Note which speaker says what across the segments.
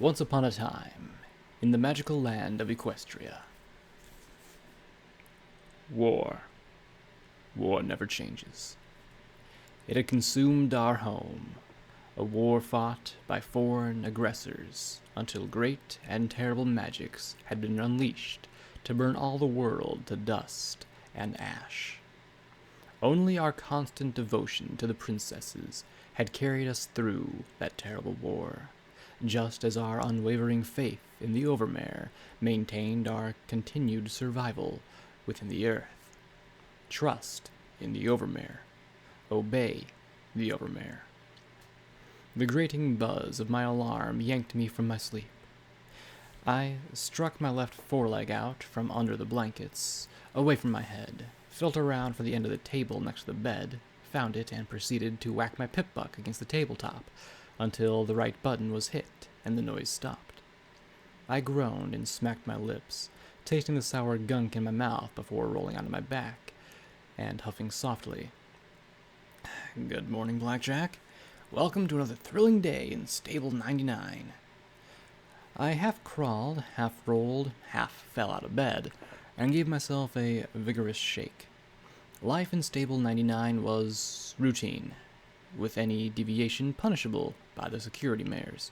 Speaker 1: Once upon a time, in the magical land of Equestria. War. War never changes. It had consumed our home, a war fought by foreign aggressors until great and terrible magics had been unleashed to burn all the world to dust and ash. Only our constant devotion to the princesses had carried us through that terrible war, just as our unwavering faith in the overmare maintained our continued survival within the earth. Trust in the overmare. Obey the overmare. The grating buzz of my alarm yanked me from my sleep. I struck my left foreleg out from under the blankets, away from my head, felt around for the end of the table next to the bed, found it, and proceeded to whack my pip-buck against the tabletop until the right button was hit and the noise stopped. I groaned and smacked my lips, tasting the sour gunk in my mouth before rolling onto my back and huffing softly. Good morning, Blackjack. Welcome to another thrilling day in Stable 99. I half crawled, half rolled, half fell out of bed, and gave myself a vigorous shake. Life in Stable 99 was routine, with any deviation punishable by the security mares.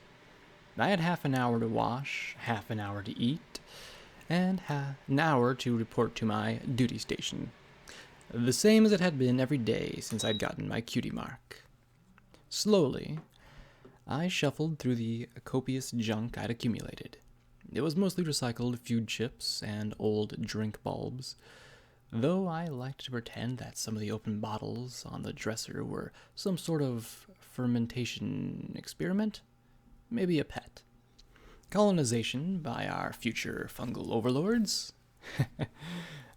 Speaker 1: I had half an hour to wash, half an hour to eat, and an hour to report to my duty station. The same as it had been every day since I'd gotten my cutie mark. Slowly, I shuffled through the copious junk I'd accumulated. It was mostly recycled food chips and old drink bulbs, though I liked to pretend that some of the open bottles on the dresser were some sort of fermentation experiment, maybe a pet. Colonization by our future fungal overlords?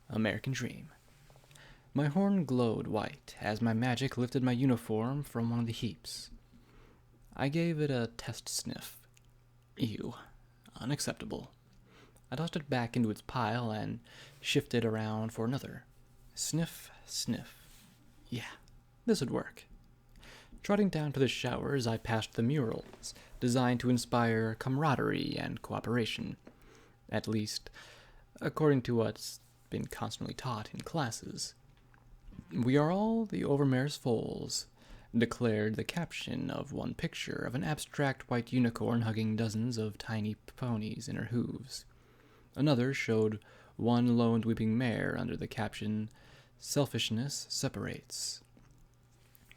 Speaker 1: American dream. My horn glowed white as my magic lifted my uniform from one of the heaps. I gave it a test sniff. Ew. Unacceptable. I tossed it back into its pile and shifted around for another. Sniff, sniff. Yeah, this would work. Trotting down to the showers, I passed the murals, designed to inspire camaraderie and cooperation. At least, according to what's been constantly taught in classes. We are all the Overmare's foals, declared the caption of one picture of an abstract white unicorn hugging dozens of tiny ponies in her hooves. Another showed one lone weeping mare under the caption, Selfishness Separates.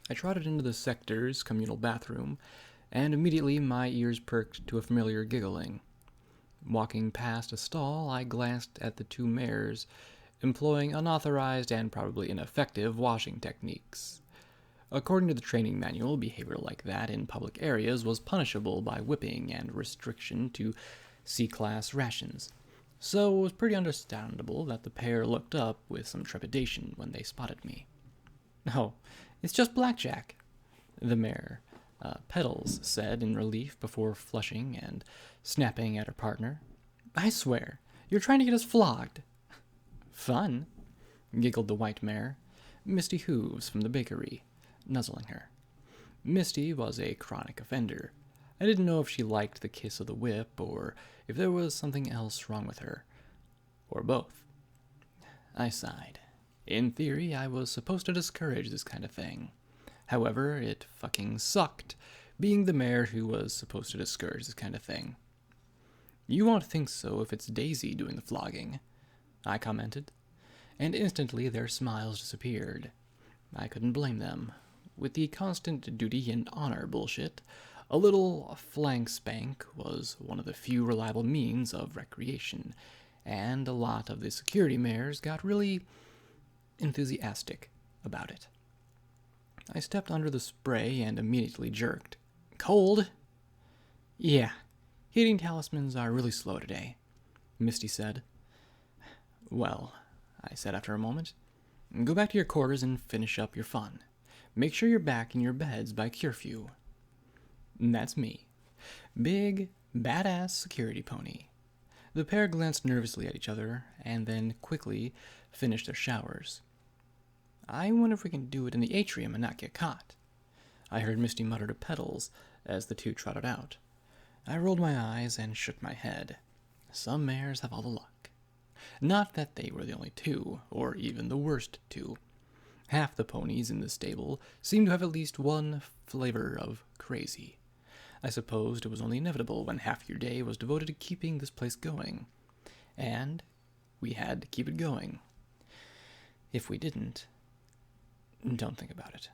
Speaker 1: I trotted into the sector's communal bathroom, and immediately my ears perked to a familiar giggling. Walking past a stall, I glanced at the two mares, employing unauthorized and probably ineffective washing techniques. According to the training manual, behavior like that in public areas was punishable by whipping and restriction to C-class rations. So it was pretty understandable that the pair looked up with some trepidation when they spotted me. Oh, it's just Blackjack, the mare, Petals said in relief before flushing and snapping at her partner. I swear, you're trying to get us flogged. Fun, giggled the white mare, Misty Hooves from the bakery, nuzzling her. Misty was a chronic offender. I didn't know if she liked the kiss of the whip or if there was something else wrong with her. Or both. I sighed. In theory, I was supposed to discourage this kind of thing. However, it fucking sucked, being the mayor who was supposed to discourage this kind of thing. You won't think so if it's Daisy doing the flogging, I commented, and instantly their smiles disappeared. I couldn't blame them. With the constant duty and honor bullshit, a little flank spank was one of the few reliable means of recreation, and a lot of the security mares got really enthusiastic about it. I stepped under the spray and immediately jerked. Cold? Yeah, heating talismans are really slow today, Misty said. Well, I said after a moment, go back to your quarters and finish up your fun. Make sure you're back in your beds by curfew. That's me. Big, badass security pony. The pair glanced nervously at each other and then quickly finished their showers. I wonder if we can do it in the atrium and not get caught, I heard Misty mutter to Petals as the two trotted out. I rolled my eyes and shook my head. Some mares have all the luck. Not that they were the only two, or even the worst two. Half the ponies in the stable seemed to have at least one flavor of crazy. I supposed it was only inevitable when half your day was devoted to keeping this place going. And we had to keep it going. If we didn't, don't think about it.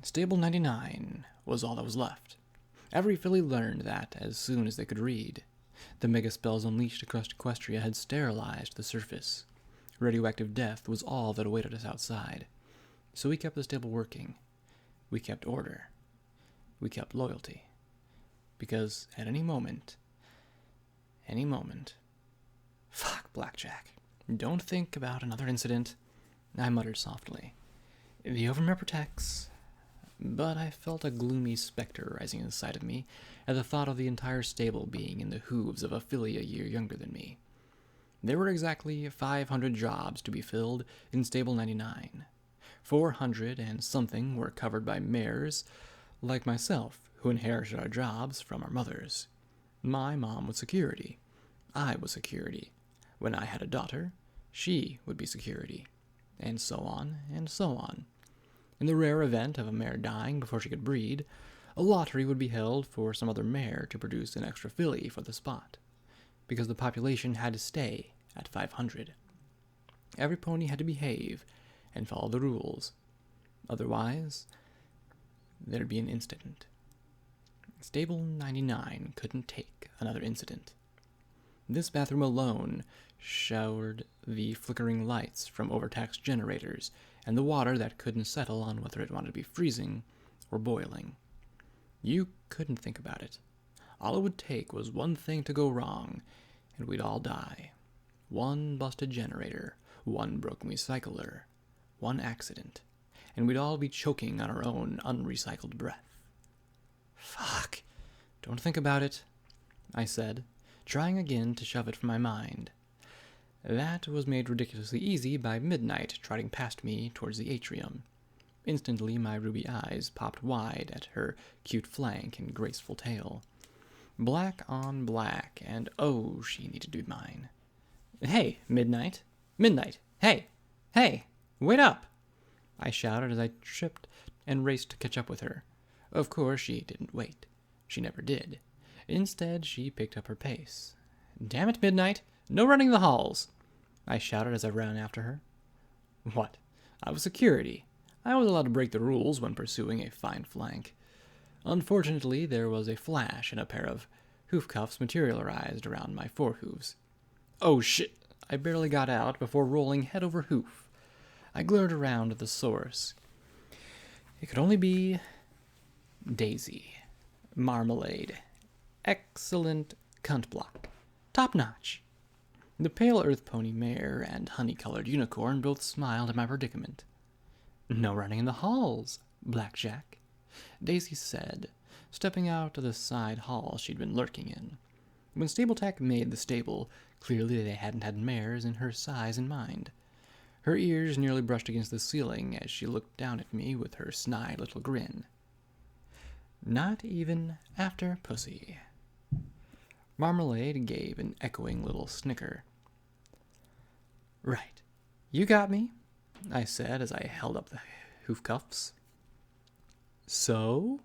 Speaker 1: Stable 99 was all that was left. Every filly learned that as soon as they could read. The mega spells unleashed across Equestria had sterilized the surface. Radioactive death was all that awaited us outside. So we kept the stable working. We kept order. We kept loyalty. Because at any moment... Fuck, Blackjack. Don't think about another incident, I muttered softly. The overmare protects... But I felt a gloomy specter rising inside of me at the thought of the entire stable being in the hooves of a filly a year younger than me. There were exactly 500 jobs to be filled in Stable 99. 400 and something were covered by mares like myself, who inherited our jobs from our mothers. My mom was security. I was security. When I had a daughter, she would be security. And so on, and so on. In the rare event of a mare dying before she could breed, a lottery would be held for some other mare to produce an extra filly for the spot, because the population had to stay at 500. Every pony had to behave and follow the rules. Otherwise, there'd be an incident. Stable 99 couldn't take another incident. This bathroom alone showered the flickering lights from overtaxed generators and the water that couldn't settle on whether it wanted to be freezing or boiling. You couldn't think about it. All it would take was one thing to go wrong, and we'd all die. One busted generator, one broken recycler, one accident, and we'd all be choking on our own unrecycled breath. Fuck. Don't think about it, I said, trying again to shove it from my mind. That was made ridiculously easy by Midnight trotting past me towards the atrium. Instantly, my ruby eyes popped wide at her cute flank and graceful tail. Black on black, and oh, she needed to be mine. Hey, Midnight! Midnight! Hey! Hey! Wait up! I shouted as I tripped and raced to catch up with her. Of course, she didn't wait. She never did. Instead, she picked up her pace. Damn it, Midnight! No running the halls! I shouted as I ran after her. What? I was security. I was allowed to break the rules when pursuing a fine flank. Unfortunately, there was a flash and a pair of hoof cuffs materialized around my forehooves. Oh shit! I barely got out before rolling head over hoof. I glared around at the source. It could only be Daisy. Marmalade. Excellent cunt block. Top notch. The pale earth pony mare and honey-colored unicorn both smiled at my predicament. No running in the halls, Blackjack, Daisy said, stepping out of the side hall she'd been lurking in. When Stable-Tack made the stable, clearly they hadn't had mares in her size in mind. Her ears nearly brushed against the ceiling as she looked down at me with her snide little grin. Not even after pussy. Marmalade gave an echoing little snicker. Right. You got me, I said as I held up the hoof cuffs. So?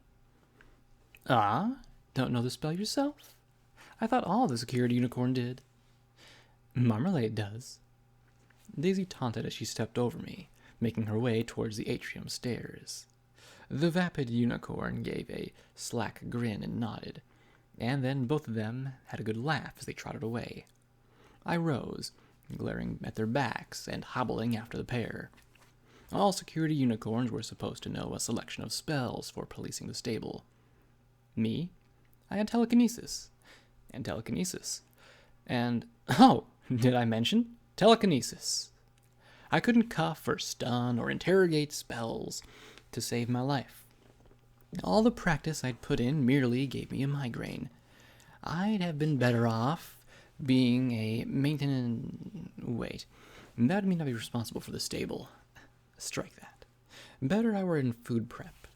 Speaker 1: Don't know the spell yourself? I thought all the security unicorn did. Marmalade does. Daisy taunted as she stepped over me, making her way towards the atrium stairs. The vapid unicorn gave a slack grin and nodded, and then both of them had a good laugh as they trotted away. I rose, glaring at their backs and hobbling after the pair. All security unicorns were supposed to know a selection of spells for policing the stable. Me? I had telekinesis. And telekinesis. And, oh, did I mention? Telekinesis. I couldn't cuff or stun or interrogate spells to save my life. All the practice I'd put in merely gave me a migraine. I'd have been better off being a maintenance... Wait, that would mean I'd be responsible for the stable. Strike that. Better I were in food prep.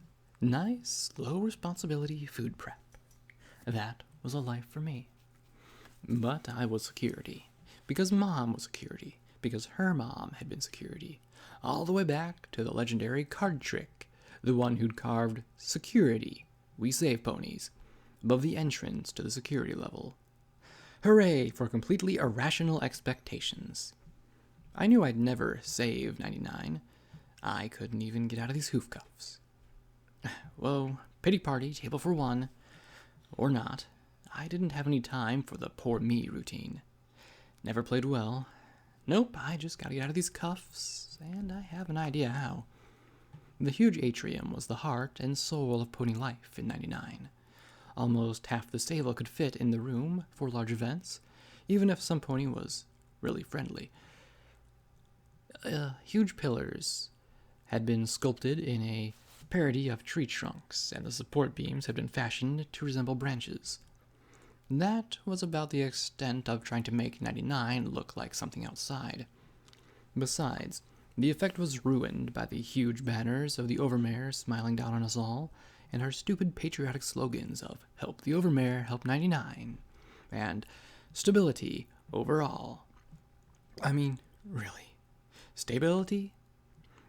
Speaker 1: Nice, low responsibility food prep. That was a life for me. But I was security, because Mom was security, because her mom had been security, all the way back to the legendary card trick, the one who'd carved security, we save ponies, above the entrance to the security level. Hooray for completely irrational expectations. I knew I'd never save 99. I couldn't even get out of these hoof cuffs. Whoa, pity party, table for one. Or not. I didn't have any time for the poor me routine. Never played well. Nope, I just gotta get out of these cuffs, and I have an idea how. The huge atrium was the heart and soul of pony life in 99. Almost half the stable could fit in the room for large events, even if some pony was really friendly. Huge pillars had been sculpted in a parody of tree trunks, and the support beams had been fashioned to resemble branches. That was about the extent of trying to make 99 look like something outside. Besides, the effect was ruined by the huge banners of the overmare smiling down on us all, and our stupid patriotic slogans of "Help the overmare, help 99," and "Stability overall." I mean, really. Stability?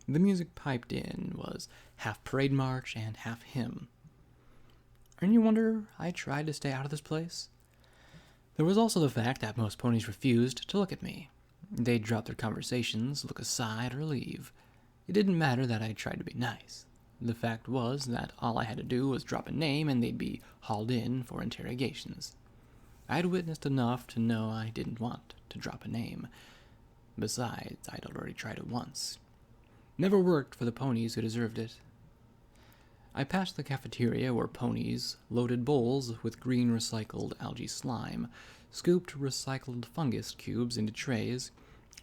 Speaker 1: The music piped in was half parade march and half hymn. And you wonder I tried to stay out of this place? There was also the fact that most ponies refused to look at me. They'd drop their conversations, look aside, or leave. It didn't matter that I tried to be nice. The fact was that all I had to do was drop a name and they'd be hauled in for interrogations. I'd witnessed enough to know I didn't want to drop a name. Besides, I'd already tried it once. Never worked for the ponies who deserved it. I passed the cafeteria where ponies loaded bowls with green recycled algae slime, scooped recycled fungus cubes into trays,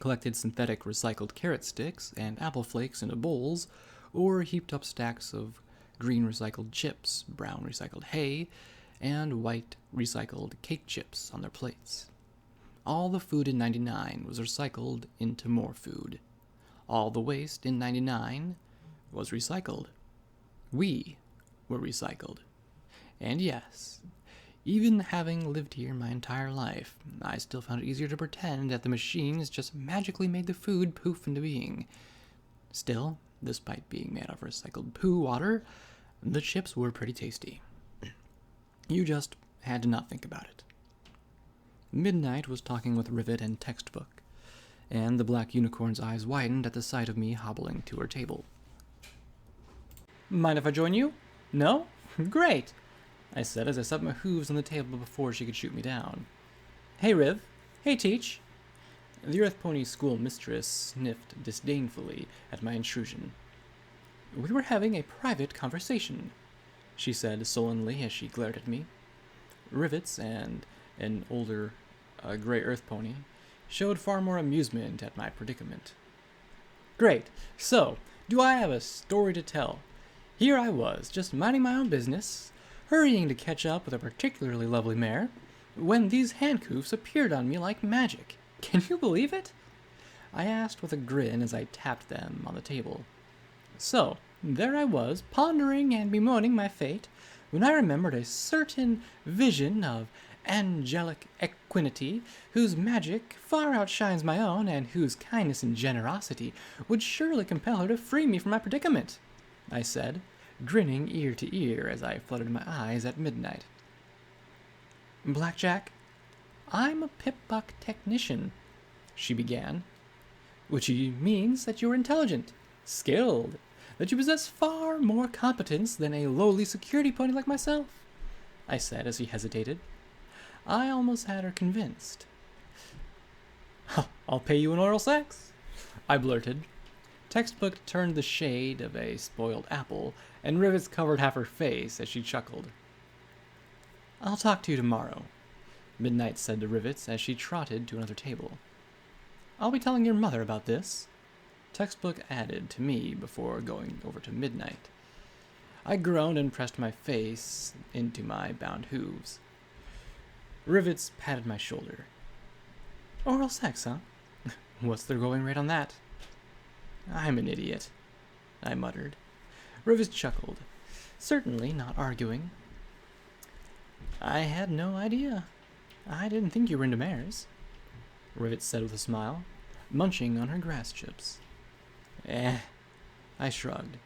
Speaker 1: collected synthetic recycled carrot sticks and apple flakes into bowls, or heaped up stacks of green recycled chips, brown recycled hay, and white recycled cake chips on their plates. All the food in 99 was recycled into more food. All the waste in 99 was recycled. We were recycled. And yes, even having lived here my entire life, I still found it easier to pretend that the machines just magically made the food poof into being. Still, despite being made of recycled poo water, the chips were pretty tasty. You just had to not think about it. Midnight was talking with Rivet and Textbook, and the black unicorn's eyes widened at the sight of me hobbling to her table. "Mind if I join you? No? Great," I said as I set my hooves on the table before she could shoot me down. "Hey, Riv. Hey, Teach." The Earth Pony school mistress sniffed disdainfully at my intrusion. "We were having a private conversation," she said sullenly as she glared at me. Rivets and an older gray Earth Pony showed far more amusement at my predicament. "Great. So, do I have a story to tell? Here I was, just minding my own business, hurrying to catch up with a particularly lovely mare, when these handcuffs appeared on me like magic. Can you believe it?" I asked with a grin as I tapped them on the table. So, there I was, pondering and bemoaning my fate, when I remembered a certain vision of angelic equinety, whose magic far outshines my own, and whose kindness and generosity would surely compel her to free me from my predicament, I said, grinning ear to ear as I fluttered my eyes at midnight. "Blackjack, I'm a pip-buck technician," she began, "which means that you're intelligent, skilled, that you possess far more competence than a lowly security pony like myself," I said as he hesitated. I almost had her convinced. "I'll pay you in oral sex," I blurted. Textbook turned the shade of a spoiled apple, and Rivets covered half her face as she chuckled. "I'll talk to you tomorrow," Midnight said to Rivets as she trotted to another table. "I'll be telling your mother about this," Textbook added to me before going over to Midnight. I groaned and pressed my face into my bound hooves. Rivets patted my shoulder. "Oral sex, huh? What's the going rate on that?" "I'm an idiot," I muttered. Rivets chuckled, certainly not arguing. I had no idea. I didn't think you were into mares, Rivet said with a smile, munching on her grass chips. I shrugged.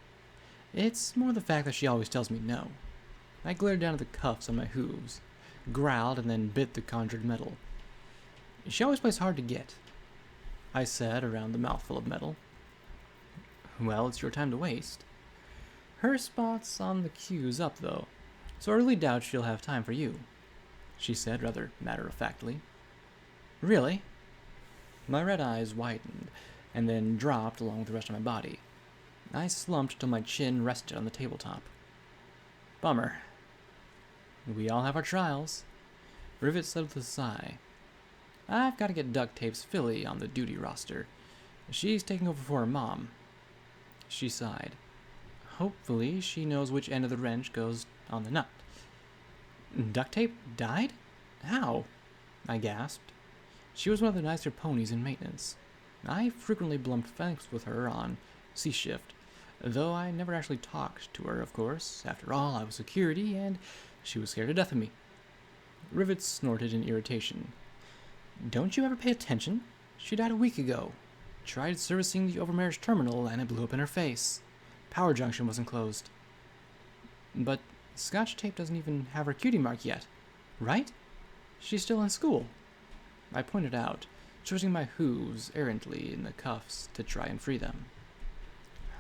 Speaker 1: It's more the fact that she always tells me no. I glared down at the cuffs on my hooves, growled, and then bit the conjured metal. She always plays hard to get, I said around the mouthful of metal. Well, it's your time to waste. Her spot's on the queue's up, though, so I really doubt she'll have time for you, she said rather matter-of-factly. Really? My red eyes widened, and then dropped along with the rest of my body. I slumped till my chin rested on the tabletop. Bummer. We all have our trials, Rivet said with a sigh. I've got to get Duct Tape's filly on the duty roster. She's taking over for her mom. She sighed. Hopefully she knows which end of the wrench goes on the nut. Duct Tape died? How? I gasped. She was one of the nicer ponies in maintenance. I frequently bumped fence with her on C shift, though I never actually talked to her, of course. After all, I was security, and she was scared to death of me. Rivet snorted in irritation. Don't you ever pay attention? She died a week ago. Tried servicing the overmare's terminal, and it blew up in her face. Power junction wasn't closed. But Scotch Tape doesn't even have her cutie mark yet, right? She's still in school, I pointed out, twisting my hooves errantly in the cuffs to try and free them.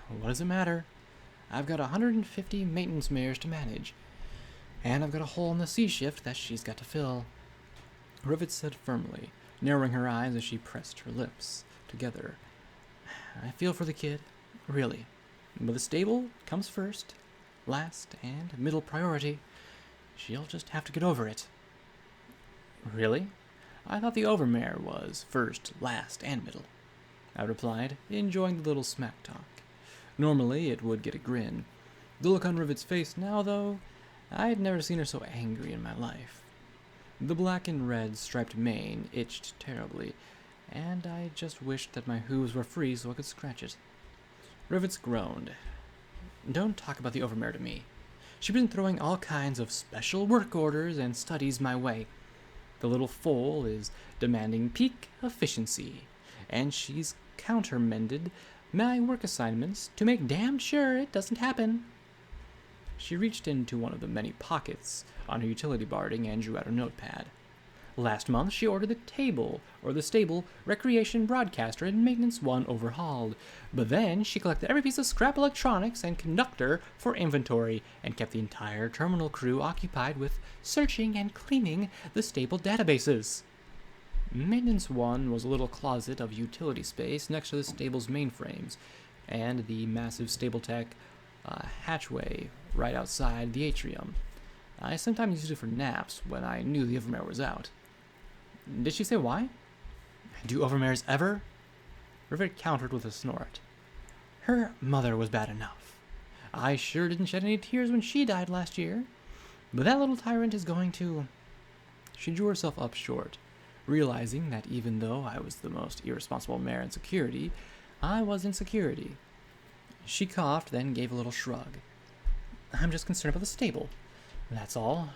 Speaker 1: What does it matter? I've got 150 maintenance mares to manage, and I've got a hole in the C shift that she's got to fill, Rivet said firmly, narrowing her eyes as she pressed her lips together. I feel for the kid, really, but the stable comes first, last, and middle priority. She'll just have to get over it. Really? I thought the overmare was first, last, and middle, I replied, enjoying the little smack talk. Normally it would get a grin. The look on Rivet's face now, though, I had never seen her so angry in my life. The black and red striped mane itched terribly, and I just wished that my hooves were free so I could scratch it. Rivets groaned. Don't talk about the overmare to me. She's been throwing all kinds of special work orders and studies my way. The little foal is demanding peak efficiency, and she's countermanded my work assignments to make damn sure it doesn't happen. She reached into one of the many pockets on her utility barding and drew out a notepad. Last month, she ordered the stable recreation broadcaster and maintenance one overhauled. But then she collected every piece of scrap electronics and conductor for inventory and kept the entire terminal crew occupied with searching and cleaning the stable databases. Maintenance one was a little closet of utility space next to the stable's mainframes and the massive stable tech hatchway right outside the atrium. I sometimes used it for naps when I knew the overmare was out. Did she say why? Do overmares ever? Rivet countered with a snort. Her mother was bad enough. I sure didn't shed any tears when she died last year. But that little tyrant is going to... She drew herself up short, realizing that even though I was the most irresponsible mare in security, I was in security. She coughed, then gave a little shrug. I'm just concerned about the stable. That's all.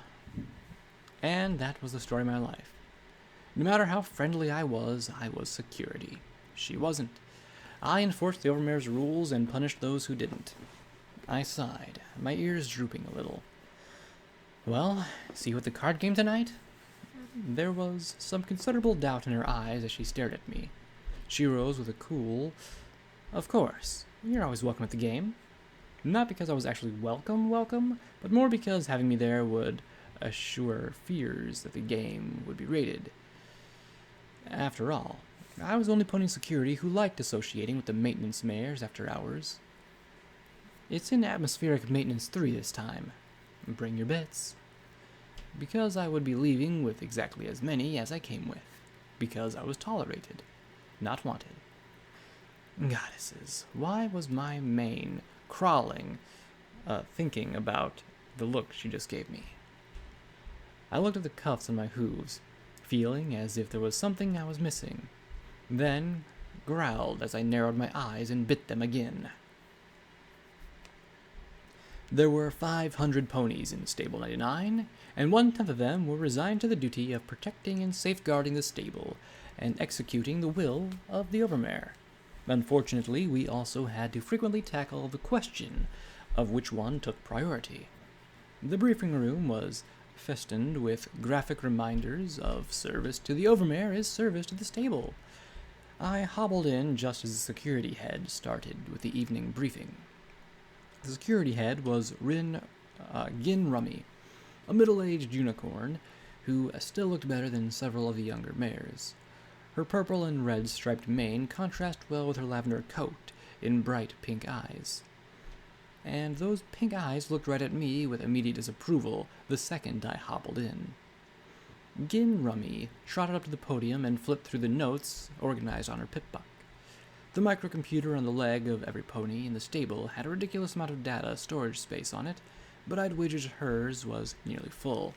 Speaker 1: And that was the story of my life. No matter how friendly I was security. She wasn't. I enforced the overmare's rules and punished those who didn't. I sighed, my ears drooping a little. Well, see you at the card game tonight? There was some considerable doubt in her eyes as she stared at me. She rose with a cool, of course, you're always welcome at the game. Not because I was actually welcome, but more because having me there would assure fears that the game would be raided. After all, I was only pony security who liked associating with the maintenance mares after hours. It's in atmospheric maintenance 3 this time. Bring your bits. Because I would be leaving with exactly as many as I came with. Because I was tolerated, not wanted. Goddesses, why was my mane crawling, thinking about the look she just gave me? I looked at the cuffs on my hooves, feeling as if there was something I was missing, then growled as I narrowed my eyes and bit them again. There were 500 ponies in Stable 99, and 1/10 of them were resigned to the duty of protecting and safeguarding the stable and executing the will of the overmare. Unfortunately, we also had to frequently tackle the question of which one took priority. The briefing room was festooned with graphic reminders of service to the overmare is service to the stable. I hobbled in just as the security head started with the evening briefing. The security head was Gin Rummy, a middle-aged unicorn who still looked better than several of the younger mares. Her purple and red striped mane contrasted well with her lavender coat and bright pink eyes. And those pink eyes looked right at me with immediate disapproval the second I hobbled in. Gin Rummy trotted up to the podium and flipped through the notes organized on her pip-buck. The microcomputer on the leg of every pony in the stable had a ridiculous amount of data storage space on it, but I'd wagered hers was nearly full.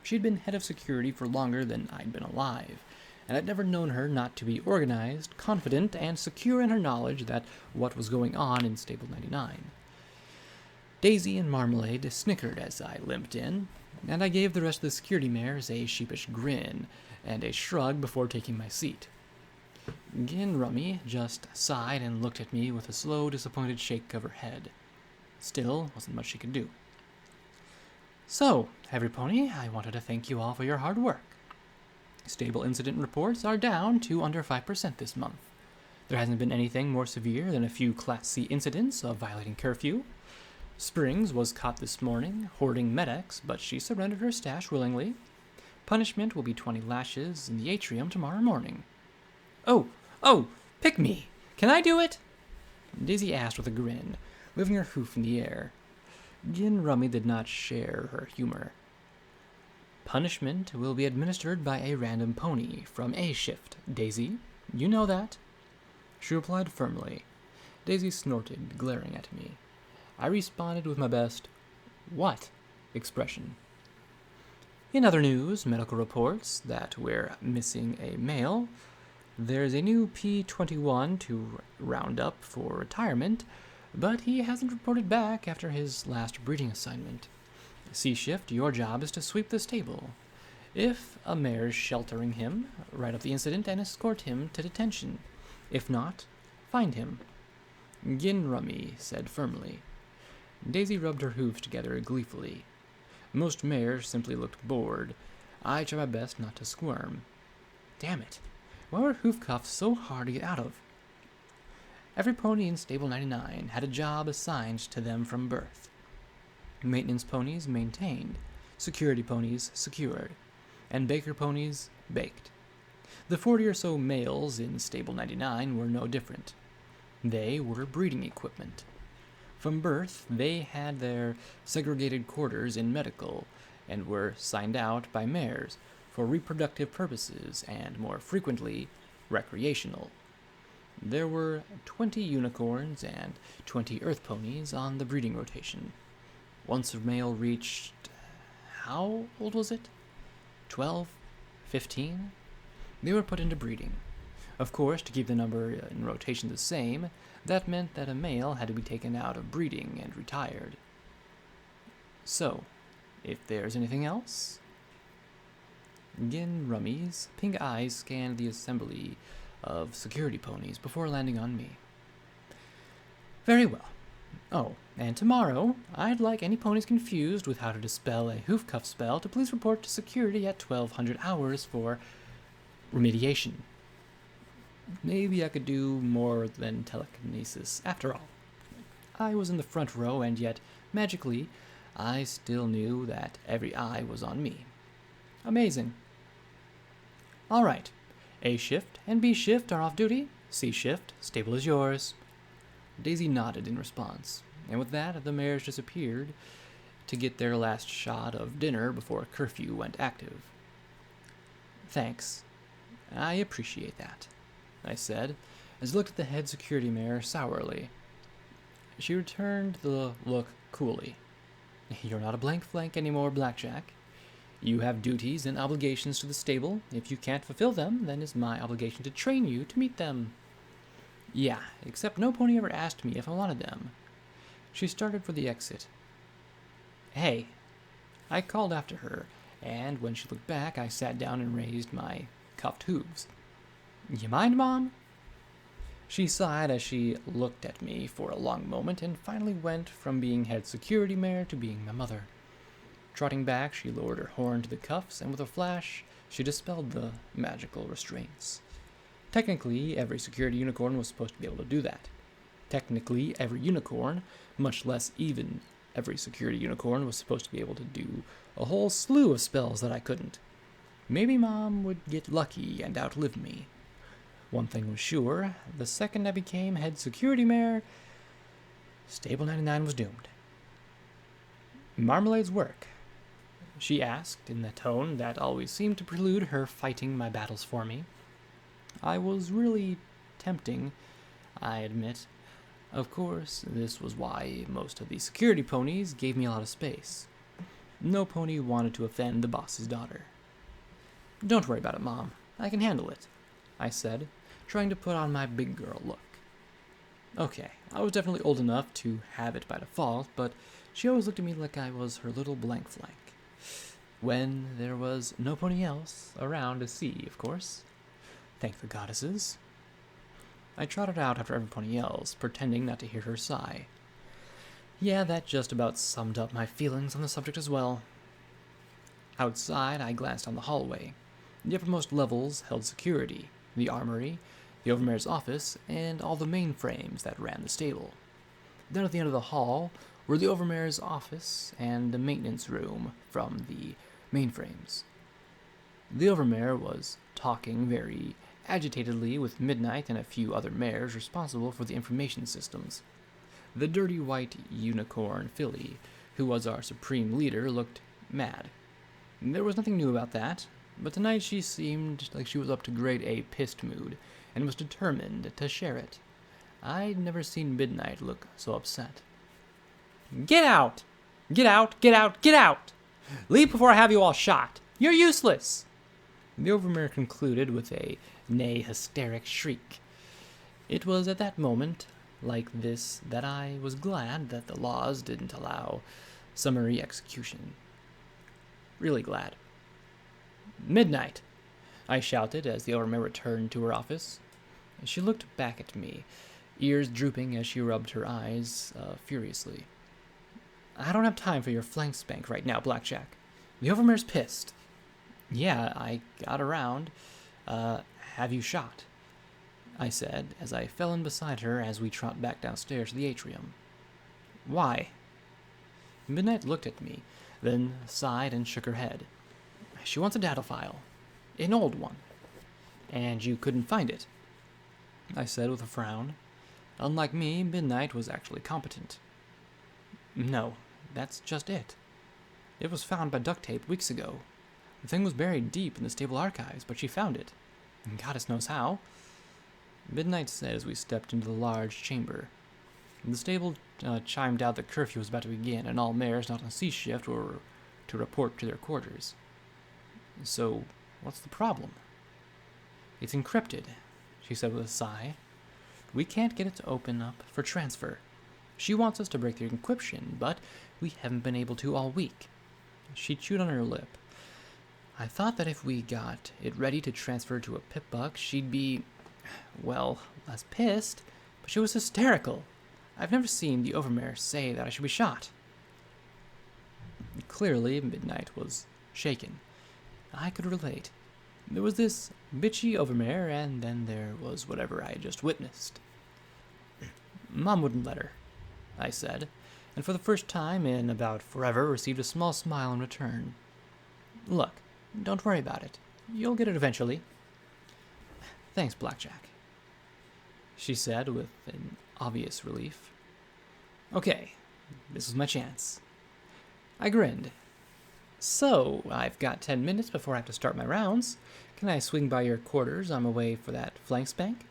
Speaker 1: She'd been head of security for longer than I'd been alive, and I'd never known her not to be organized, confident, and secure in her knowledge that what was going on in Stable 99. Daisy and Marmalade snickered as I limped in, and I gave the rest of the security mares a sheepish grin and a shrug before taking my seat. Gin Rummy just sighed and looked at me with a slow, disappointed shake of her head. Still, wasn't much she could do. So, every pony, I wanted to thank you all for your hard work. Stable incident reports are down to under 5% this month. There hasn't been anything more severe than a few Class C incidents of violating curfew. Springs was caught this morning, hoarding Medex, but she surrendered her stash willingly. Punishment will be 20 lashes in the atrium tomorrow morning. Oh, pick me! Can I do it? Daisy asked with a grin, waving her hoof in the air. Gin Rummy did not share her humor. Punishment will be administered by a random pony from A shift, Daisy. You know that. She replied firmly. Daisy snorted, glaring at me. I responded with my best, "What?" expression. In other news, medical reports that we're missing a male. There's a new P21 to round up for retirement, but he hasn't reported back after his last breeding assignment. C shift, your job is to sweep the stable. If a mare's sheltering him, write up the incident and escort him to detention. If not, find him. Gin Rummy said firmly. Daisy rubbed her hooves together gleefully. Most mares simply looked bored. I tried my best not to squirm. Damn it. Why were hoof cuffs so hard to get out of? Every pony in Stable 99 had a job assigned to them from birth. Maintenance ponies maintained, security ponies secured, and baker ponies baked. The 40 or so males in Stable 99 were no different. They were breeding equipment. From birth, they had their segregated quarters in medical and were signed out by mares for reproductive purposes and, more frequently, recreational. There were 20 unicorns and 20 earth ponies on the breeding rotation. Once a male reached... how old was it? 12? 15? They were put into breeding. Of course, to keep the number in rotation the same, that meant that a male had to be taken out of breeding and retired. So, if there's anything else... Gin Rummy's pink eyes scanned the assembly of security ponies before landing on me. Very well. Oh, and tomorrow, I'd like any ponies confused with how to dispel a hoof cuff spell to please report to security at 1200 hours for remediation. Maybe I could do more than telekinesis, after all. I was in the front row, and yet, magically, I still knew that every eye was on me. Amazing. All right. A shift and B shift are off duty. C shift, stable is yours. Daisy nodded in response, and with that, the mares disappeared to get their last shot of dinner before curfew went active. Thanks. I appreciate that, I said, as I looked at the head security mare sourly. She returned the look coolly. You're not a blank flank anymore, Blackjack. You have duties and obligations to the stable. If you can't fulfill them, then it's my obligation to train you to meet them. Yeah, except no pony ever asked me if I wanted them. She started for the exit. Hey, I called after her, and when she looked back, I sat down and raised my cuffed hooves. You mind, Mom? She sighed as she looked at me for a long moment and finally went from being head security mare to being my mother. Trotting back, she lowered her horn to the cuffs, and with a flash, she dispelled the magical restraints. Technically, every security unicorn was supposed to be able to do that. Technically, every unicorn, much less even every security unicorn, was supposed to be able to do a whole slew of spells that I couldn't. Maybe Mom would get lucky and outlive me. One thing was sure, the second I became head security mare, Stable 99 was doomed. Marmalade's work? She asked in the tone that always seemed to prelude her fighting my battles for me. I was really tempting, I admit. Of course, this was why most of the security ponies gave me a lot of space. No pony wanted to offend the boss's daughter. Don't worry about it, Mom. I can handle it, I said, trying to put on my big girl look. Okay, I was definitely old enough to have it by default, but she always looked at me like I was her little blank flank. When there was no pony else around to see, of course. Thank the goddesses. I trotted out after every pony else, pretending not to hear her sigh. Yeah, that just about summed up my feelings on the subject as well. Outside, I glanced down the hallway. The uppermost levels held security, the armory, the overmare's office, and all the mainframes that ran the stable. Down at the end of the hall were the overmare's office and the maintenance room from the mainframes. The overmare was talking very agitatedly with Midnight and a few other mares responsible for the information systems. The dirty white unicorn filly, who was our supreme leader, looked mad. There was nothing new about that, but tonight she seemed like she was up to grade A pissed mood and was determined to share it. I'd never seen Midnight look so upset. Get out! Get out! Get out! Get out! Leave before I have you all shot! You're useless! The overmare concluded with a nay hysteric shriek. It was at that moment like this that I was glad that the laws didn't allow summary execution. Really glad. Midnight! I shouted as the overmare returned to her office. She looked back at me, ears drooping as she rubbed her eyes furiously. I don't have time for your flank spank right now, Blackjack. The overmare's pissed. Yeah, I got around. Have you shot? I said, as I fell in beside her as we trot back downstairs to the atrium. Why? Midnight looked at me, then sighed and shook her head. She wants a data file. An old one. And you couldn't find it, I said with a frown. Unlike me, Midnight was actually competent. No, that's just it. It was found by Duct Tape weeks ago. The thing was buried deep in the stable archives, but she found it. And goddess knows how. Midnight said as we stepped into the large chamber. The stable chimed out that curfew was about to begin, and all mares not on C shift were to report to their quarters. So, what's the problem? It's encrypted, she said with a sigh. We can't get it to open up for transfer. She wants us to break the encryption, but we haven't been able to all week. She chewed on her lip. I thought that if we got it ready to transfer to a pip-buck, she'd be, well, less pissed, but she was hysterical. I've never seen the overmare say that I should be shot. Clearly, Midnight was shaken. I could relate. There was this bitchy overmare, and then there was whatever I had just witnessed. Mom wouldn't let her, I said, and for the first time in about forever received a small smile in return. Look, don't worry about it. You'll get it eventually. Thanks, Blackjack, she said with an obvious relief. Okay, this was my chance. I grinned. So, I've got 10 minutes before I have to start my rounds. Can I swing by your quarters on my way for that flank spank?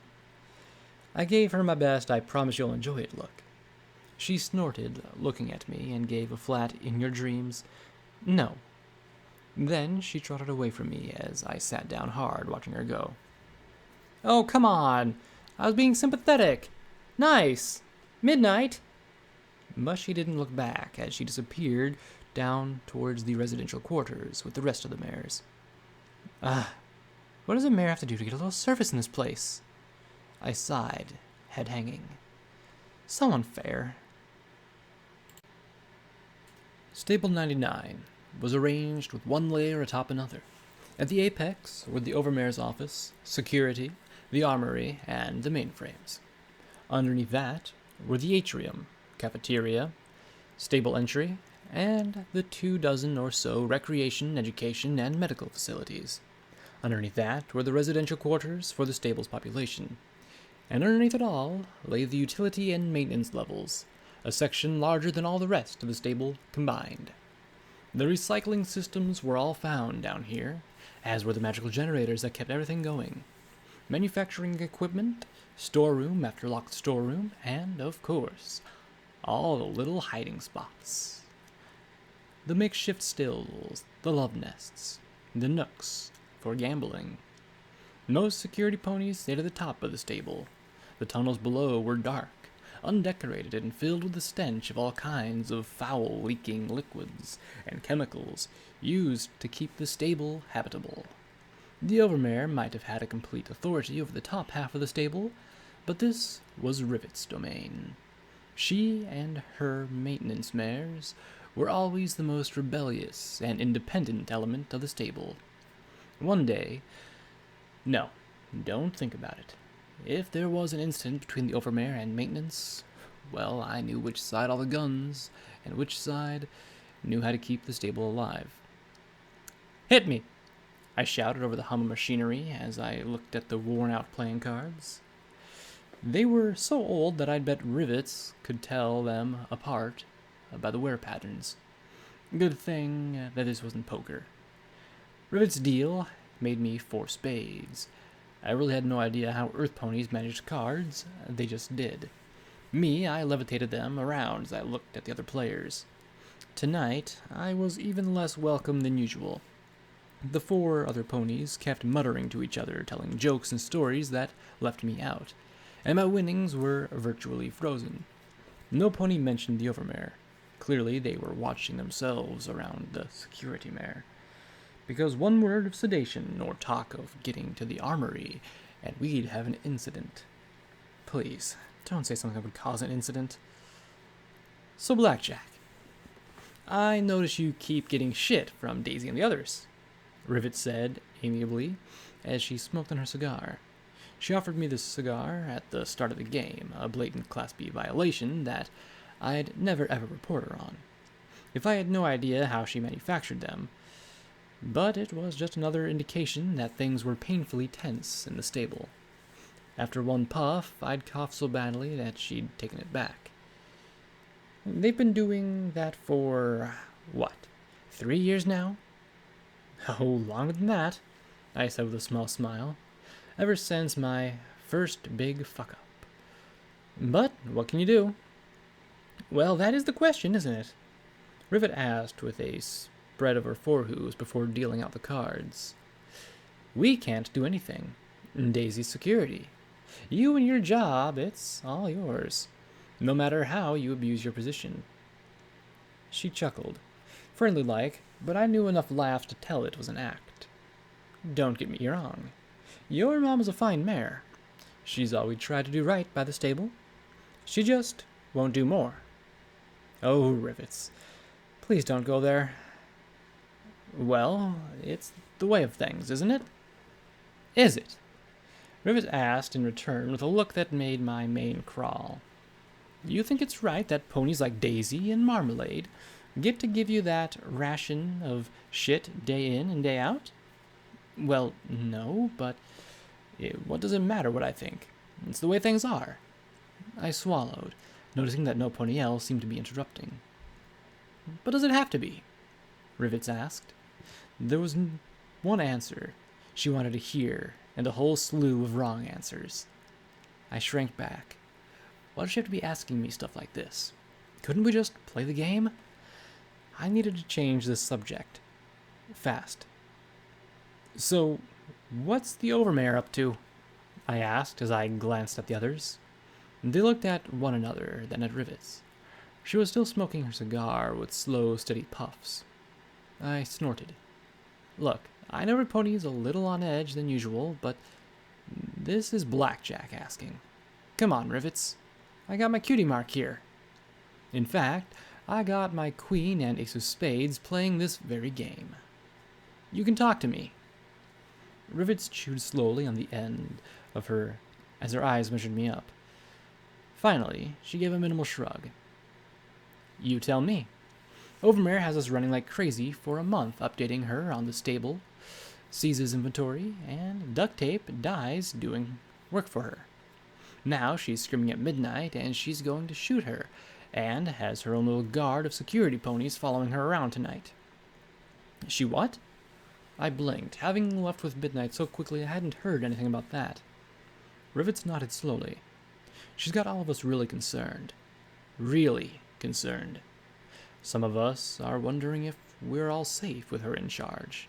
Speaker 1: I gave her my best I promise you'll enjoy it look. She snorted, looking at me, and gave a flat in your dreams, no. Then she trotted away from me as I sat down hard, watching her go. Oh, come on! I was being sympathetic! Nice! Midnight! But she didn't look back as she disappeared down towards the residential quarters with the rest of the mares. What does a mare have to do to get a little service in this place? I sighed, head hanging. So unfair. Stable 99 was arranged with one layer atop another. At the apex were the overmare's office, security, the armory, and the mainframes. Underneath that were the atrium, cafeteria, stable entry, and the 24 or so recreation, education, and medical facilities. Underneath that were the residential quarters for the stable's population. And underneath it all lay the utility and maintenance levels, a section larger than all the rest of the stable combined. The recycling systems were all found down here, as were the magical generators that kept everything going. Manufacturing equipment, storeroom after locked storeroom, and, of course, all the little hiding spots. The makeshift stills, the love nests, the nooks for gambling. Most security ponies stayed at the top of the stable. The tunnels below were dark, undecorated, and filled with the stench of all kinds of foul leaking liquids and chemicals used to keep the stable habitable. The overmare might have had a complete authority over the top half of the stable, but this was Rivet's domain. She and her maintenance mares were always the most rebellious and independent element of the stable. One day, no, don't think about it. If there was an incident between the overmare and maintenance, well, I knew which side all the guns, and which side knew how to keep the stable alive. "Hit me!" I shouted over the hum of machinery as I looked at the worn-out playing cards. They were so old that I'd bet Rivets could tell them apart by the wear patterns. Good thing that this wasn't poker. Rivet's deal made me 4 spades. I really had no idea how earth ponies managed cards, they just did. Me, I levitated them around as I looked at the other players. Tonight, I was even less welcome than usual. The 4 other ponies kept muttering to each other, telling jokes and stories that left me out, and my winnings were virtually frozen. No pony mentioned the overmare. Clearly, they were watching themselves around the security mare. Because one word of sedation or talk of getting to the armory, and we'd have an incident. Please, don't say something that would cause an incident. So, Blackjack, I notice you keep getting shit from Daisy and the others, Rivet said amiably as she smoked on her cigar. She offered me this cigar at the start of the game, a blatant Class B violation that I'd never ever report her on. If I had no idea how she manufactured them, but it was just another indication that things were painfully tense in the stable. After one puff, I'd coughed so badly that she'd taken it back. They've been doing that for, 3 years now? Oh, longer than that, I said with a small smile. Ever since my first big fuck-up. But what can you do? Well, that is the question, isn't it? Rivet asked with a spread of her forehooves before dealing out the cards. We can't do anything. Daisy's security. You and your job, it's all yours, no matter how you abuse your position. She chuckled, friendly-like, but I knew enough laughs to tell it was an act. Don't get me wrong. Your mom is a fine mare. She's always tried to do right by the stable. She just won't do more. Oh, Rivets. Please don't go there. Well, it's the way of things, isn't it? Is it? Rivet asked in return with a look that made my mane crawl. You think it's right that ponies like Daisy and Marmalade get to give you that ration of shit day in and day out? Well, no, but what does it matter what I think? It's the way things are. I swallowed, noticing that no pony else seemed to be interrupting. But does it have to be? Rivets asked. There was one answer she wanted to hear, and a whole slew of wrong answers. I shrank back. Why does she have to be asking me stuff like this? Couldn't we just play the game? I needed to change this subject. Fast. So, what's the overmare up to? I asked as I glanced at the others. They looked at one another, then at Rivets. She was still smoking her cigar with slow, steady puffs. I snorted. Look, I know her pony's a little on edge than usual, but this is Blackjack asking. Come on, Rivets. I got my cutie mark here. In fact, I got my queen and ace of spades playing this very game. You can talk to me. Rivets chewed slowly on the end of her as her eyes measured me up. Finally, she gave a minimal shrug. You tell me. Overmare has us running like crazy for a month, updating her on the stable, seizes inventory, and Duct Tape dies doing work for her. Now she's screaming at midnight, and she's going to shoot her, and has her own little guard of security ponies following her around tonight. She what? I blinked, having left with midnight so quickly I hadn't heard anything about that. Rivets nodded slowly. She's got all of us really concerned. Really concerned. Some of us are wondering if we're all safe with her in charge.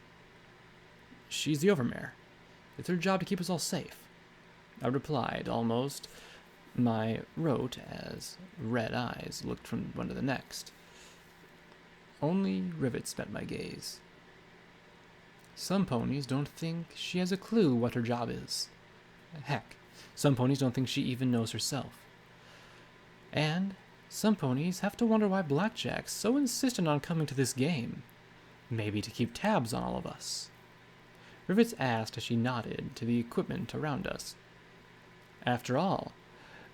Speaker 1: She's the overmare. It's her job to keep us all safe. I replied, almost. My wrote as red eyes looked from one to the next. Only Rivets met my gaze. Some ponies don't think she has a clue what her job is. Heck, some ponies don't think she even knows herself. And some ponies have to wonder why Blackjack's so insistent on coming to this game. Maybe to keep tabs on all of us. Rivets asked as she nodded to the equipment around us. After all,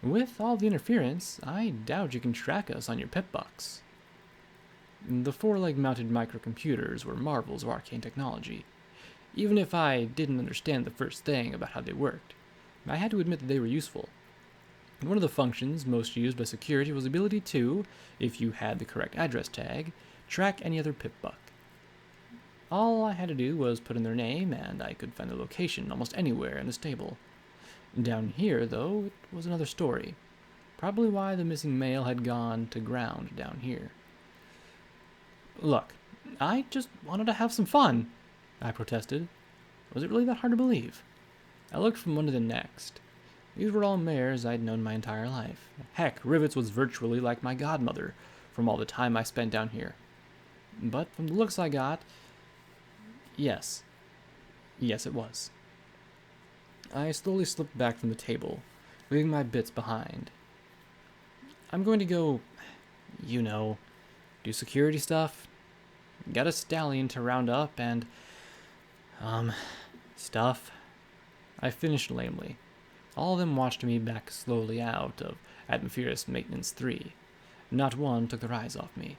Speaker 1: with all the interference, I doubt you can track us on your pip bucks. The four-leg mounted microcomputers were marvels of arcane technology. Even if I didn't understand the first thing about how they worked, I had to admit that they were useful. One of the functions most used by security was the ability to, if you had the correct address tag, track any other pip buck. All I had to do was put in their name, and I could find their location almost anywhere in the stable. Down here, though, it was another story. Probably why the missing male had gone to ground down here. Look, I just wanted to have some fun, I protested. Was it really that hard to believe? I looked from one to the next. These were all mares I'd known my entire life. Heck, Rivets was virtually like my godmother from all the time I spent down here. But from the looks I got, yes, it was. I slowly slipped back from the table, leaving my bits behind. I'm going to go, do security stuff, get a stallion to round up, and, stuff. I finished lamely. All of them watched me back slowly out of Atmospheric Maintenance 3. Not one took their eyes off me.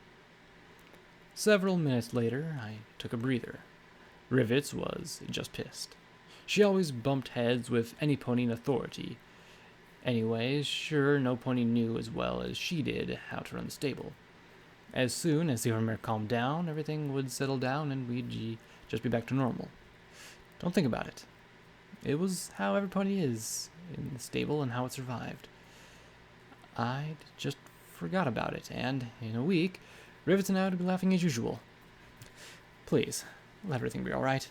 Speaker 1: Several minutes later, I took a breather. Rivets was just pissed. She always bumped heads with any pony in authority. Anyways, sure, no pony knew as well as she did how to run the stable. As soon as the overmare calmed down, everything would settle down and we'd just be back to normal. Don't think about it. It was how every pony is in the stable and how it survived. I'd just forgot about it, and in a week, Rivets and I would be laughing as usual. Please, let everything be alright.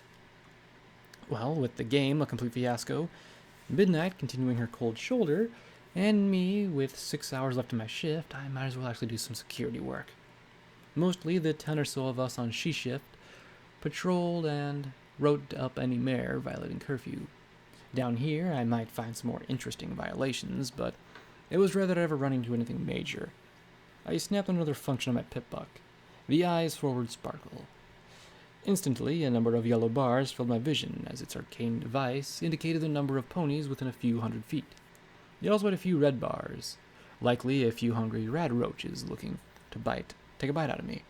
Speaker 1: Well, with the game a complete fiasco, Midnight continuing her cold shoulder, and me with 6 hours left in my shift, I might as well actually do some security work. Mostly the 10 or so of us on she-shift patrolled and wrote up any mare violating curfew. Down here, I might find some more interesting violations, but it was rare that I ever run into anything major. I snapped on another function on my pip buck. The eyes forward sparkle. Instantly, a number of yellow bars filled my vision as its arcane device indicated the number of ponies within a few 100 feet. It also had a few red bars, likely a few hungry rad roaches looking to take a bite out of me.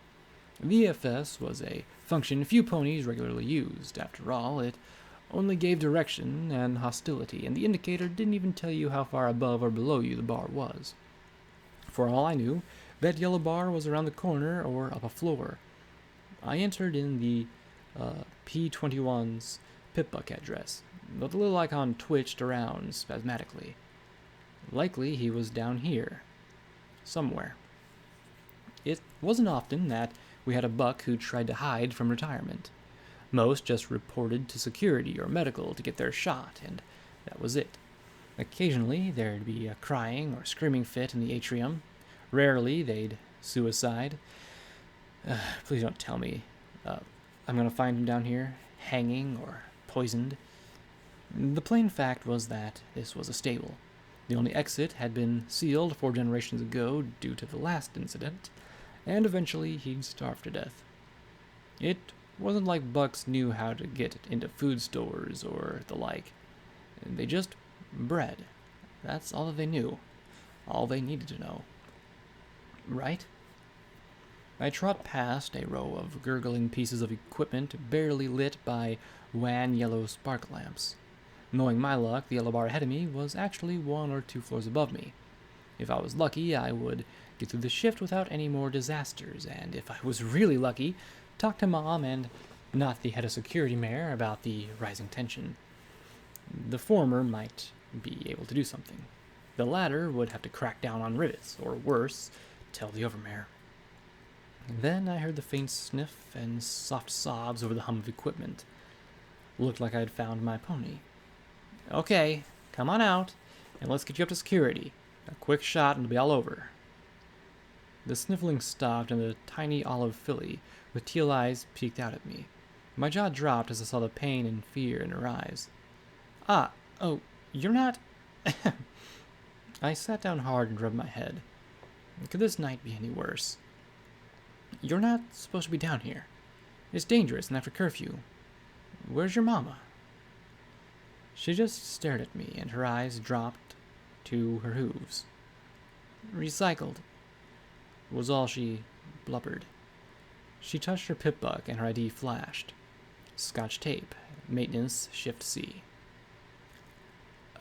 Speaker 1: VFS was a function few ponies regularly used. After all, it only gave direction and hostility, and the indicator didn't even tell you how far above or below you the bar was. For all I knew, that yellow bar was around the corner or up a floor. I entered in the P21's pip-buck address, but the little icon twitched around spasmodically. Likely he was down here. Somewhere. It wasn't often that we had a buck who tried to hide from retirement. Most just reported to security or medical to get their shot, and that was it. Occasionally there'd be a crying or screaming fit in the atrium. Rarely they'd Suicide? Please don't tell me. I'm gonna find him down here, hanging or poisoned. The plain fact was that this was a stable. The only exit had been sealed 4 generations ago due to the last incident, and eventually he'd starved to death. It wasn't like Bucks knew how to get into food stores or the like. They just bred. That's all that they knew. All they needed to know. Right? I trot past a row of gurgling pieces of equipment barely lit by wan yellow spark lamps. Knowing my luck, the yellow bar ahead of me was actually 1 or 2 floors above me. If I was lucky, I would get through the shift without any more disasters, and if I was really lucky, talk to Mom and not the head of security mayor about the rising tension. The former might be able to do something. The latter would have to crack down on rivets, or worse, tell the overmare. Then I heard the faint sniff and soft sobs over the hum of equipment. Looked like I'd found my pony. Okay, come on out, and let's get you up to security. A quick shot and it'll be all over. The sniffling stopped, and a tiny olive filly with teal eyes peeked out at me. My jaw dropped as I saw the pain and fear in her eyes. You're not... I sat down hard and rubbed my head. Could this night be any worse? You're not supposed to be down here. It's dangerous and after curfew. Where's your mama? She just stared at me, and her eyes dropped to her hooves. Recycled, was all she blubbered. She touched her pip buck, and her ID flashed. Scotch tape, maintenance, shift C.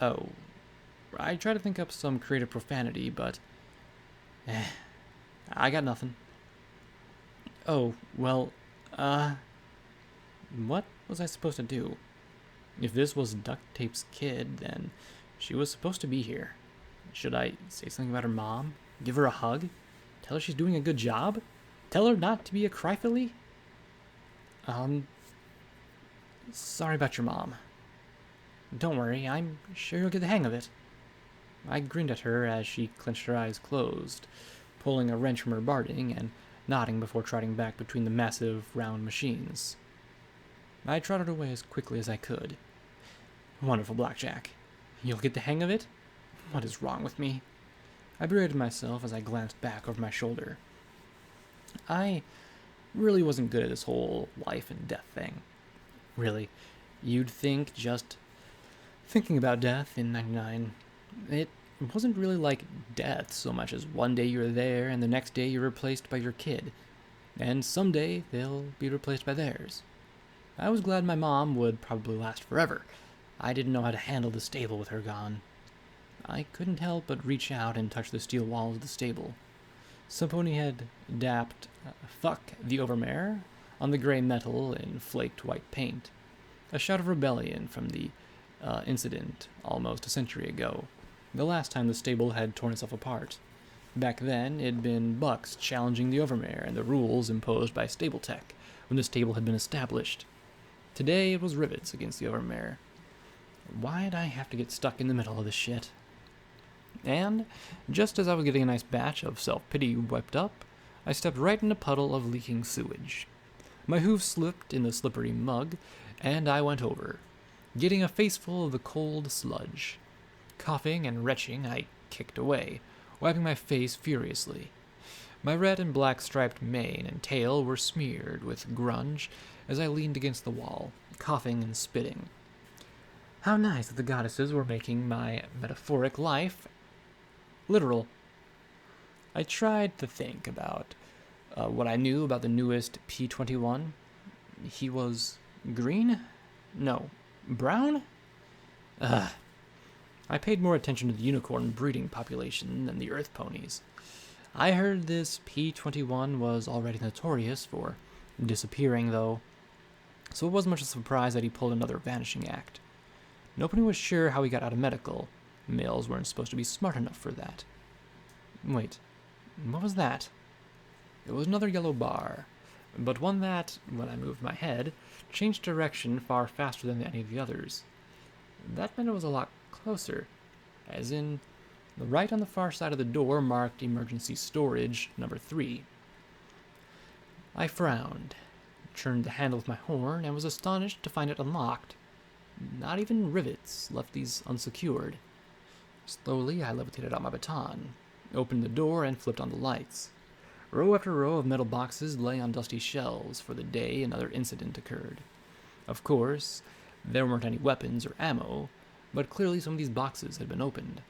Speaker 1: Oh, I tried to think up some creative profanity, but... I got nothing. Oh, well, what was I supposed to do? If this was Duct Tape's kid, then she was supposed to be here. Should I say something about her mom? Give her a hug? Tell her she's doing a good job? Tell her not to be a cryfilly? Sorry about your mom. Don't worry, I'm sure you'll get the hang of it. I grinned at her as she clenched her eyes closed, pulling a wrench from her barding and nodding before trotting back between the massive, round machines. I trotted away as quickly as I could. Wonderful blackjack. You'll get the hang of it? What is wrong with me? I berated myself as I glanced back over my shoulder. I really wasn't good at this whole life and death thing. Really, you'd think just thinking about death in 99, it wasn't really like death so much as one day you're there and the next day you're replaced by your kid, and someday they'll be replaced by theirs. I was glad my mom would probably last forever. I didn't know how to handle the stable with her gone. I couldn't help but reach out and touch the steel walls of the stable. Samponi had dapped "fuck the overmare" on the gray metal in flaked white paint, a shout of rebellion from the incident almost a century ago, the last time the stable had torn itself apart. Back then, it'd been Bucks challenging the overmare and the rules imposed by stable tech when the stable had been established. Today, it was rivets against the overmare. Why'd I have to get stuck in the middle of this shit? And, just as I was getting a nice batch of self-pity wiped up, I stepped right in a puddle of leaking sewage. My hooves slipped in the slippery mug, and I went over, getting a faceful of the cold sludge. Coughing and retching, I kicked away, wiping my face furiously. My red and black striped mane and tail were smeared with grunge as I leaned against the wall, coughing and spitting. How nice that the goddesses were making my metaphoric life literal. I tried to think about what I knew about the newest P-21. He was green? No, brown? I paid more attention to the unicorn breeding population than the earth ponies. I heard this P-21 was already notorious for disappearing, though, so it wasn't much of a surprise that he pulled another vanishing act. Nobody was sure how he got out of medical. Males weren't supposed to be smart enough for that. Wait, what was that? It was another yellow bar, but one that, when I moved my head, changed direction far faster than any of the others. That meant it was a lot closer, as in, The right on the far side of the door marked emergency storage number 3. I frowned, turned the handle of my horn, and was astonished to find it unlocked. Not even rivets left these unsecured. Slowly, I levitated out my baton, opened the door, and flipped on the lights. Row after row of metal boxes lay on dusty shelves, for the day another incident occurred. Of course, there weren't any weapons or ammo, but clearly some of these boxes had been opened.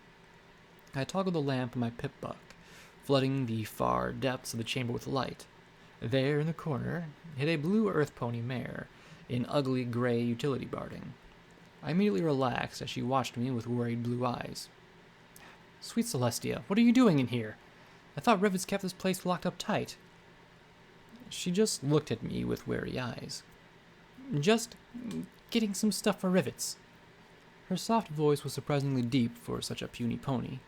Speaker 1: I toggled the lamp on my pip-buck, flooding the far depths of the chamber with light. There, in the corner, hid a blue earth pony mare, in ugly gray utility barding. I immediately relaxed as she watched me with worried blue eyes. "Sweet Celestia, what are you doing in here? I thought rivets kept this place locked up tight." She just looked at me with wary eyes. "Just getting some stuff for rivets." Her soft voice was surprisingly deep for such a puny pony.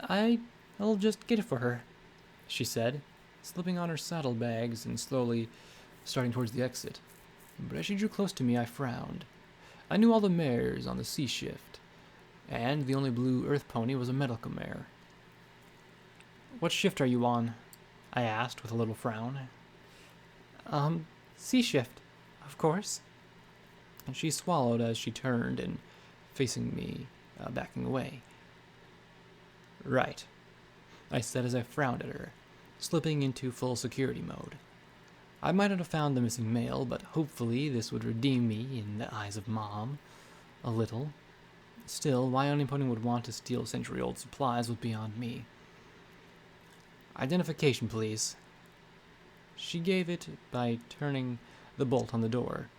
Speaker 1: I'll just get it for her," she said, slipping on her saddlebags and slowly starting towards the exit. But as she drew close to me, I frowned. I knew all the mares on the sea shift, and the only blue earth pony was a medical mare. "What shift are you on?" I asked with a little frown. Sea shift, of course." And she swallowed as she turned and facing me, backing away. "Right," I said as I frowned at her, slipping into full security mode. I might not have found the missing male, but hopefully this would redeem me in the eyes of Mom. A little. Still, why any pony would want to steal century-old supplies was beyond me. "Identification, please." She gave it by turning the bolt on the door.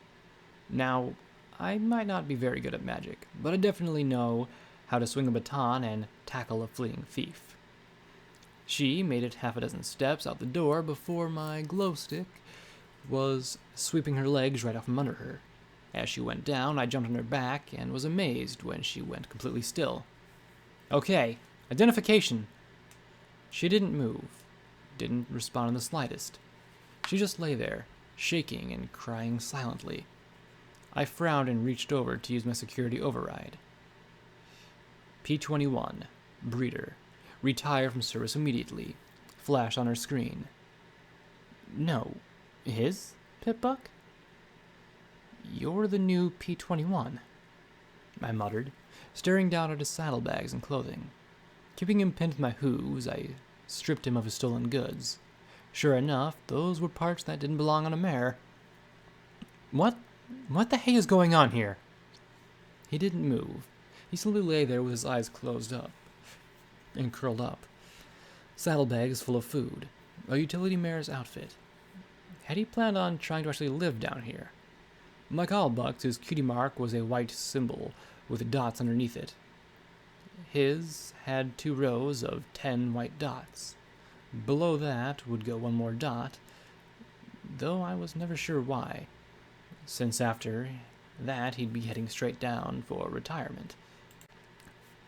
Speaker 1: Now, I might not be very good at magic, but I definitely know how to swing a baton and tackle a fleeing thief. She made it half a dozen steps out the door before my glow stick was sweeping her legs right out from under her. As she went down, I jumped on her back and was amazed when she went completely still. "Okay, identification." She didn't move, didn't respond in the slightest. She just lay there, shaking and crying silently. I frowned and reached over to use my security override. "P21, breeder. Retire from service immediately," flashed on her screen. "No, his pip-buck?" "You're the new P21, I muttered, staring down at his saddlebags and clothing. Keeping him pinned with my hooves, I stripped him of his stolen goods. Sure enough, those were parts that didn't belong on a mare. What the hay is going on here?" He didn't move. He simply lay there with his eyes closed up and curled up. Saddlebags full of food. A utility mare's outfit. Had he planned on trying to actually live down here? Like all bucks, his cutie mark was a white symbol with dots underneath it. His had 2 rows of 10 white dots. Below that would go one more dot, though I was never sure why, since after that he'd be heading straight down for retirement.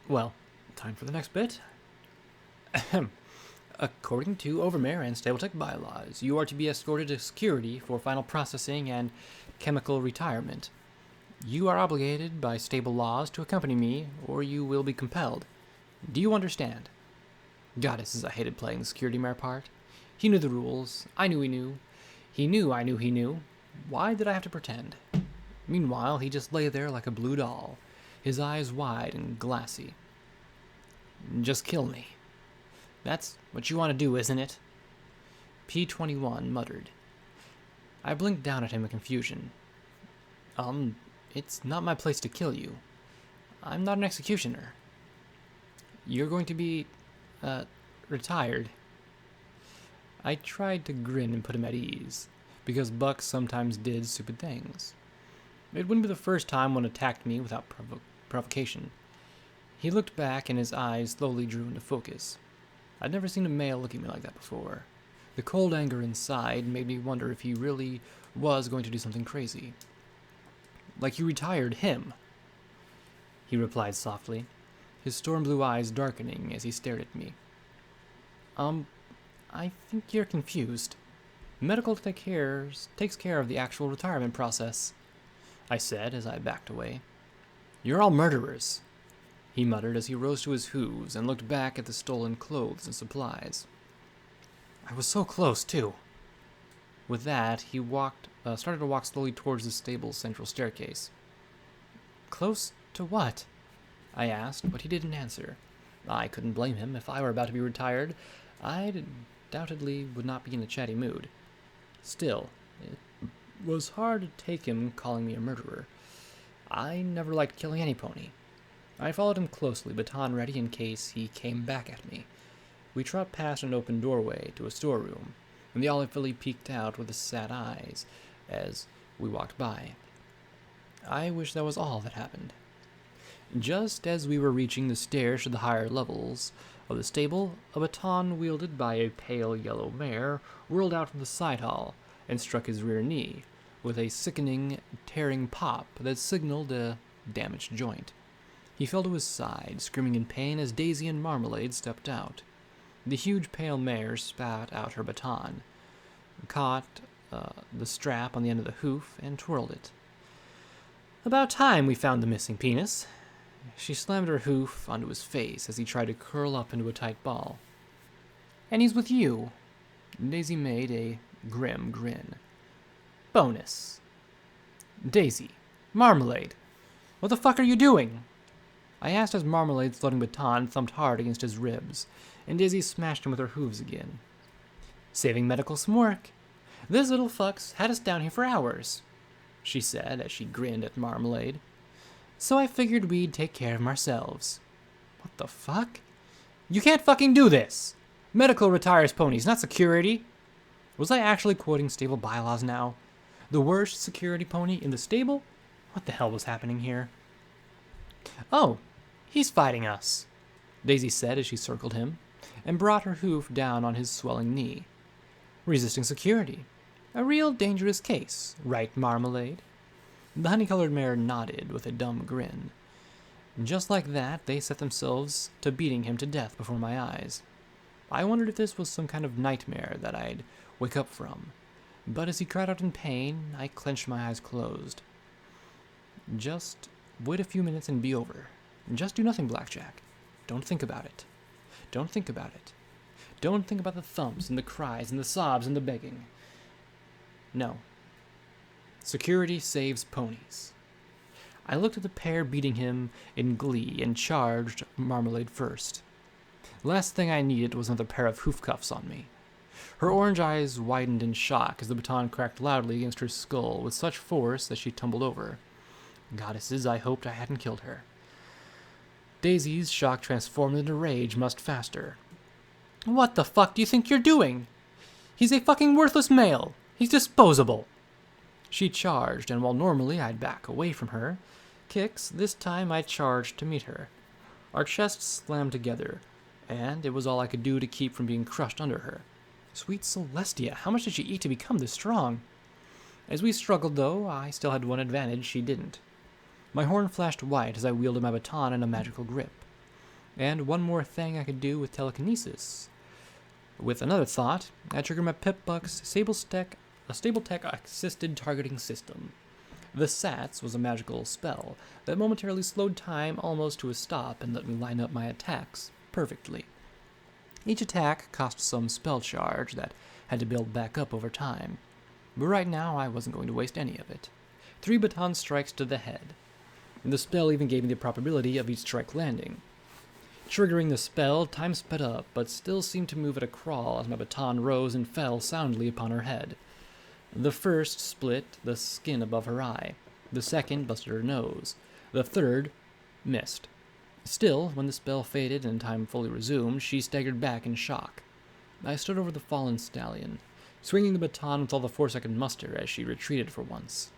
Speaker 1: Well, time for the next bit. Ahem. According to Overmare and Stabletech bylaws, you are to be escorted to security for final processing and chemical retirement. You are obligated by stable laws to accompany me, or you will be compelled. Do you understand? Goddesses, I hated playing the security mare part. He knew the rules. I knew he knew. He knew I knew he knew. Why did I have to pretend? Meanwhile, he just lay there like a blue doll, his eyes wide and glassy. "Just kill me. That's what you want to do, isn't it?" P21 muttered. I blinked down at him in confusion. It's not my place to kill you. I'm not an executioner." "You're going to be, retired." I tried to grin and put him at ease, because bucks sometimes did stupid things. It wouldn't be the first time one attacked me without provocation. He looked back and his eyes slowly drew into focus. I'd never seen a male look at me like that before. The cold anger inside made me wonder if he really was going to do something crazy. "Like you retired him," he replied softly, his storm blue eyes darkening as he stared at me. I think you're confused. Medical takes care of the actual retirement process," I said as I backed away. "You're all murderers." he muttered as he rose to his hooves and looked back at the stolen clothes and supplies. I was so close, too. With that, he started to walk slowly towards the stable's central staircase. Close to what? I asked, but he didn't answer. I couldn't blame him. If I were about to be retired, I undoubtedly would not be in a chatty mood. Still, it was hard to take him calling me a murderer. I never liked killing any pony. I followed him closely, baton ready in case he came back at me. We trotted past an open doorway to a storeroom, and the olive filly peeked out with sad eyes as we walked by. I wish that was all that happened. Just as we were reaching the stairs to the higher levels of the stable, a baton wielded by a pale yellow mare whirled out from the side hall and struck his rear knee with a sickening, tearing pop that signaled a damaged joint. He fell to his side, screaming in pain as Daisy and Marmalade stepped out. The huge pale mare spat out her baton, caught the strap on the end of the hoof, and twirled it. About time we found the missing penis. She slammed her hoof onto his face as he tried to curl up into a tight ball. And he's with you. Daisy made a grim grin. Bonus. Daisy. Marmalade. What the fuck are you doing? I asked as Marmalade's floating baton thumped hard against his ribs, and Daisy smashed him with her hooves again. Saving medical smork. This little fuck's had us down here for hours, she said as she grinned at Marmalade. So I figured we'd take care of ourselves. What the fuck? You can't fucking do this! Medical retires ponies, not security. Was I actually quoting stable bylaws now? The worst security pony in the stable? What the hell was happening here? Oh, he's fighting us, Daisy said as she circled him, and brought her hoof down on his swelling knee. Resisting security. A real dangerous case, right, Marmalade? The honey-colored mare nodded with a dumb grin. Just like that, they set themselves to beating him to death before my eyes. I wondered if this was some kind of nightmare that I'd wake up from, but as he cried out in pain, I clenched my eyes closed. Just wait a few minutes and be over. Just do nothing, Blackjack. Don't think about it. Don't think about it. Don't think about the thumps and the cries and the sobs and the begging. No. Security saves ponies. I looked at the pair beating him in glee and charged Marmalade first. Last thing I needed was another pair of hoof cuffs on me. Her orange eyes widened in shock as the baton cracked loudly against her skull with such force that she tumbled over. Goddesses, I hoped I hadn't killed her. Daisy's shock transformed into rage much faster. What the fuck do you think you're doing? He's a fucking worthless male. He's disposable. She charged, and while normally I'd back away from her kicks, this time I charged to meet her. Our chests slammed together, and it was all I could do to keep from being crushed under her. Sweet Celestia, how much did she eat to become this strong? As we struggled, though, I still had one advantage she didn't. My horn flashed white as I wielded my baton in a magical grip. And one more thing I could do with telekinesis. With another thought, I triggered my Pip-Buck's Stable-Tech assisted targeting system. The Sats was a magical spell that momentarily slowed time almost to a stop and let me line up my attacks perfectly. Each attack cost some spell charge that had to build back up over time, but right now I wasn't going to waste any of it. 3 baton strikes to the head. The spell even gave me the probability of each strike landing. Triggering the spell, time sped up, but still seemed to move at a crawl as my baton rose and fell soundly upon her head. The first split the skin above her eye. The second busted her nose. The third missed. Still, when the spell faded and time fully resumed, she staggered back in shock. I stood over the fallen stallion, swinging the baton with all the force I could muster as she retreated for once.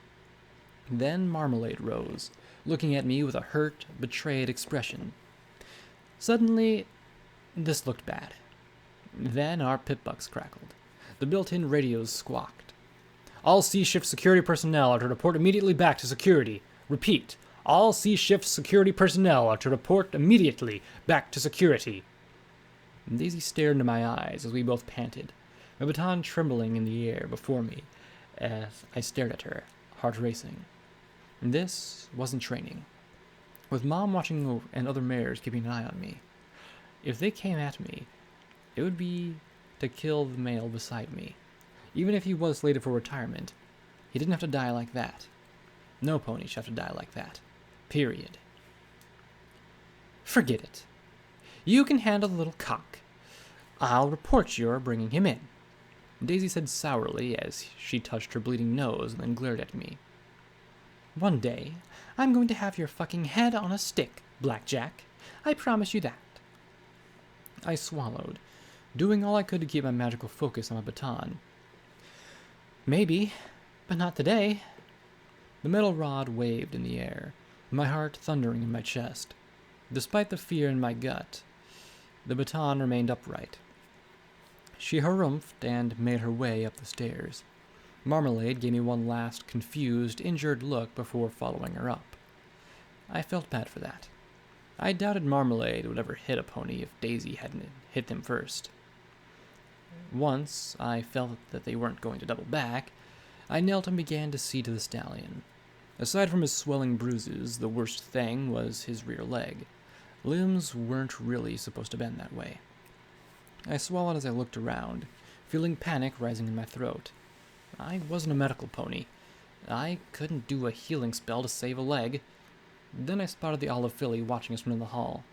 Speaker 1: Then Marmalade rose, looking at me with a hurt, betrayed expression. Suddenly, this looked bad. Then our Pip-Bucks crackled. The built-in radios squawked. All C-Shift security personnel are to report immediately back to security. Repeat, all C-Shift security personnel are to report immediately back to security. Daisy stared into my eyes as we both panted, my baton trembling in the air before me as I stared at her, heart racing. This wasn't training. with Mom watching over and other mares keeping an eye on me. If they came at me, it would be to kill the male beside me. Even if he was slated for retirement, he didn't have to die like that. No pony should have to die like that. Period. Forget it. You can handle the little cock. I'll report you're bringing him in, Daisy said sourly as she touched her bleeding nose and then glared at me. One day, I'm going to have your fucking head on a stick, Blackjack. I promise you that. I swallowed, doing all I could to keep my magical focus on my baton. Maybe, but not today. The metal rod waved in the air, my heart thundering in my chest. Despite the fear in my gut, the baton remained upright. She harumphed and made her way up the stairs. Marmalade gave me one last confused, injured look before following her up. I felt bad for that. I doubted Marmalade would ever hit a pony if Daisy hadn't hit them first. Once I felt that they weren't going to double back, I knelt and began to see to the stallion. Aside from his swelling bruises, the worst thing was his rear leg. Limbs weren't really supposed to bend that way. I swallowed as I looked around, feeling panic rising in my throat. I wasn't a medical pony. I couldn't do a healing spell to save a leg. Then I spotted the olive filly watching us from in the hall.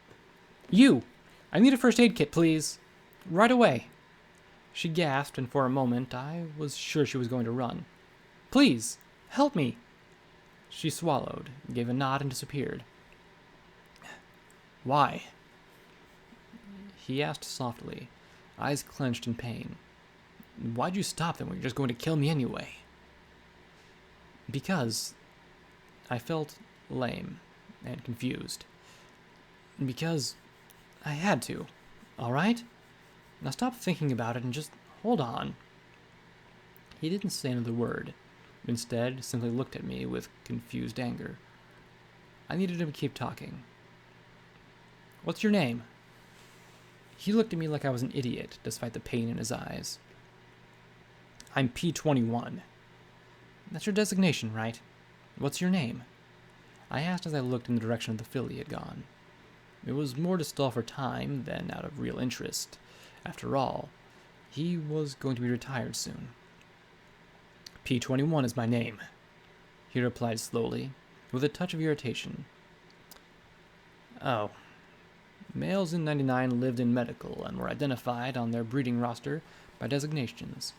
Speaker 1: You! I need a first aid kit, please. Right away. She gasped, and for a moment I was sure she was going to run. Please, help me. She swallowed, gave a nod, and disappeared. Why? He asked softly, eyes clenched in pain. Why'd you stop them when you're just going to kill me anyway? Because I felt lame and confused. Because I had to, all right? Now stop thinking about it and just hold on. He didn't say another word. Instead, simply looked at me with confused anger. I needed him to keep talking. What's your name? He looked at me like I was an idiot, despite the pain in his eyes. I'm P21. That's your designation, right? What's your name? I asked as I looked in the direction of the filly he had gone. It was more to stall for time than out of real interest. After all, he was going to be retired soon. P21 is my name, he replied slowly, with a touch of irritation. Oh. Males in 99 lived in medical and were identified on their breeding roster by designations.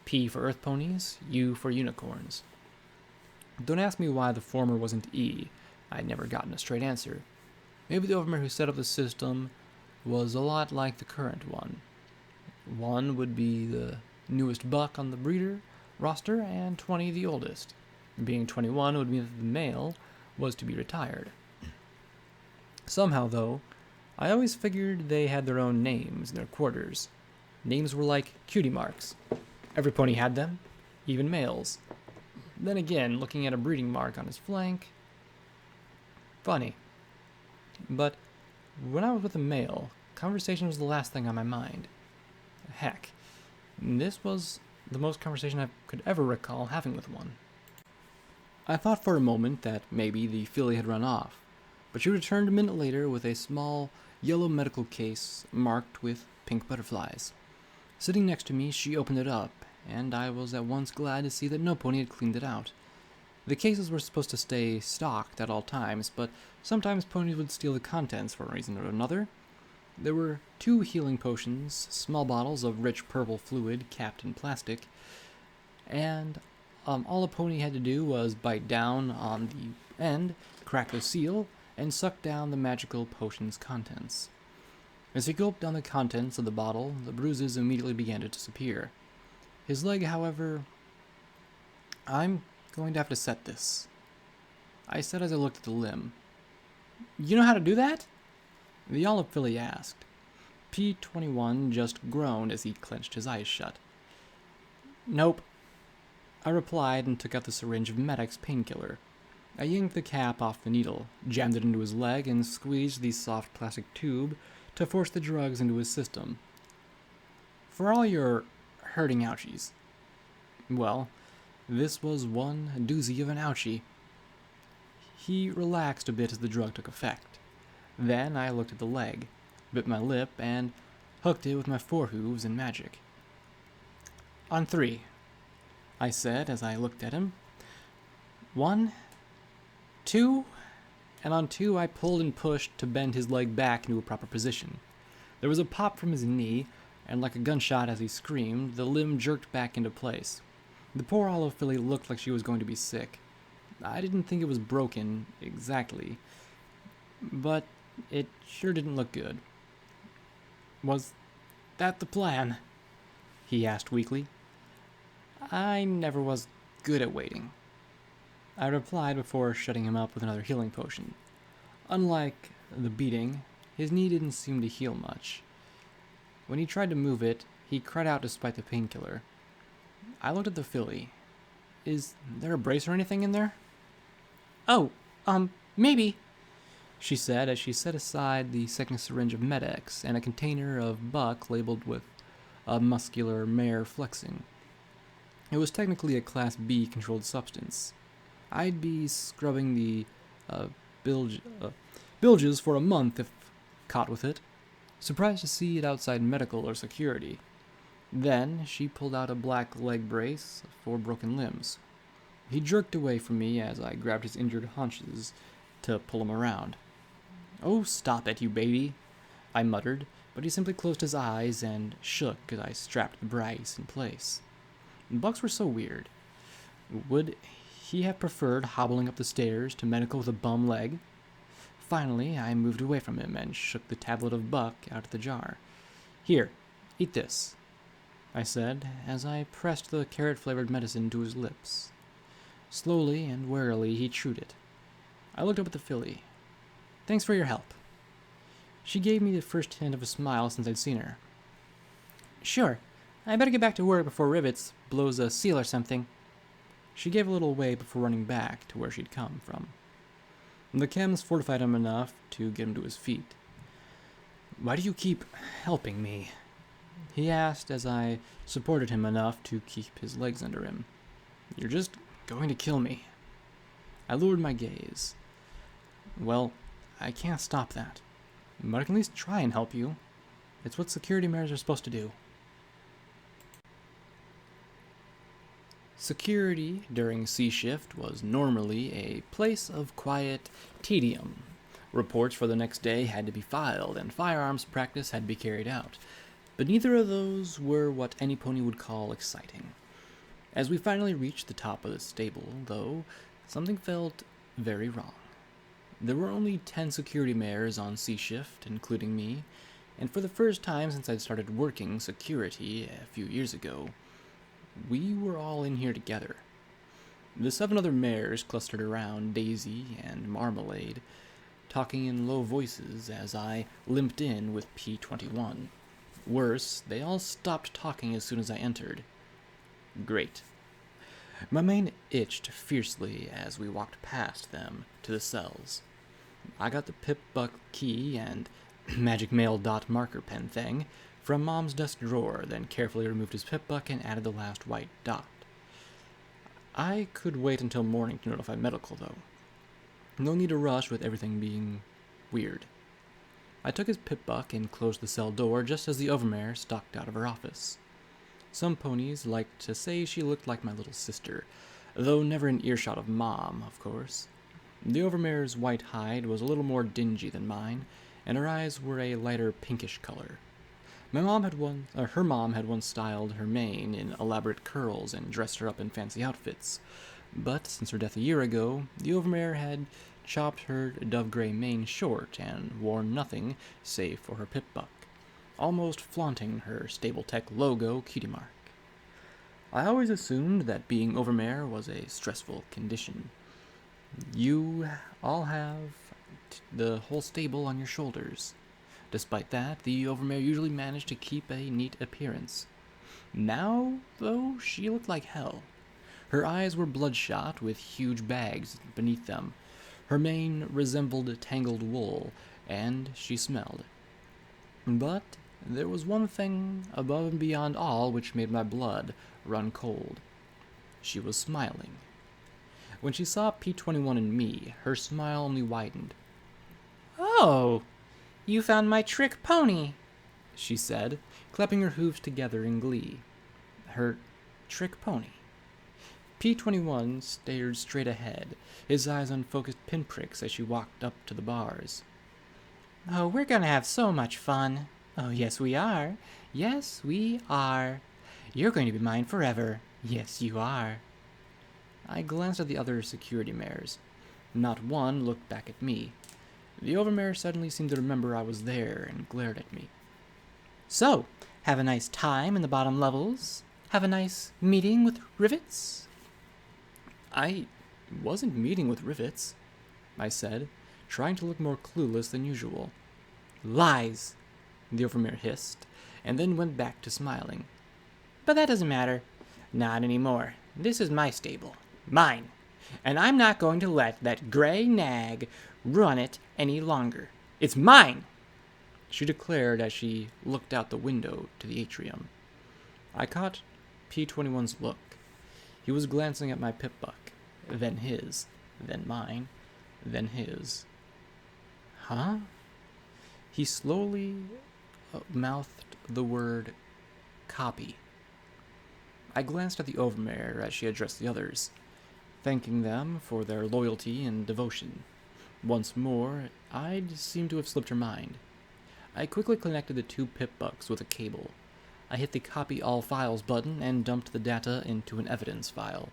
Speaker 1: P for earth ponies, U for unicorns. Don't ask me why the former wasn't E. I'd never gotten a straight answer. Maybe the overmare who set up the system was a lot like the current one. One would be the newest buck on the breeder roster, and 20 the oldest. Being 21 would mean that the male was to be retired. Somehow, though, I always figured they had their own names in their quarters. Names were like cutie marks. Every pony had them, even males. Then again, looking at a breeding mark on his flank... Funny. But when I was with a male, conversation was the last thing on my mind. Heck, this was the most conversation I could ever recall having with one. I thought for a moment that maybe the filly had run off, but she returned a minute later with a small yellow medical case marked with pink butterflies. Sitting next to me, she opened it up, and I was at once glad to see that no pony had cleaned it out. The cases were supposed to stay stocked at all times, but sometimes ponies would steal the contents for one reason or another. There were 2 healing potions, small bottles of rich purple fluid capped in plastic, and all a pony had to do was bite down on the end, crack the seal, and suck down the magical potion's contents. As he gulped down the contents of the bottle, the bruises immediately began to disappear. His leg, however... I'm going to have to set this, I said as I looked at the limb. You know how to do that? The olive filly asked. P21 just groaned as he clenched his eyes shut. Nope, I replied and took out the syringe of Medic's painkiller. I yanked the cap off the needle, jammed it into his leg, and squeezed the soft plastic tube to force the drugs into his system. For all your hurting ouchies. Well, this was one doozy of an ouchie. He relaxed a bit as the drug took effect. Then I looked at the leg, bit my lip, and hooked it with my forehooves and magic. On 3, I said as I looked at him. 1, 2, and on 2 I pulled and pushed to bend his leg back into a proper position. There was a pop from his knee, and like a gunshot as he screamed, the limb jerked back into place. The poor olive filly looked like she was going to be sick. I didn't think it was broken, exactly, but it sure didn't look good. Was that the plan? He asked weakly. I never was good at waiting, I replied before shutting him up with another healing potion. Unlike the beating, his knee didn't seem to heal much. When he tried to move it, he cried out despite the painkiller. I looked at the filly. Is there a brace or anything in there? Oh, maybe, she said as she set aside the second syringe of Med-X and a container of buck labeled with a muscular mare flexing. It was technically a Class B controlled substance. I'd be scrubbing the bilges for a month if caught with it. Surprised to see it outside medical or security. Then she pulled out a black leg brace for broken limbs. He jerked away from me as I grabbed his injured haunches to pull him around. Oh, stop it, you baby, I muttered, but he simply closed his eyes and shook as I strapped the brace in place. Bucks were so weird. Would he have preferred hobbling up the stairs to medical with a bum leg? Finally, I moved away from him and shook the tablet of buck out of the jar. Here, eat this, I said as I pressed the carrot-flavored medicine to his lips. Slowly and warily he chewed it. I looked up at the filly. Thanks for your help. She gave me the first hint of a smile since I'd seen her. Sure, I better get back to work before Rivets blows a seal or something. She gave a little way before running back to where she'd come from. The chems fortified him enough to get him to his feet. Why do you keep helping me? He asked as I supported him enough to keep his legs under him. You're just going to kill me. I lowered my gaze. Well, I can't stop that, but I can at least try and help you. It's what security mares are supposed to do. Security during C shift was normally a place of quiet tedium. Reports for the next day had to be filed, and firearms practice had to be carried out. But neither of those were what any pony would call exciting. As we finally reached the top of the stable, though, something felt very wrong. There were only 10 security mares on C shift, including me, and for the first time since I'd started working security a few years ago, we were all in here together. The 7 other mares clustered around Daisy and Marmalade, talking in low voices as I limped in with P21. Worse, they all stopped talking as soon as I entered. Great. My mane itched fiercely as we walked past them to the cells. I got the Pip Buck key and magic mail dot marker pen thing from Mom's desk drawer, then carefully removed his Pip Buck and added the last white dot. I could wait until morning to notify medical, though. No need to rush with everything being weird. I took his Pip Buck and closed the cell door just as the overmare stalked out of her office. Some ponies liked to say she looked like my little sister, though never in earshot of Mom, of course. The overmare's white hide was a little more dingy than mine, and her eyes were a lighter pinkish color. Her mom had once styled her mane in elaborate curls and dressed her up in fancy outfits, but since her death a year ago, the overmare had chopped her dove-gray mane short and worn nothing save for her Pip Buck, almost flaunting her Stable Tech logo cutie mark. I always assumed that being overmare was a stressful condition. You all have the whole stable on your shoulders. Despite that, the overmare usually managed to keep a neat appearance. Now, though, she looked like hell. Her eyes were bloodshot with huge bags beneath them. Her mane resembled tangled wool, and she smelled. But there was one thing above and beyond all which made my blood run cold. She was smiling. When she saw P21 and me, her smile only widened. "Oh, you found my trick pony," she said, clapping her hooves together in glee. Her trick pony. P21 stared straight ahead, his eyes on focused pinpricks as she walked up to the bars. "Oh, we're gonna have so much fun. Oh, yes, we are. Yes, we are. You're going to be mine forever. Yes, you are." I glanced at the other security mares. Not one looked back at me. The overmare suddenly seemed to remember I was there and glared at me. "So, have a nice time in the bottom levels? Have a nice meeting with Rivets?" "I wasn't meeting with Rivets," I said, trying to look more clueless than usual. "Lies," the overmare hissed, and then went back to smiling. "But that doesn't matter. Not anymore. This is my stable. Mine. And I'm not going to let that gray nag run it any longer. It's mine," she declared as she looked out the window to the atrium. I caught P21's look. He was glancing at my pip-buck, then his, then mine, then his. "Huh?" He slowly mouthed the word copy. I glanced at the overmare as she addressed the others, thanking them for their loyalty and devotion. Once more, I'd seemed to have slipped her mind. I quickly connected the two pip-bucks with a cable. I hit the Copy All Files button and dumped the data into an evidence file.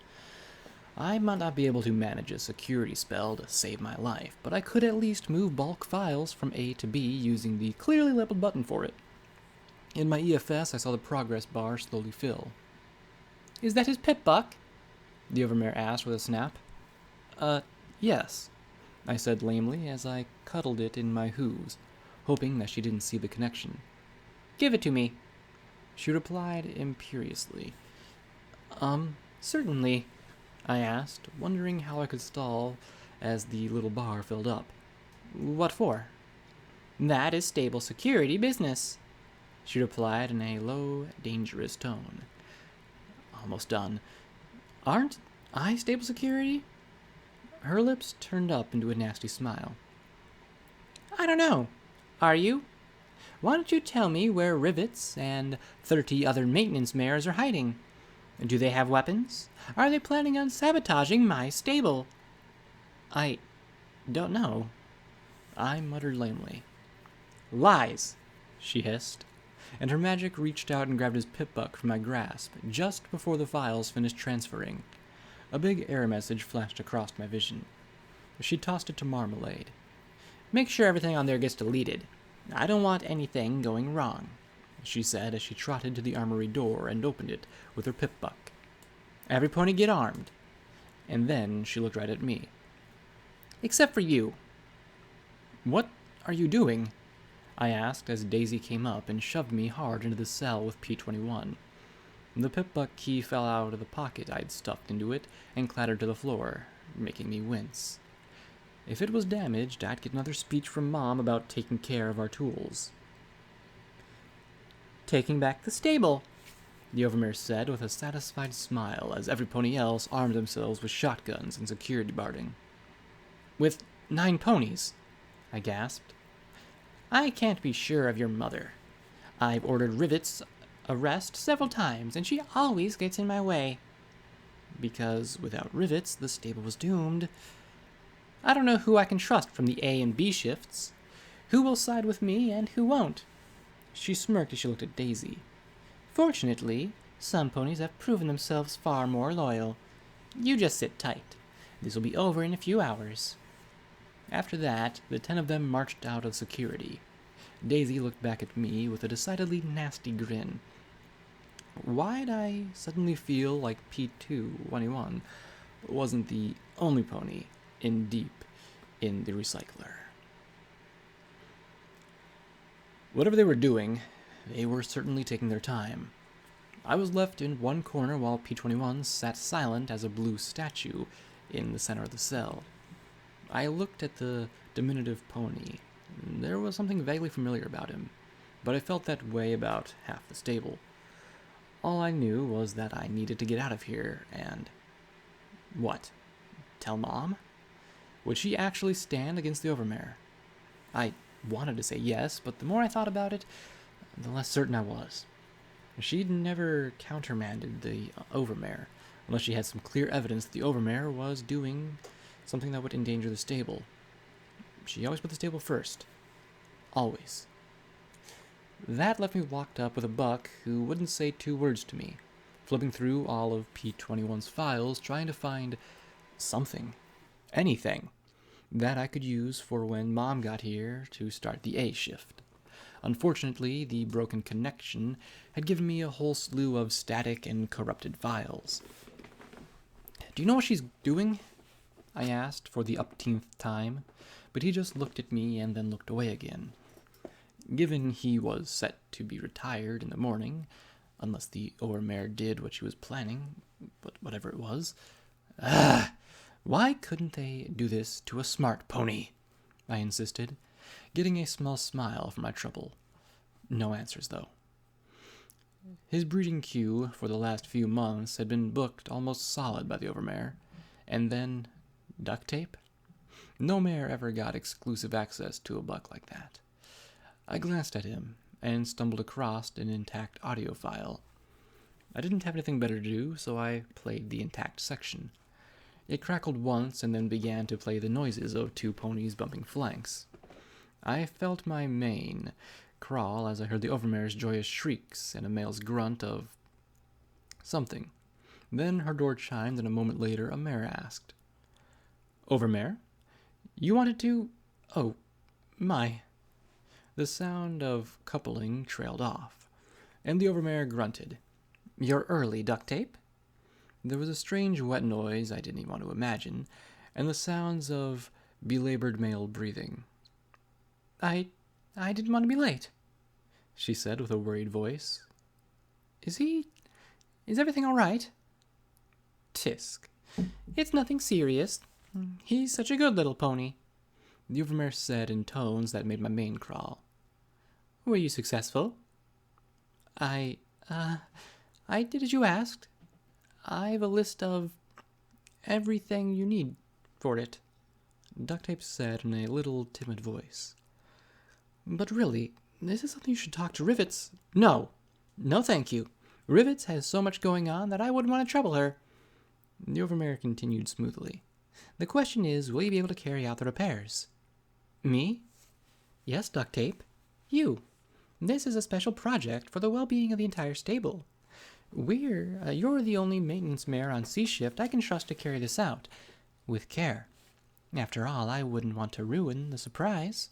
Speaker 1: I might not be able to manage a security spell to save my life, but I could at least move bulk files from A to B using the clearly labeled button for it. In my EFS, I saw the progress bar slowly fill. "Is that his pip-buck?" the overmare asked with a snap. Yes," I said lamely as I cuddled it in my hooves, hoping that she didn't see the connection. "Give it to me," she replied imperiously. Certainly," I asked, wondering how I could stall as the little bar filled up. "What for?" "That is stable security business," she replied in a low, dangerous tone. Almost done. "Aren't I stable security?" Her lips turned up into a nasty smile. "I don't know. Are you? Why don't you tell me where Rivets and 30 other maintenance mares are hiding? Do they have weapons? Are they planning on sabotaging my stable?" "I don't know," I muttered lamely. "Lies," she hissed, and her magic reached out and grabbed his pip-buck from my grasp just before the files finished transferring. A big error message flashed across my vision. She tossed it to Marmalade. "Make sure everything on there gets deleted. I don't want anything going wrong," she said as she trotted to the armory door and opened it with her pip-buck. "Every pony get armed." And then she looked right at me. "Except for you." "What are you doing?" I asked as Daisy came up and shoved me hard into the cell with P21. The pip-buck key fell out of the pocket I'd stuffed into it and clattered to the floor, making me wince. If it was damaged, I'd get another speech from Mom about taking care of our tools. "Taking back the stable," the overmare said with a satisfied smile as every pony else armed themselves with shotguns and security barding. "With 9 ponies," I gasped. "I can't be sure of your mother. I've ordered Rivets' arrest several times, and she always gets in my way." "Because without Rivets, the stable was doomed." "I don't know who I can trust from the A and B shifts. Who will side with me and who won't?" She smirked as she looked at Daisy. "Fortunately, some ponies have proven themselves far more loyal. You just sit tight. This will be over in a few hours." After that, the 10 of them marched out of security. Daisy looked back at me with a decidedly nasty grin. Why'd I suddenly feel like P221 wasn't the only pony in deep in the recycler? Whatever they were doing, they were certainly taking their time. I was left in one corner while P21 sat silent as a blue statue in the center of the cell. I looked at the diminutive pony. There was something vaguely familiar about him, but I felt that way about half the stable. All I knew was that I needed to get out of here and... what? tell Mom? Would she actually stand against the overmare? I wanted to say yes, but the more I thought about it, the less certain I was. She'd never countermanded the overmare, unless she had some clear evidence that the overmare was doing something that would endanger the stable. She always put the stable first. Always. That left me locked up with a buck who wouldn't say 2 words to me, flipping through all of P21's files trying to find something, anything, that I could use for when Mom got here to start the A shift. Unfortunately, the broken connection had given me a whole slew of static and corrupted files. Do you know what she's doing? I asked for the upteenth time, but he just looked at me and then looked away again. Given he was set to be retired in the morning, unless the overmare did what she was planning, but whatever it was. Why couldn't they do this to a smart pony? I insisted, getting a small smile for my trouble. No answers, though. His breeding queue for the last few months had been booked almost solid by the overmare, and then duct tape? No mare ever got exclusive access to a buck like that. I glanced at him and stumbled across an intact audio file. I didn't have anything better to do, so I played the intact section. It crackled once and then began to play the noises of 2 ponies bumping flanks. I felt my mane crawl as I heard the overmare's joyous shrieks and a male's grunt of something. Then her door chimed, and a moment later a mare asked, "Overmare? You wanted to... Oh, my." The sound of coupling trailed off, and the overmare grunted. "You're early, Duct Tape." There was a strange wet noise I didn't even want to imagine, and the sounds of belabored male breathing. I didn't want to be late," she said with a worried voice. Is everything all right?" "Tisk. It's nothing serious. He's such a good little pony," the overmare said in tones that made my mane crawl. "Were you successful?" I did as you asked. I've a list of everything you need for it," Duct Tape said in a little timid voice. "But really, this is something you should talk to Rivets." No, thank you. Rivets has so much going on that I wouldn't want to trouble her." The overmare continued smoothly. "The question is, will you be able to carry out the repairs?" "Me?" "Yes, Duct Tape. You. This is a special project for the well-being of the entire stable. You're the only maintenance mare on C shift I can trust to carry this out, with care. After all, I wouldn't want to ruin the surprise."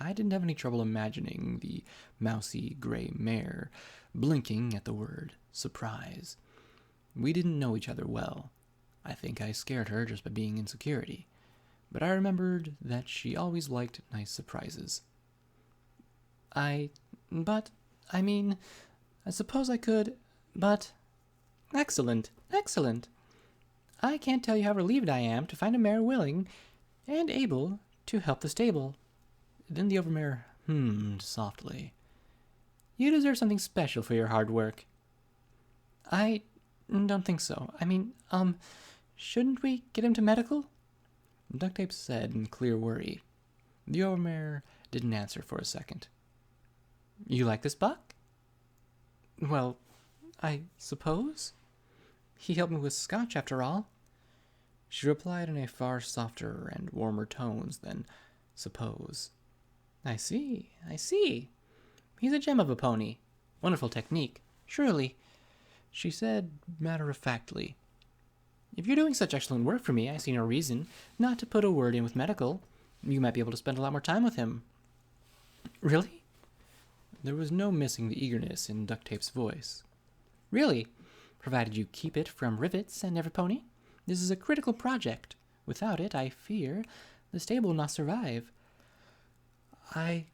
Speaker 1: I didn't have any trouble imagining the mousy gray mare blinking at the word surprise. We didn't know each other well. I think I scared her just by being in security, but I remembered that she always liked nice surprises. I suppose I could, but... Excellent. I can't tell you how relieved I am to find a mare willing and able to help the stable." Then the overmare hummed softly. "You deserve something special for your hard work." "I don't think so. Shouldn't we get him to medical?" Duct Tape said in clear worry. The overmare didn't answer for a second. "You like this buck?" "Well, I suppose. He helped me with scotch, after all." She replied in a far softer and warmer tones than suppose. I see. He's a gem of a pony. Wonderful technique, surely," she said matter-of-factly. "If you're doing such excellent work for me, I see no reason not to put a word in with medical. You might be able to spend a lot more time with him." "Really?" There was no missing the eagerness in Duct Tape's voice. "Really, provided you keep it from Rivets and every pony. This is a critical project. Without it, I fear, the stable will not survive." That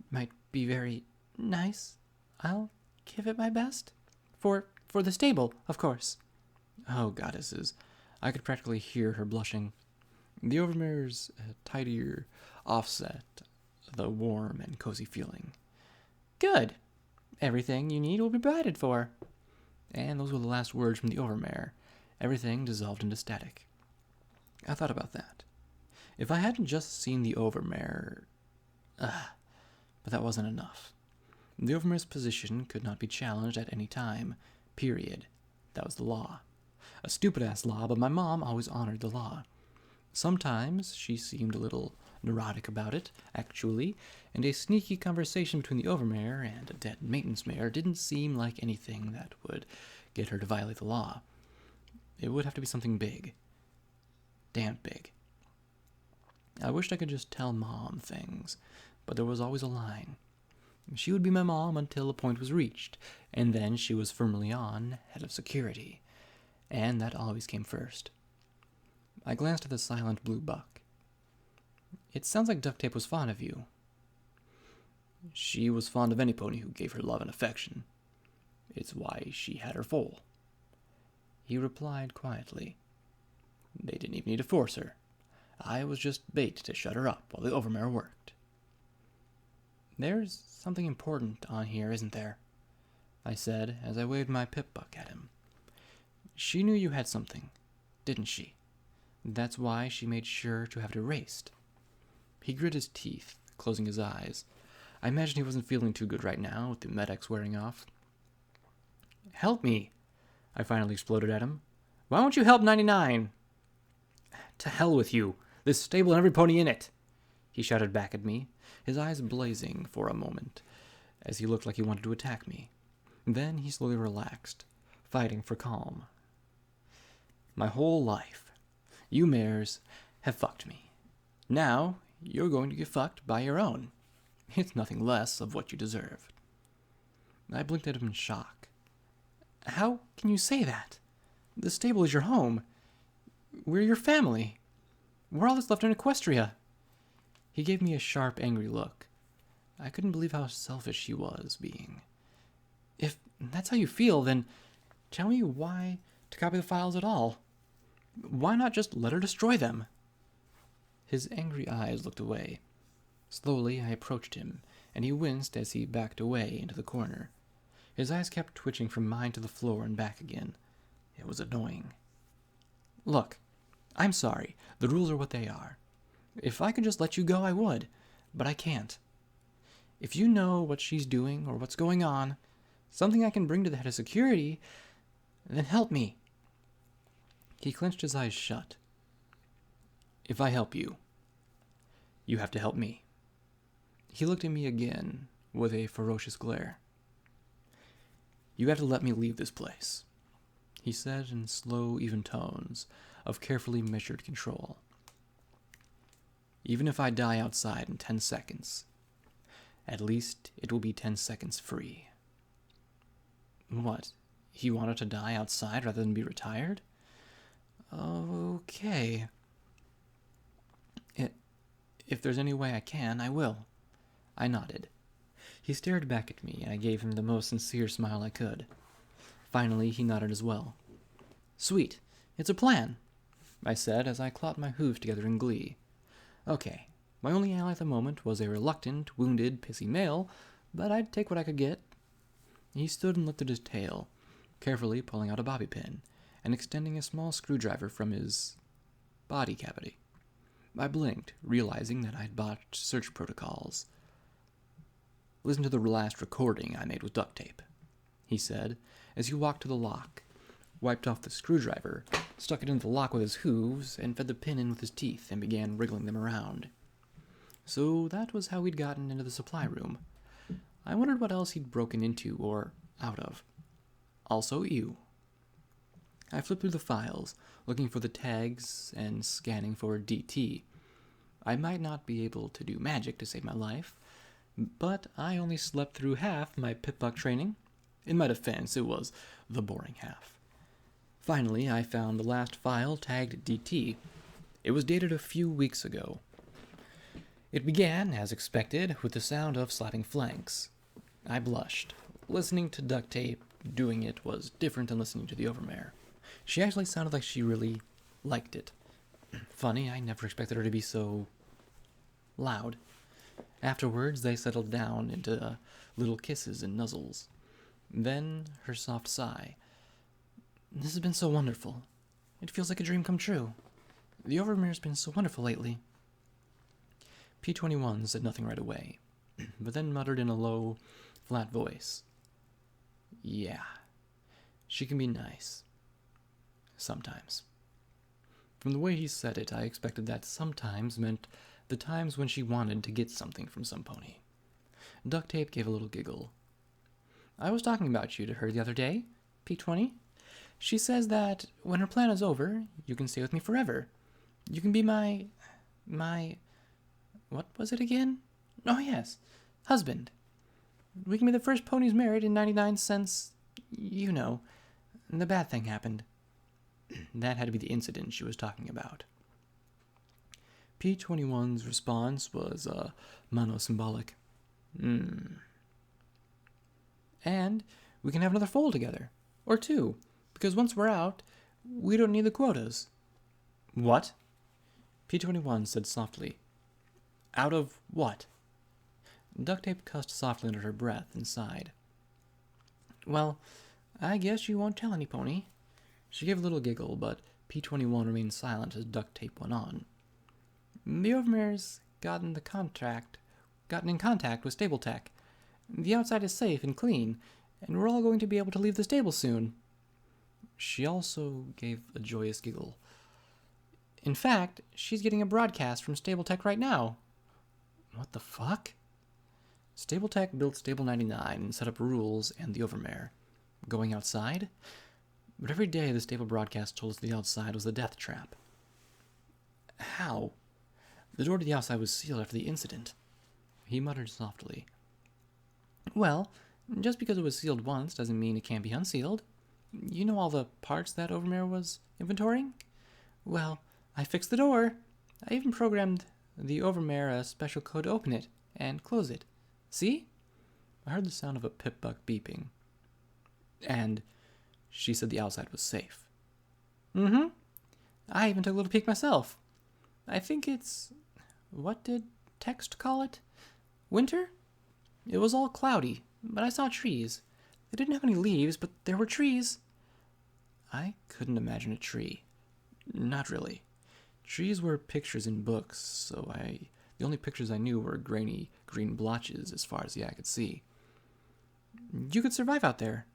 Speaker 1: might be very nice. I'll give it my best. For the stable, of course." Oh, goddesses. I could practically hear her blushing. The overmare's tidier offset the warm and cozy feeling. "Good. Everything you need will be provided for." And those were the last words from the overmare, Everything dissolved into static. I thought about that. If I hadn't just seen the overmare... but that wasn't enough. The overmare's position could not be challenged at any time. Period. That was the law. A stupid-ass law, but my mom always honored the law. Sometimes she seemed a little neurotic about it, actually, and a sneaky conversation between the overmare and a dead maintenance mare didn't seem like anything that would get her to violate the law. It would have to be something big. Damn big. I wished I could just tell Mom things, but there was always a line. She would be my mom until a point was reached, and then she was firmly on head of security, and that always came first. I glanced at the silent blue buck. It sounds like Duct Tape was fond of you. She was fond of any pony who gave her love and affection. It's why she had her foal. He replied quietly. They didn't even need to force her. I was just bait to shut her up while the overmare worked. There's something important on here, isn't there? I said as I waved my pip buck at him. She knew you had something, didn't she? That's why she made sure to have it erased. He grit his teeth, closing his eyes. I imagine he wasn't feeling too good right now, with the Med-X wearing off. Help me, I finally exploded at him. Why won't you help 99? To hell with you, this stable and every pony in it, he shouted back at me, his eyes blazing for a moment, as he looked like he wanted to attack me. Then he slowly relaxed, fighting for calm. My whole life, you mares have fucked me. Now, you're going to get fucked by your own. It's nothing less of what you deserve. I blinked at him in shock. How can you say that? The stable is your home. We're your family. We're all that's left in Equestria. He gave me a sharp, angry look. I couldn't believe how selfish he was being. If that's how you feel, then tell me why to copy the files at all. Why not just let her destroy them? His angry eyes looked away. Slowly, I approached him, and he winced as he backed away into the corner. His eyes kept twitching from mine to the floor and back again. It was annoying. Look, I'm sorry. The rules are what they are. If I could just let you go, I would, but I can't. If you know what she's doing or what's going on, something I can bring to the head of security, then help me. He clenched his eyes shut. If I help you, you have to help me. He looked at me again with a ferocious glare. You have to let me leave this place, he said in slow, even tones of carefully measured control. Even if I die outside in 10 seconds, at least it will be 10 seconds free. What? He wanted to die outside rather than be retired? Okay. If there's any way I can, I will. I nodded. He stared back at me, and I gave him the most sincere smile I could. Finally, he nodded as well. Sweet. It's a plan, I said as I clapped my hooves together in glee. Okay, my only ally at the moment was a reluctant, wounded, pissy male, but I'd take what I could get. He stood and lifted his tail, carefully pulling out a bobby pin and extending a small screwdriver from his body cavity. I blinked, realizing that I'd botched search protocols. Listen to the last recording I made with duct tape, he said, as he walked to the lock, wiped off the screwdriver, stuck it into the lock with his hooves, and fed the pin in with his teeth and began wriggling them around. So that was how we'd gotten into the supply room. I wondered what else he'd broken into or out of. Also you. I flipped through the files, looking for the tags and scanning for DT. I might not be able to do magic to save my life, but I only slept through half my pip-buck training. In my defense, it was the boring half. Finally, I found the last file tagged DT. It was dated a few weeks ago. It began, as expected, with the sound of slapping flanks. I blushed. Listening to Duct Tape doing it was different than listening to the overmare. She actually sounded like she really liked it. Funny, I never expected her to be so loud. Afterwards, they settled down into little kisses and nuzzles. Then, her soft sigh. This has been so wonderful. It feels like a dream come true. The overmare's been so wonderful lately. P21 said nothing right away, but then muttered in a low, flat voice. Yeah, she can be nice. Sometimes. From the way he said it, I expected that sometimes meant the times when she wanted to get something from some pony. Duct Tape gave a little giggle. I was talking about you to her the other day, P20. She says that when her plan is over, you can stay with me forever. You can be my... What was it again? Oh, yes. Husband. We can be the first ponies married in 99 since, you know, the bad thing happened. That had to be the incident she was talking about. P21's response was monosymbolic. And we can have another foal together. Or two. Because once we're out, we don't need the quotas. What? P21 said softly. Out of what? Duct Tape cussed softly under her breath and sighed. Well, I guess you won't tell any pony. She gave a little giggle, but P21 remained silent as Duct Tape went on. The overmare's gotten in contact with stable tech. The outside is safe and clean, and we're all going to be able to leave the stable soon. She also gave a joyous giggle. In fact, she's getting a broadcast from Stable Tech right now. What the fuck? Stable Tech built Stable 99 and set up rules and the overmare. Going outside? But every day the stable broadcast told us the outside was a death trap. How? The door to the outside was sealed after the incident. He muttered softly. Well, just because it was sealed once doesn't mean it can't be unsealed. You know all the parts that overmare was inventorying? Well, I fixed the door. I even programmed the overmare a special code to open it and close it. See? I heard the sound of a pip-buck beeping. And she said the outside was safe. I even took a little peek myself. I think it's... What did text call it? Winter? It was all cloudy, but I saw trees. They didn't have any leaves, but there were trees. I couldn't imagine a tree. Not really. Trees were pictures in books, so the only pictures I knew were grainy green blotches as far as the eye could see. You could survive out there.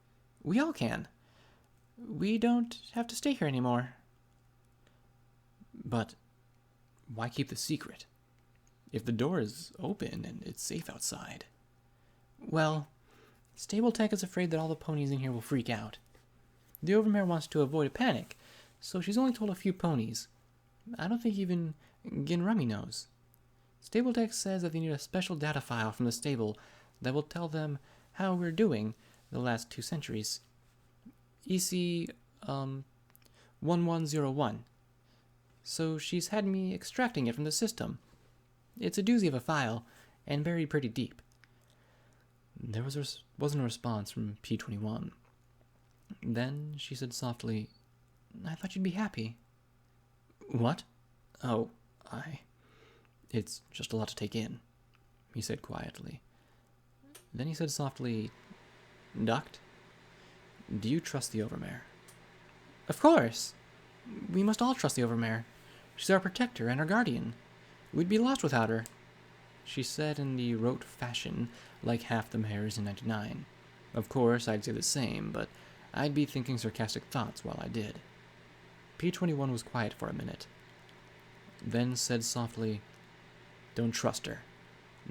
Speaker 1: We all can. We don't have to stay here anymore. But why keep the secret? If the door is open and it's safe outside. Well, Stable Tech is afraid that all the ponies in here will freak out. The overmare wants to avoid a panic, so she's only told a few ponies. I don't think even Ginrummy knows. Stable Tech says that they need a special data file from the stable that will tell them how we're doing the last 2 centuries. EC 1101. So she's had me extracting it from the system. It's a doozy of a file, and buried pretty deep. There wasn't a response from P21. Then she said softly, I thought you'd be happy. What? Oh, It's just a lot to take in, he said quietly. Then he said softly, Duct, do you trust the overmare? Of course. We must all trust the overmare. She's our protector and our guardian. We'd be lost without her, she said in the rote fashion like half the mares in 99. Of course, I'd say the same, but I'd be thinking sarcastic thoughts while I did. P21 was quiet for a minute, then said softly, Don't trust her.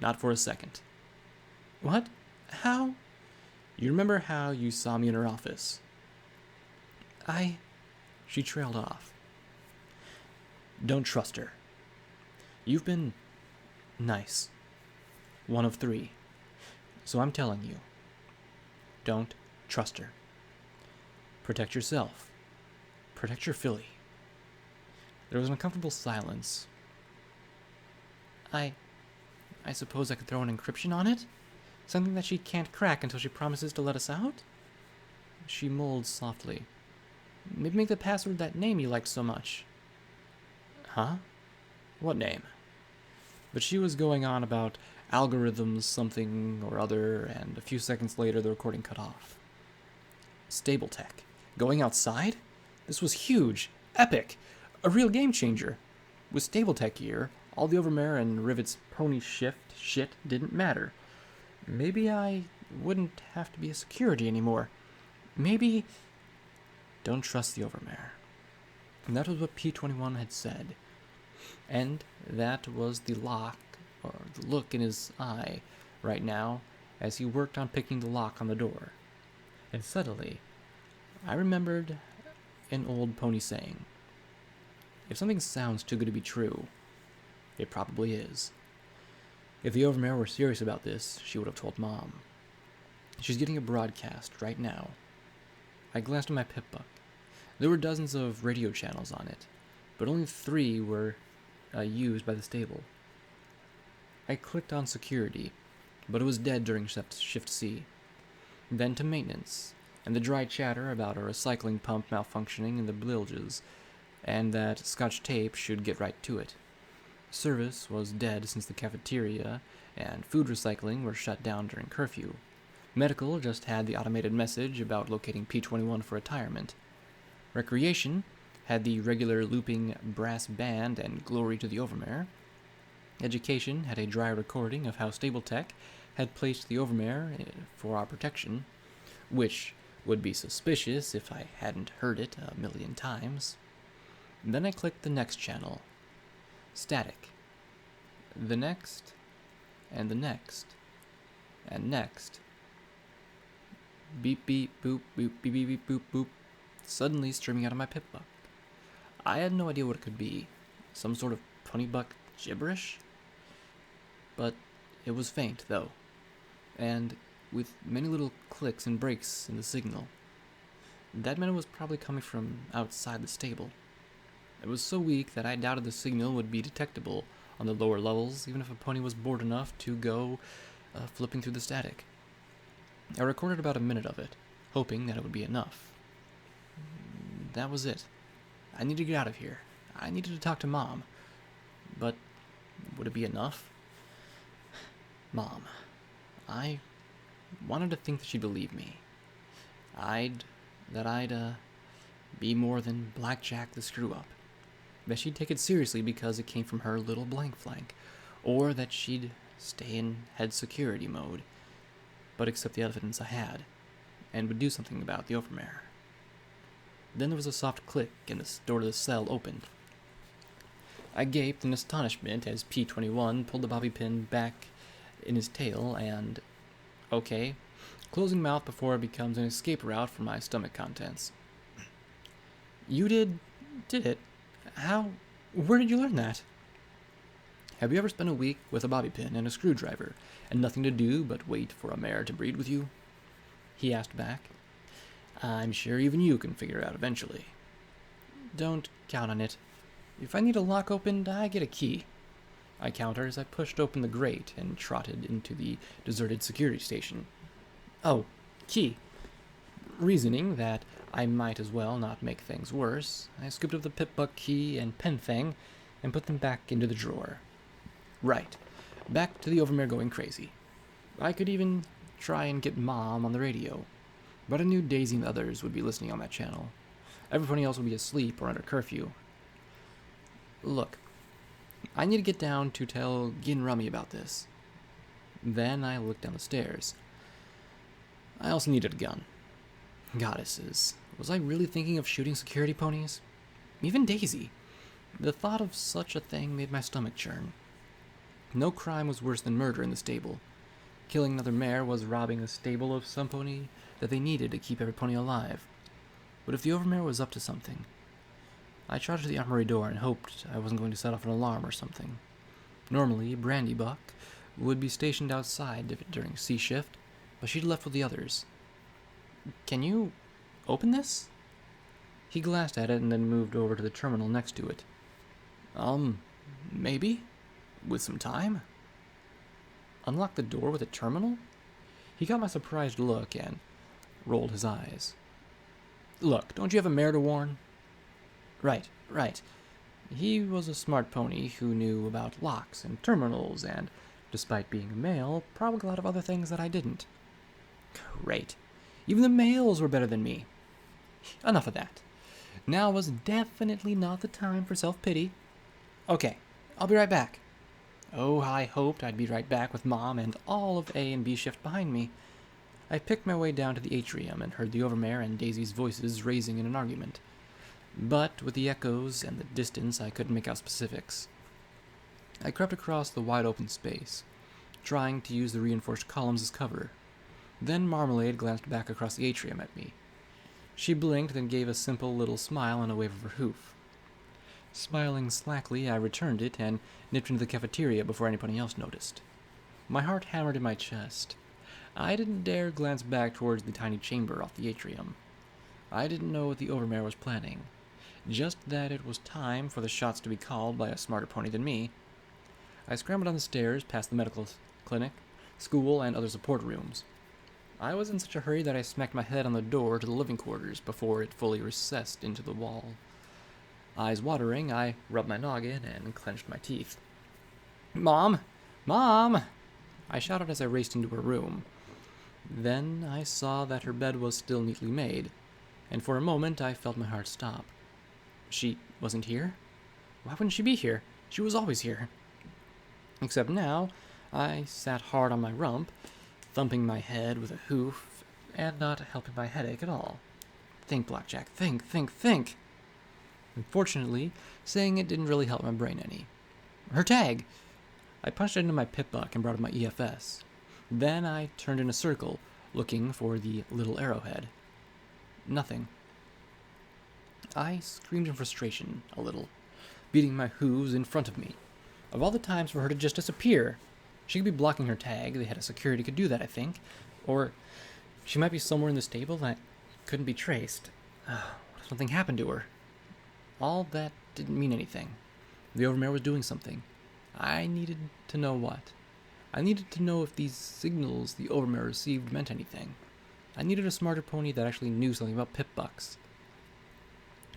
Speaker 1: Not for a second. What? How? You remember how you saw me in her office? She trailed off. Don't trust her. You've been nice. 1 of 3. So I'm telling you, don't trust her. Protect yourself. Protect your filly. There was an uncomfortable silence. I suppose I could throw an encryption on it? Something that she can't crack until she promises to let us out? She mulled softly. Maybe make the password that name you liked so much. Huh? What name? But she was going on about algorithms something or other, and a few seconds later the recording cut off. Stable Tech. Going outside? This was huge. Epic! A real game changer. With stable tech gear, all the overmare and Rivet's pony shift shit didn't matter. Maybe I wouldn't have to be a security anymore. Maybe... Don't trust the overmare. And that was what P21 had said. And that was the look in his eye right now as he worked on picking the lock on the door. And suddenly, I remembered an old pony saying, if something sounds too good to be true, it probably is. If the overmare were serious about this, she would have told Mom. She's getting a broadcast right now. I glanced at my pip book. There were dozens of radio channels on it, but only 3 were used by the stable. I clicked on security, but it was dead during Shift C. Then to maintenance, and the dry chatter about a recycling pump malfunctioning in the bilges, and that Scotch tape should get right to it. Service was dead since the cafeteria and food recycling were shut down during curfew. Medical just had the automated message about locating P21 for retirement. Recreation had the regular looping brass band and glory to the overmare. Education had a dry recording of how Stable Tech had placed the overmare for our protection, which would be suspicious if I hadn't heard it a million times. Then I clicked the next channel. Static. The next, and the next, and next. Beep beep boop boop beep beep beep boop boop, suddenly streaming out of my pip book. I had no idea what it could be. Some sort of ponybuck gibberish? But it was faint, though, and with many little clicks and breaks in the signal. That meant it was probably coming from outside the stable. It was so weak that I doubted the signal would be detectable on the lower levels, even if a pony was bored enough to go flipping through the static. I recorded about a minute of it, hoping that it would be enough. That was it. I needed to get out of here. I needed to talk to Mom. But would it be enough? Mom. I wanted to think that she'd believe me. I'd be more than Blackjack the screw-up. That she'd take it seriously because it came from her little blank flank, or that she'd stay in head security mode, but accept the evidence I had, and would do something about the overmare. Then there was a soft click, and the door to the cell opened. I gaped in astonishment as P21 pulled the bobby pin back in his tail and... okay, closing mouth before it becomes an escape route for my stomach contents. You did it? How? Where did you learn that? Have you ever spent a week with a bobby pin and a screwdriver, and nothing to do but wait for a mare to breed with you? He asked back. I'm sure even you can figure it out eventually. Don't count on it. If I need a lock opened, I get a key. I countered as I pushed open the grate and trotted into the deserted security station. Oh, key. Reasoning that I might as well not make things worse, I scooped up the pip-buck key and pen thing and put them back into the drawer. Right, back to the overmare going crazy. I could even try and get Mom on the radio, but I knew Daisy and others would be listening on that channel. Everybody else would be asleep or under curfew. Look, I need to get down to tell Gin Rummy about this. Then I looked down the stairs. I also needed a gun. Goddesses, was I really thinking of shooting security ponies? Even Daisy. The thought of such a thing made my stomach churn. No crime was worse than murder in the stable. Killing another mare was robbing the stable of some pony that they needed to keep every pony alive. But if the overmare was up to something... I trotted to the armory door and hoped I wasn't going to set off an alarm or something. Normally, Brandybuck would be stationed outside during C shift, but she'd left with the others. Can you open this? He glanced at it and then moved over to the terminal next to it. Maybe? With some time? Unlock the door with a terminal? He got my surprised look and rolled his eyes. Look, don't you have a mare to warn? Right. He was a smart pony who knew about locks and terminals and, despite being a male, probably a lot of other things that I didn't. Great. Even the males were better than me. Enough of that. Now was definitely not the time for self-pity. Okay, I'll be right back. Oh, I hoped I'd be right back with Mom and all of A and B shift behind me. I picked my way down to the atrium and heard the overmare and Daisy's voices raising in an argument. But with the echoes and the distance, I couldn't make out specifics. I crept across the wide open space, trying to use the reinforced columns as cover. Then Marmalade glanced back across the atrium at me. She blinked, then gave a simple little smile and a wave of her hoof. Smiling slackly, I returned it and nipped into the cafeteria before anybody else noticed. My heart hammered in my chest. I didn't dare glance back towards the tiny chamber off the atrium. I didn't know what the overmare was planning, just that it was time for the shots to be called by a smarter pony than me. I scrambled down the stairs past the medical clinic, school, and other support rooms. I was in such a hurry that I smacked my head on the door to the living quarters before it fully recessed into the wall. Eyes watering, I rubbed my noggin and clenched my teeth. "Mom! Mom!" I shouted as I raced into her room. Then I saw that her bed was still neatly made, and for a moment I felt my heart stop. She wasn't here? Why wouldn't she be here? She was always here. Except now, I sat hard on my rump, thumping my head with a hoof, and not helping my headache at all. Think, Blackjack, think, think, think! Unfortunately, saying it didn't really help my brain any. Her tag! I punched it into my pip buck and brought up my EFS. Then I turned in a circle, looking for the little arrowhead. Nothing. I screamed in frustration a little, beating my hooves in front of me. Of all the times for her to just disappear, she could be blocking her tag. They had a security could do that, I think. Or she might be somewhere in the stable that couldn't be traced. What if something happened to her? All that didn't mean anything. The overmare was doing something. I needed to know what. I needed to know if these signals the overmare received meant anything. I needed a smarter pony that actually knew something about pip bucks.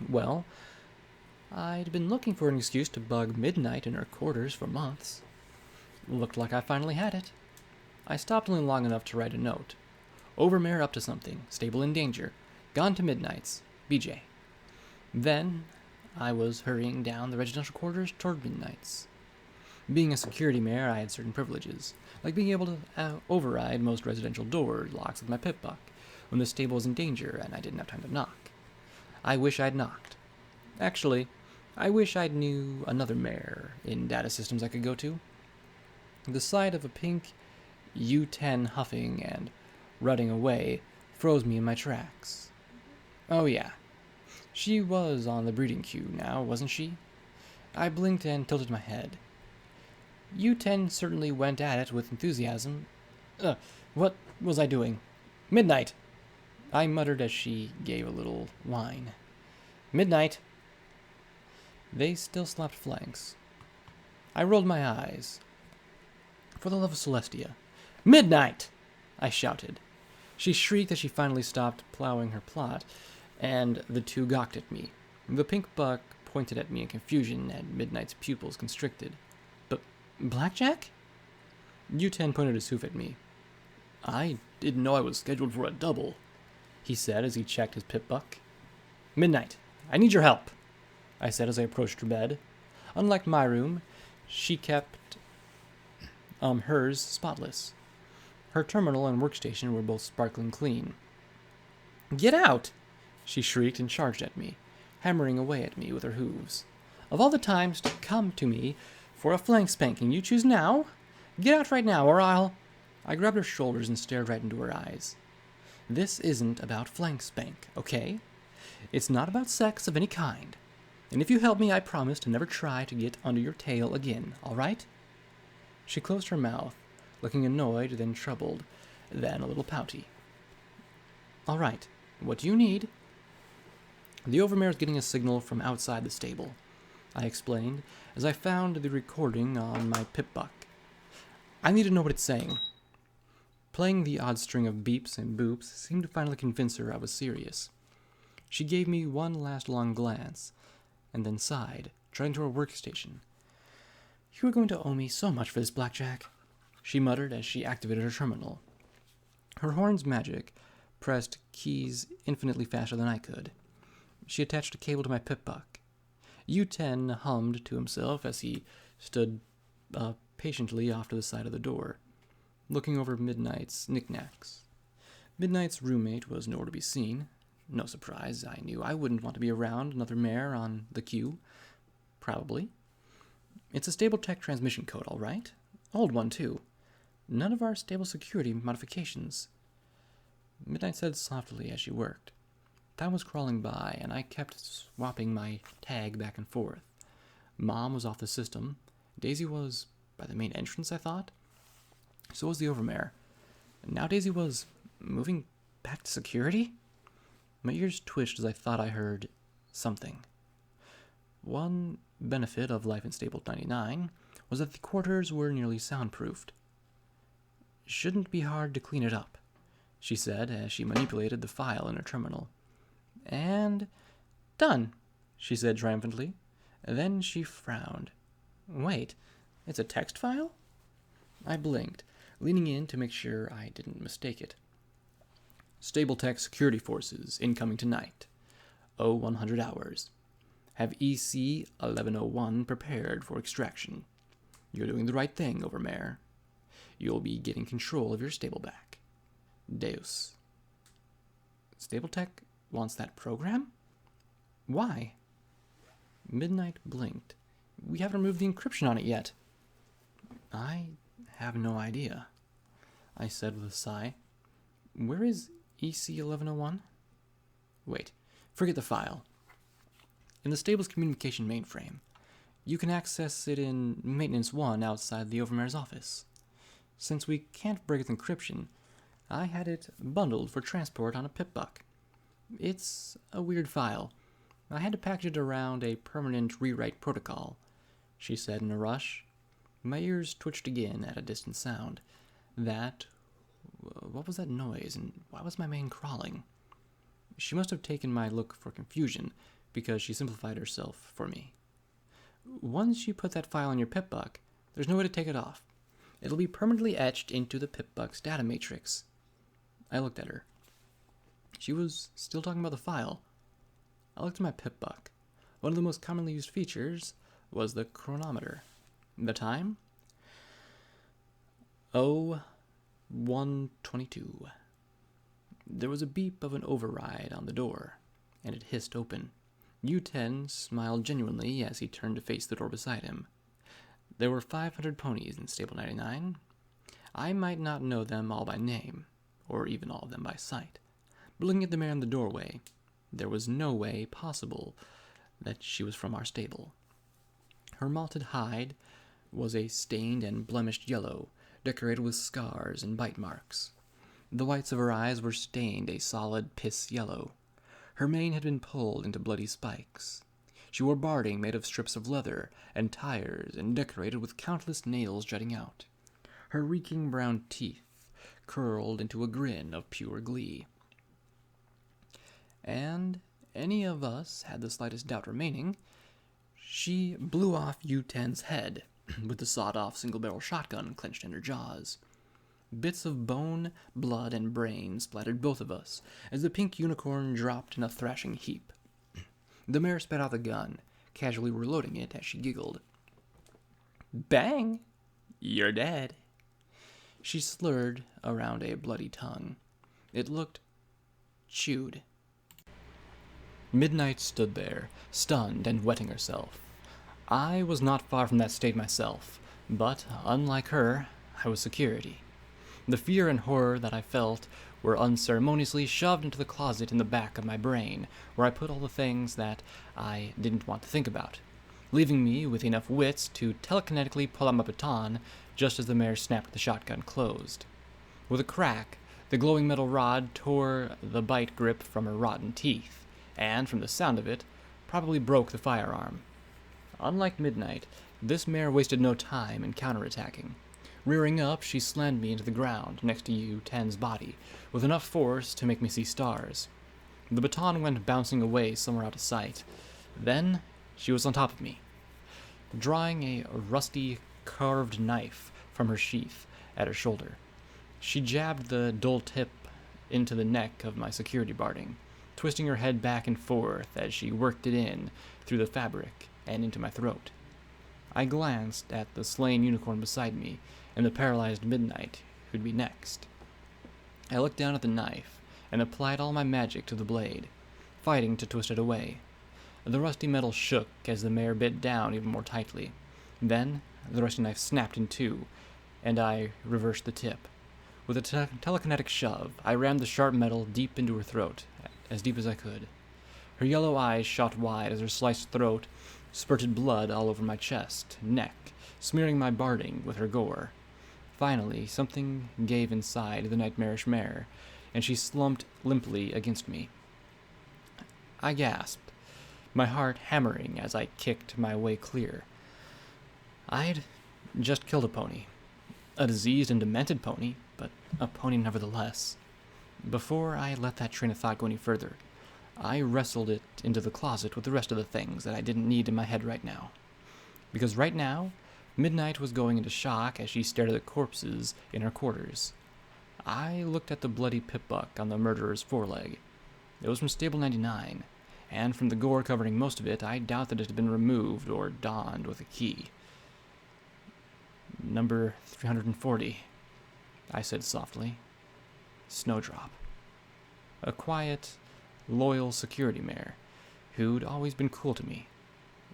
Speaker 1: Well, I'd been looking for an excuse to bug Midnight in her quarters for months. Looked like I finally had it. I stopped only long enough to write a note. Overmare up to something. Stable in danger. Gone to Midnight's. BJ. Then I was hurrying down the residential quarters toward Midnight's. Being a security mare, I had certain privileges, like being able to override most residential door locks with my pip buck when the stable was in danger and I didn't have time to knock. I wish I'd knocked. Actually, I wish I'd knew another mare in data systems I could go to. The sight of a pink U10 huffing and rutting away froze me in my tracks. Oh yeah, she was on the breeding queue now, wasn't she? I blinked and tilted my head. U10 certainly went at it with enthusiasm. What was I doing? Midnight! I muttered as she gave a little whine. Midnight! They still slapped flanks. I rolled my eyes. For the love of Celestia. Midnight! I shouted. She shrieked as she finally stopped plowing her plot, and the two gawked at me. The pink buck pointed at me in confusion, and Midnight's pupils constricted. But Blackjack? U10 pointed his hoof at me. I didn't know I was scheduled for a double, he said as he checked his pip buck. Midnight, I need your help, I said as I approached her bed. Unlike my room, she kept hers spotless. Her terminal and workstation were both sparkling clean. Get out! She shrieked and charged at me, hammering away at me with her hooves. Of all the times to come to me for a flank spanking, you choose now? Get out right now, or I'll... I grabbed her shoulders and stared right into her eyes. This isn't about flank spank, okay? It's not about sex of any kind. And if you help me, I promise to never try to get under your tail again, all right? She closed her mouth, looking annoyed, then troubled, then a little pouty. All right, what do you need? The overmare is getting a signal from outside the stable, I explained, as I found the recording on my pip buck. I need to know what it's saying. Playing the odd string of beeps and boops seemed to finally convince her I was serious. She gave me one last long glance, and then sighed, turning to her workstation. You are going to owe me so much for this, Blackjack, she muttered as she activated her terminal. Her horn's magic pressed keys infinitely faster than I could. she attached a cable to my pip buck. U10 hummed to himself as he stood patiently off to the side of the door, looking over Midnight's knickknacks. Midnight's roommate was nowhere to be seen. No surprise, I knew I wouldn't want to be around another mare on the queue. Probably. It's a stable tech transmission code, all right. Old one, too. None of our stable security modifications. Midnight said softly as she worked. Time was crawling by, and I kept swapping my tag back and forth. Mom was off the system. Daisy was by the main entrance, I thought. So was the overmare. Now Daisy was moving back to security? My ears twitched as I thought I heard something. One benefit of life in Stable 99 was that the quarters were nearly soundproofed. Shouldn't be hard to clean it up, she said as she manipulated the file in her terminal. And done, she said triumphantly. Then she frowned. Wait, it's a text file? I blinked, leaning in to make sure I didn't mistake it. Stable Tech Security Forces incoming tonight. 0100 hours. Have EC 1101 prepared for extraction. You're doing the right thing, Overmare. You'll be getting control of your stable back. Deus. Stable Tech wants that program? Why? Midnight blinked. We haven't removed the encryption on it yet. I have no idea, I said with a sigh. Where is EC 1101? Wait, forget the file. In the stable's communication mainframe. You can access it in Maintenance 1 outside the Overmare's office. Since we can't break its encryption, I had it bundled for transport on a pip-buck. It's a weird file. I had to package it around a permanent rewrite protocol, she said in a rush. My ears twitched again at a distant sound. What was that noise, and why was my mane crawling? She must have taken my look for confusion, because she simplified herself for me. Once you put that file on your pip-buck, there's no way to take it off. It'll be permanently etched into the pip-buck's data matrix. I looked at her. She was still talking about the file. I looked at my pip-buck. One of the most commonly used features was the chronometer. The time? 01:22. There was a beep of an override on the door, and it hissed open. U10 smiled genuinely as he turned to face the door beside him. There were 500 ponies in Stable 99. I might not know them all by name, or even all of them by sight, but looking at the mare in the doorway, there was no way possible that she was from our stable. Her malted hide was a stained and blemished yellow, decorated with scars and bite marks. The whites of her eyes were stained a solid piss yellow. Her mane had been pulled into bloody spikes. She wore barding made of strips of leather and tires and decorated with countless nails jutting out. Her reeking brown teeth curled into a grin of pure glee. And any of us had the slightest doubt remaining, she blew off U10's head with the sawed-off single-barrel shotgun clenched in her jaws. Bits of bone, blood, and brain splattered both of us as the pink unicorn dropped in a thrashing heap. The mare spat out the gun, casually reloading it as she giggled. Bang! You're dead. She slurred around a bloody tongue. It looked chewed. Midnight stood there, stunned and wetting herself. I was not far from that state myself, but, unlike her, I was security. The fear and horror that I felt were unceremoniously shoved into the closet in the back of my brain, where I put all the things that I didn't want to think about, leaving me with enough wits to telekinetically pull out my baton just as the mare snapped the shotgun closed. With a crack, the glowing metal rod tore the bite grip from her rotten teeth, and, from the sound of it, probably broke the firearm. Unlike Midnight, this mare wasted no time in counterattacking. Rearing up, she slammed me into the ground next to U10's body, with enough force to make me see stars. The baton went bouncing away somewhere out of sight. Then, she was on top of me, drawing a rusty, carved knife from her sheath at her shoulder. She jabbed the dull tip into the neck of my security barding, twisting her head back and forth as she worked it in through the fabric and into my throat. I glanced at the slain unicorn beside me and the paralyzed Midnight, who'd be next. I looked down at the knife and applied all my magic to the blade, fighting to twist it away. The rusty metal shook as the mare bit down even more tightly. Then, the rusty knife snapped in two, and I reversed the tip. With a telekinetic shove, I rammed the sharp metal deep into her throat, as deep as I could. Her yellow eyes shot wide as her sliced throat spurted blood all over my chest, neck, smearing my barding with her gore. Finally, something gave inside the nightmarish mare, and she slumped limply against me. I gasped, my heart hammering as I kicked my way clear. I'd just killed a pony. A diseased and demented pony, but a pony nevertheless. Before I let that train of thought go any further, I wrestled it into the closet with the rest of the things that I didn't need in my head right now. Because right now, Midnight was going into shock as she stared at the corpses in her quarters. I looked at the bloody pip-buck on the murderer's foreleg. It was from Stable 99, and from the gore covering most of it, I doubt that it had been removed or donned with a key. Number 340, I said softly. Snowdrop. A quiet, loyal security mare, who'd always been cool to me.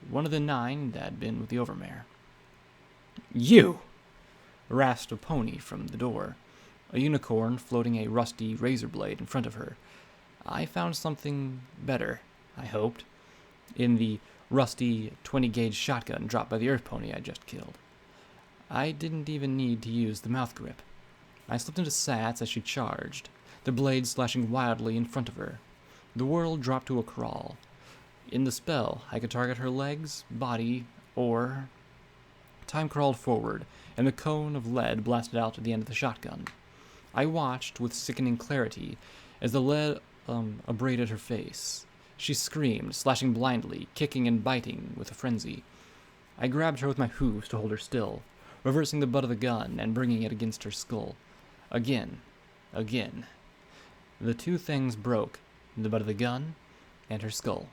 Speaker 1: One of the 9 that'd been with the overmare. You! Rasped a pony from the door, a unicorn floating a rusty razor blade in front of her. I found something better, I hoped, in the rusty 20-gauge shotgun dropped by the earth pony I just killed. I didn't even need to use the mouth grip. I slipped into Sats as she charged, the blade slashing wildly in front of her. The world dropped to a crawl. In the spell, I could target her legs, body, or... Time crawled forward, and the cone of lead blasted out at the end of the shotgun. I watched with sickening clarity as the lead abraded her face. She screamed, slashing blindly, kicking and biting with a frenzy. I grabbed her with my hooves to hold her still, reversing the butt of the gun and bringing it against her skull. Again. The two things broke, the butt of the gun and her skull.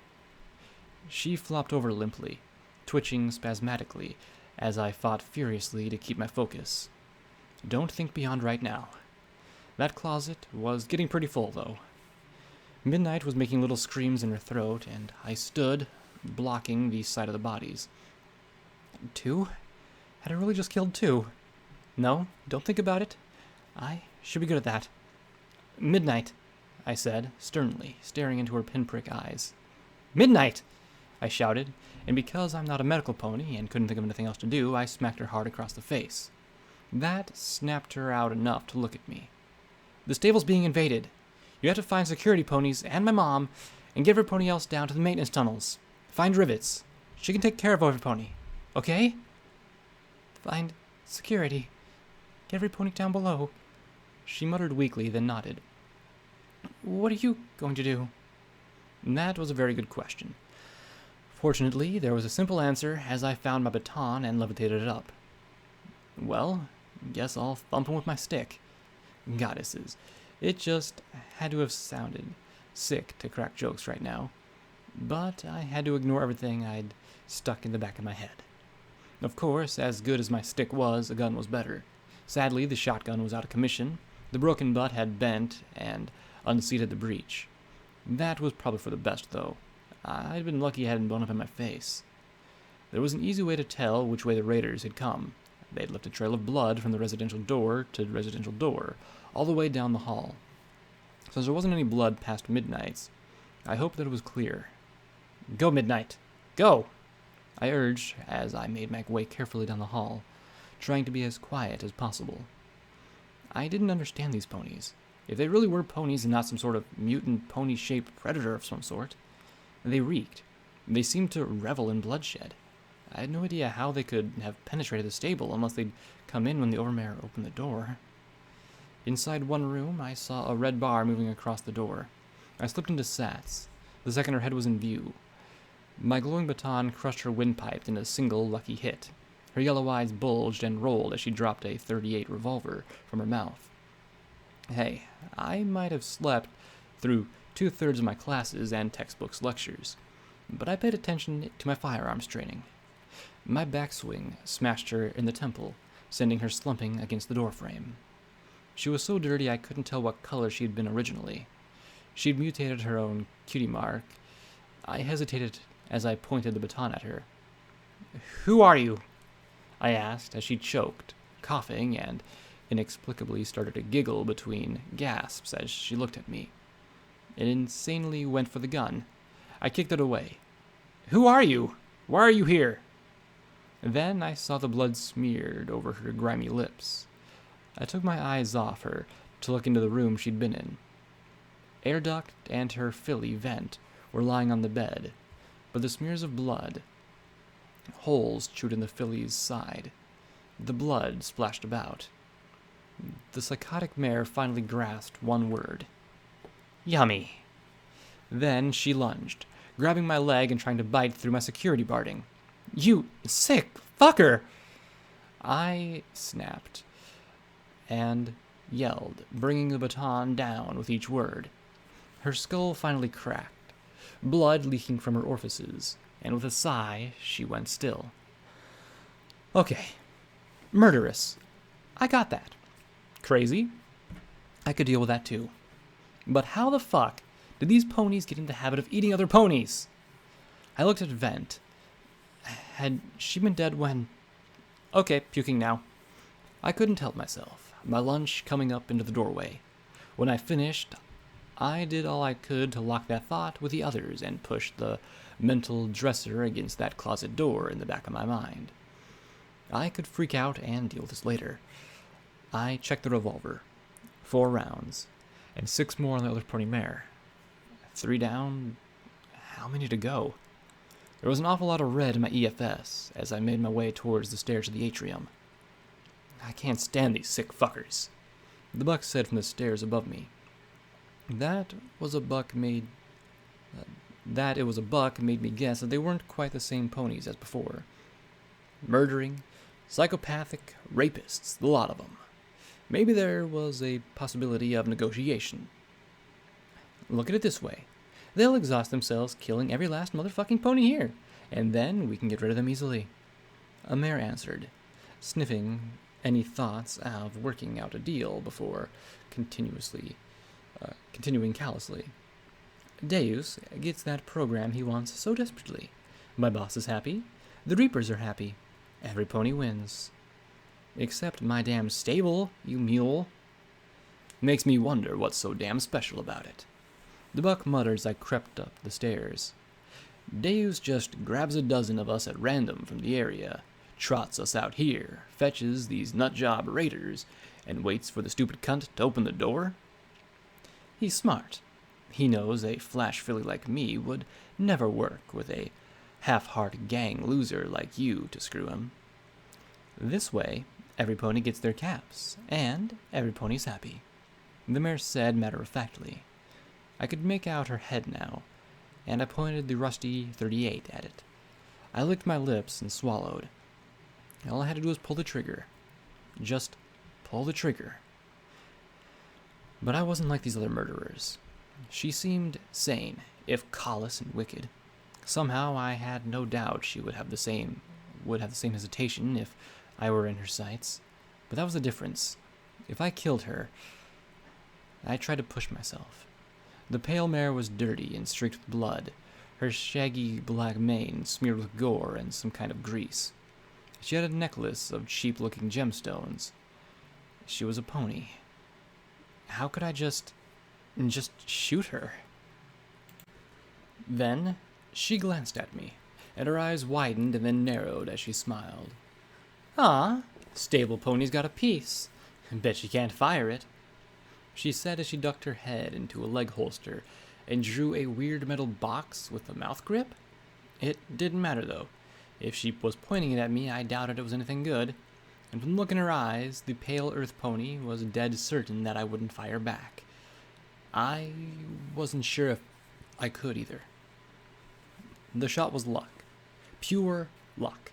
Speaker 1: She flopped over limply, twitching spasmodically as I fought furiously to keep my focus. Don't think beyond right now. That closet was getting pretty full, though. Midnight was making little screams in her throat, and I stood, blocking the sight of the bodies. 2? Had I really just killed 2? No, don't think about it. I should be good at that. Midnight, I said, sternly, staring into her pinprick eyes. Midnight! I shouted, and because I'm not a medical pony and couldn't think of anything else to do, I smacked her hard across the face. That snapped her out enough to look at me. The stable's being invaded. You have to find security ponies and my mom and get every pony else down to the maintenance tunnels. Find rivets. She can take care of every pony. Okay? Find security. Get every pony down below. She muttered weakly, then nodded. What are you going to do? That was a very good question. Fortunately, there was a simple answer as I found my baton and levitated it up. Well, guess I'll thump him with my stick. Goddesses. It just had to have sounded sick to crack jokes right now. But I had to ignore everything I'd stuck in the back of my head. Of course, as good as my stick was, a gun was better. Sadly, the shotgun was out of commission. The broken butt had bent and unseated the breech. That was probably for the best, though. I'd been lucky I hadn't blown up in my face. There was an easy way to tell which way the raiders had come. They'd left a trail of blood from the residential door to residential door, all the way down the hall. Since there wasn't any blood past Midnight's, I hoped that it was clear. Go, Midnight! Go! I urged as I made my way carefully down the hall, trying to be as quiet as possible. I didn't understand these ponies. If they really were ponies and not some sort of mutant pony-shaped predator of some sort, they reeked. They seemed to revel in bloodshed. I had no idea how they could have penetrated the stable unless they'd come in when the overmare opened the door. Inside one room, I saw a red bar moving across the door. I slipped into Sats. The second her head was in view. My glowing baton crushed her windpipe in a single lucky hit. Her yellow eyes bulged and rolled as she dropped a .38 revolver from her mouth. Hey, I might have slept through 2/3 of my classes and textbooks lectures, but I paid attention to my firearms training. My backswing smashed her in the temple, sending her slumping against the doorframe. She was so dirty I couldn't tell what color she had been originally. She'd mutated her own cutie mark. I hesitated as I pointed the baton at her. "Who are you?" I asked as she choked, coughing, and inexplicably started to giggle between gasps as she looked at me. It insanely went for the gun. I kicked it away. "Who are you? Why are you here?" Then I saw the blood smeared over her grimy lips. I took my eyes off her to look into the room she'd been in. Air duct and her filly vent were lying on the bed, but the smears of blood, holes chewed in the filly's side. The blood splashed about. The psychotic mare finally grasped one word. "Yummy." Then she lunged, grabbing my leg and trying to bite through my security barding. "You sick fucker!" I snapped and yelled, bringing the baton down with each word. Her skull finally cracked, blood leaking from her orifices, and with a sigh, she went still. Okay, murderous. I got that. Crazy? I could deal with that too. But how the fuck did these ponies get in the habit of eating other ponies? I looked at Vent. Had she been dead when... Okay, puking now. I couldn't help myself, my lunch coming up into the doorway. When I finished, I did all I could to lock that thought with the others and push the mental dresser against that closet door in the back of my mind. I could freak out and deal with this later. I checked the revolver. 4 rounds, and 6 more on the other pony mare. 3 down. How many to go? There was an awful lot of red in my EFS as I made my way towards the stairs of the atrium. I can't stand these sick fuckers, the buck said from the stairs above me. That it was a buck made me guess that they weren't quite the same ponies as before. Murdering, psychopathic, rapists, the lot of them. Maybe there was a possibility of negotiation. Look at it this way. They'll exhaust themselves killing every last motherfucking pony here, and then we can get rid of them easily. A mare answered, sniffing any thoughts of working out a deal before continuing callously. Deus gets that program he wants so desperately. My boss is happy. The Reapers are happy. Every pony wins. Except my damn stable, you mule. Makes me wonder what's so damn special about it. The buck muttered as I crept up the stairs. Deus just grabs a dozen of us at random from the area, trots us out here, fetches these nutjob raiders, and waits for the stupid cunt to open the door? He's smart. He knows a flash filly like me would never work with a half-heart gang loser like you to screw him. This way, every pony gets their caps, and every pony's happy, the mare said matter-of-factly. I could make out her head now, and I pointed the rusty .38 at it. I licked my lips and swallowed. All I had to do was pull the trigger. Just pull the trigger. But I wasn't like these other murderers. She seemed sane, if callous and wicked. Somehow I had no doubt she would have the same hesitation if I were in her sights. But that was the difference. If I killed her, I tried to push myself. The pale mare was dirty and streaked with blood, her shaggy black mane smeared with gore and some kind of grease. She had a necklace of cheap-looking gemstones. She was a pony. How could I just shoot her? Then she glanced at me, and her eyes widened and then narrowed as she smiled. "Ah, stable pony's got a piece. Bet she can't fire it," she said as she ducked her head into a leg holster and drew a weird metal box with a mouth grip. It didn't matter, though. If she was pointing it at me, I doubted it was anything good, and from the look in her eyes, the pale earth pony was dead certain that I wouldn't fire back. I wasn't sure if I could either. The shot was luck. Pure luck.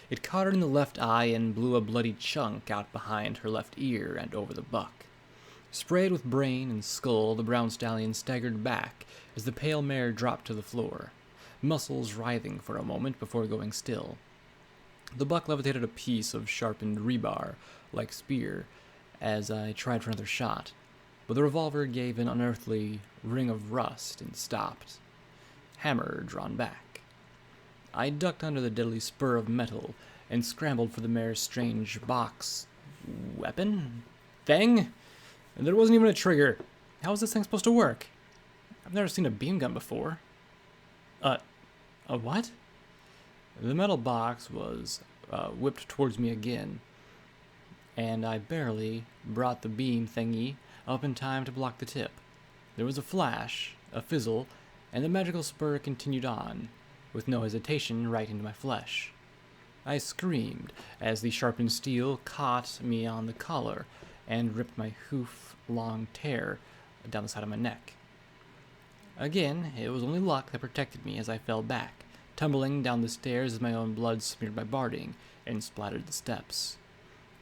Speaker 1: It caught her in the left eye and blew a bloody chunk out behind her left ear and over the buck. Sprayed with brain and skull, the brown stallion staggered back as the pale mare dropped to the floor, muscles writhing for a moment before going still. The buck levitated a piece of sharpened rebar, like spear, as I tried for another shot, but the revolver gave an unearthly ring of rust and stopped. Hammer drawn back. I ducked under the deadly spur of metal and scrambled for the mare's strange box weapon thing. And there wasn't even a trigger. How was this thing supposed to work? I've never seen a beam gun before. A what? The metal box was whipped towards me again, and I barely brought the beam thingy up in time to block the tip. There was a flash, a fizzle, and the magical spur continued on, with no hesitation, right into my flesh. I screamed as the sharpened steel caught me on the collar and ripped my hoof-long tear down the side of my neck. Again, it was only luck that protected me as I fell back, tumbling down the stairs as my own blood smeared my barding and splattered the steps.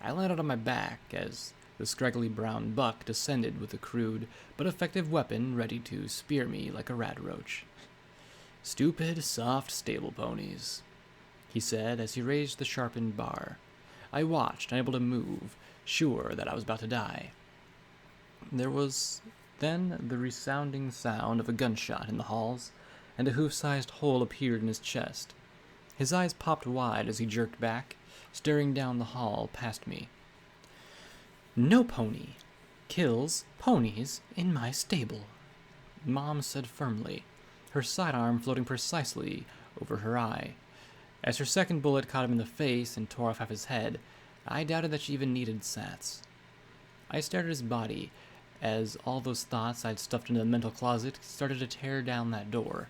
Speaker 1: I landed on my back as the scraggly brown buck descended with a crude but effective weapon ready to spear me like a rat roach. "Stupid, soft stable ponies," he said as he raised the sharpened bar. I watched, unable to move, sure that I was about to die. There was then the resounding sound of a gunshot in the halls, and a hoof-sized hole appeared in his chest. His eyes popped wide as he jerked back, staring down the hall past me. "No pony kills ponies in my stable," Mom said firmly, her sidearm floating precisely over her eye. As her second bullet caught him in the face and tore off half his head, I doubted that she even needed sats. I stared at his body as all those thoughts I'd stuffed into the mental closet started to tear down that door.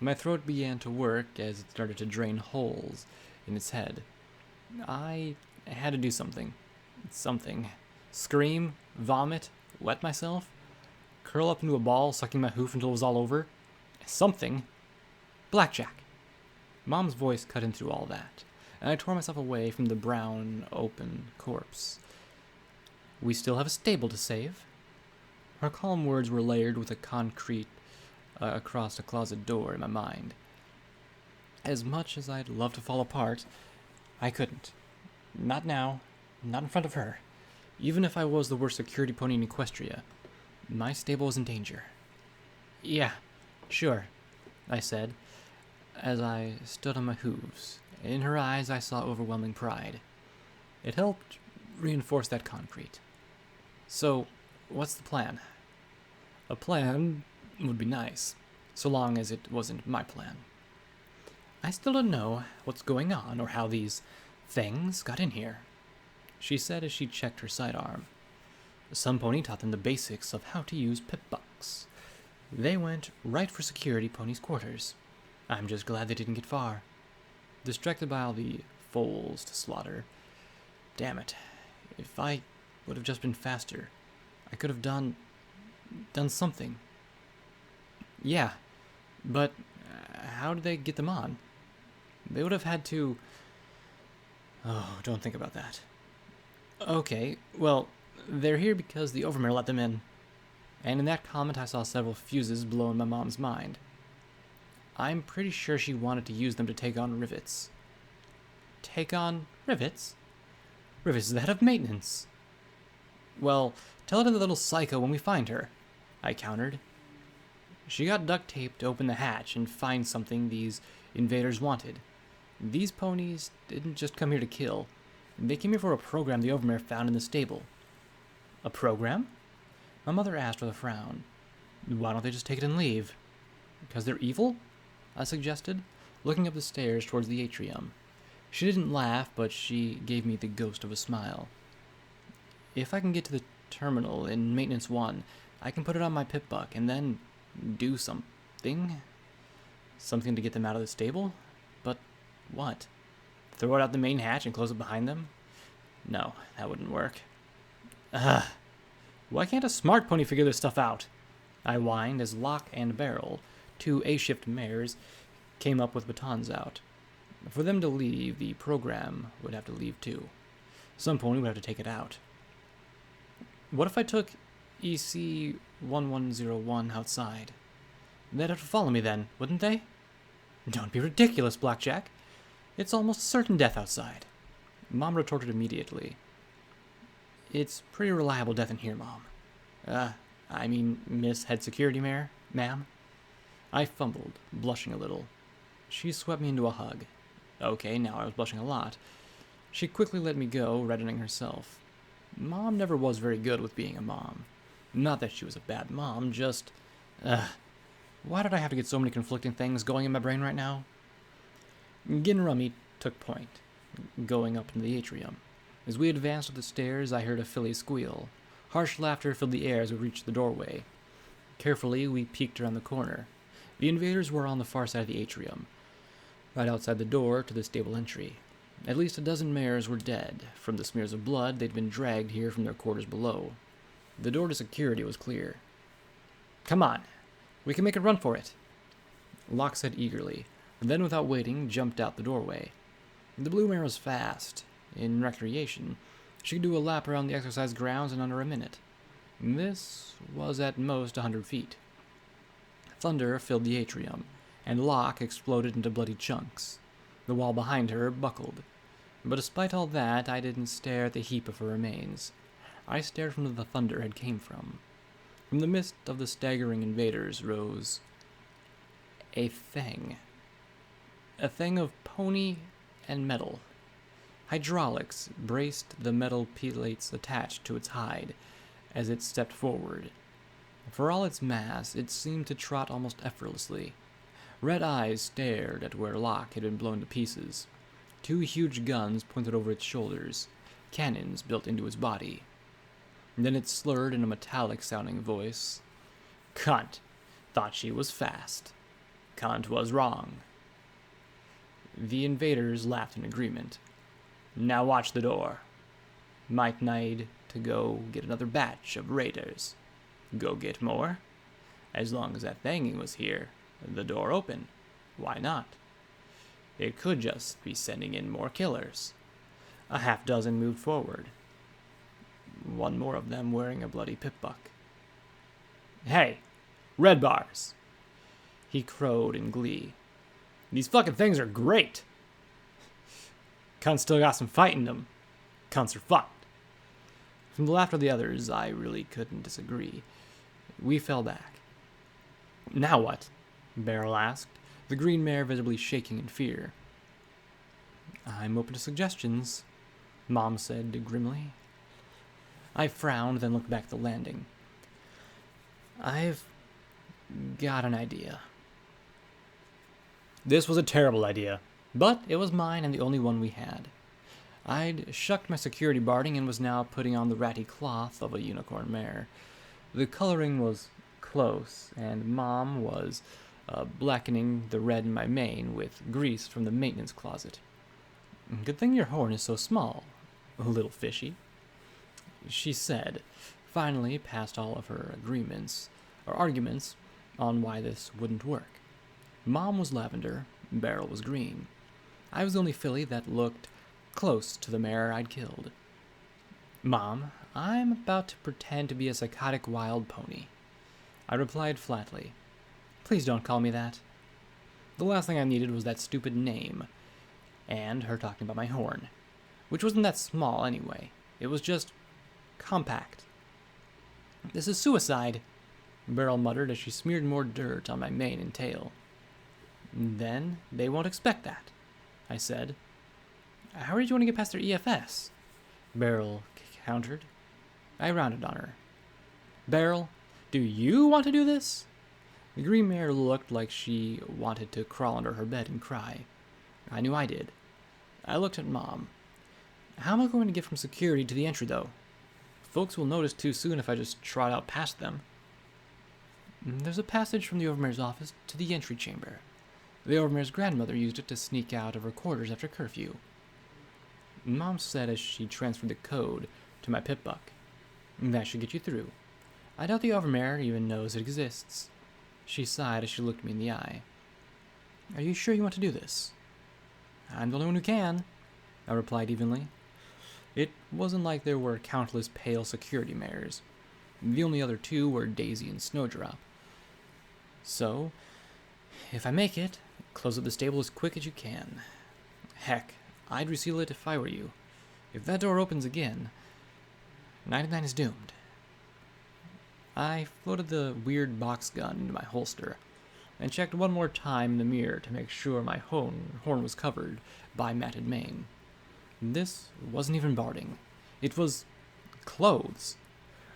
Speaker 1: My throat began to work as it started to drain holes in its head. I had to do something. Something. Scream, vomit, wet myself, curl up into a ball, sucking my hoof until it was all over. Something. Blackjack. Mom's voice cut in through all that, and I tore myself away from the brown, open corpse. "We still have a stable to save." Her calm words were layered with a concrete across a closet door in my mind. As much as I'd love to fall apart, I couldn't. Not now. Not in front of her. Even if I was the worst security pony in Equestria, my stable was in danger. "Yeah, sure," I said, as I stood on my hooves. In her eyes I saw overwhelming pride. It helped reinforce that concrete. "So, what's the plan?" "A plan would be nice, so long as it wasn't my plan." "I still don't know what's going on or how these things got in here," she said as she checked her sidearm. "Some pony taught them the basics of how to use pip-bucks. They went right for security pony's quarters. I'm just glad they didn't get far. Distracted by all the foals to slaughter. Damn it. If I would have just been faster, I could have done something." "Yeah, but how did they get them on? They would have had to..." "Oh, don't think about that." "Okay, well, they're here because the overmare let them in." And in that comment I saw several fuses blow in my mom's mind. "I'm pretty sure she wanted to use them to take on rivets." "Take on rivets? Rivets is the head of maintenance." "Well, tell it to the little psycho when we find her," I countered. "She got duct tape to open the hatch and find something these invaders wanted. These ponies didn't just come here to kill. They came here for a program the overmare found in the stable." "A program?" my mother asked with a frown. "Why don't they just take it and leave?" "Because they're evil?" I suggested, looking up the stairs towards the atrium. She didn't laugh, but she gave me the ghost of a smile. "If I can get to the terminal in Maintenance 1, I can put it on my pip-buck and then do something. Something to get them out of the stable? But what? Throw it out the main hatch and close it behind them? No, that wouldn't work." "Ugh. Why can't a smart pony figure this stuff out?" I whined as Lock and Barrel, two A-shift mares, came up with batons out. For them to leave, the program would have to leave too. Some pony would have to take it out. "What if I took EC 1101 outside. They'd have to follow me then, wouldn't they? Don't be ridiculous, Blackjack. It's almost certain death outside. Mom retorted immediately. It's pretty reliable death in here, Mom. Miss Head Security Mare, ma'am? I fumbled, blushing a little. She swept me into a hug. Okay, now I was blushing a lot. She quickly let me go, reddening herself. Mom never was very good with being a mom. Not that she was a bad mom, just... why did I have to get so many conflicting things going in my brain right now? Gin Rummy took point, going up into the atrium. As we advanced up the stairs, I heard a filly squeal. Harsh laughter filled the air as we reached the doorway. Carefully, we peeked around the corner. The invaders were on the far side of the atrium, right outside the door to the stable entry. At least a dozen mares were dead. From the smears of blood, they'd been dragged here from their quarters below. The door to security was clear. Come on, we can make a run for it, Locke said eagerly, and then without waiting, jumped out the doorway. The blue mare was fast. In recreation, she could do a lap around the exercise grounds in under a minute. This was at most 100 feet. Thunder filled the atrium, and Locke exploded into bloody chunks. The wall behind her buckled. But despite all that, I didn't stare at the heap of her remains. I stared from where the thunder had came from. From the midst of the staggering invaders rose a thing. A thing of pony and metal. Hydraulics braced the metal plates attached to its hide as it stepped forward. For all its mass, it seemed to trot almost effortlessly. Red eyes stared at where Locke had been blown to pieces. Two huge guns pointed over its shoulders, cannons built into its body. And then it slurred in a metallic-sounding voice. Cunt. Thought she was fast. Cunt was wrong. The invaders laughed in agreement. Now watch the door. Might need to go get another batch of raiders. Go get more? As long as that thinging was here, the door open. Why not? It could just be sending in more killers. A half dozen moved forward. One more of them wearing a bloody pip-buck. Hey, red bars! He crowed in glee. These fucking things are great! Cunts still got some fight in them. Cunts are fucked. From the laughter of the others, I really couldn't disagree. We fell back. Now what? Beryl asked, the green mare visibly shaking in fear. I'm open to suggestions, Mom said grimly. I frowned, then looked back at the landing. I've got an idea. This was a terrible idea, but it was mine and the only one we had. I'd shucked my security barding and was now putting on the ratty cloth of a unicorn mare. The coloring was close, and Mom was blackening the red in my mane with grease from the maintenance closet. Good thing your horn is so small, little fishy, she said, finally past all of her arguments on why this wouldn't work. Mom was lavender, Beryl was green. I was the only filly that looked close to the mare I'd killed. Mom, I'm about to pretend to be a psychotic wild pony. I replied flatly. Please don't call me that. The last thing I needed was that stupid name, and her talking about my horn, which wasn't that small anyway. It was just compact. This is suicide, Beryl muttered as she smeared more dirt on my mane and tail. Then they won't expect that, I said. How are you going to get past their EFS? Beryl countered. I rounded on her. Beryl, do you want to do this? The green mare looked like she wanted to crawl under her bed and cry. I knew I did. I looked at Mom. How am I going to get from security to the entry, though? Folks will notice too soon if I just trot out past them. There's a passage from the overmare's office to the entry chamber. The overmare's grandmother used it to sneak out of her quarters after curfew. Mom said as she transferred the code to my pip-buck. That should get you through. I doubt the overmare even knows it exists. She sighed as she looked me in the eye. Are you sure you want to do this? I'm the only one who can, I replied evenly. It wasn't like there were countless pale security mares. The only other two were Daisy and Snowdrop. So, if I make it, close up the stable as quick as you can. Heck, I'd reseal it if I were you. If that door opens again, 99 is doomed. I floated the weird box gun into my holster and checked one more time in the mirror to make sure my horn was covered by matted mane. This wasn't even barding. It was clothes.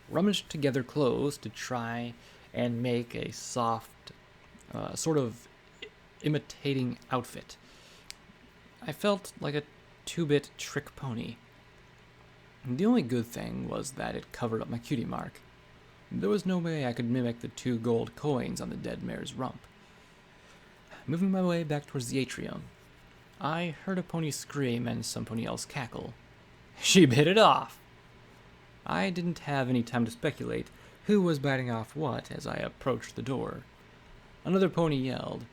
Speaker 1: Rummaged together clothes to try and make a soft, sort of imitating outfit. I felt like a 2-bit trick pony. The only good thing was that it covered up my cutie mark. There was no way I could mimic the 2 gold coins on the dead mare's rump. Moving my way back towards the atrium, I heard a pony scream and some pony else cackle. She bit it off! I didn't have any time to speculate who was biting off what as I approached the door. Another pony yelled,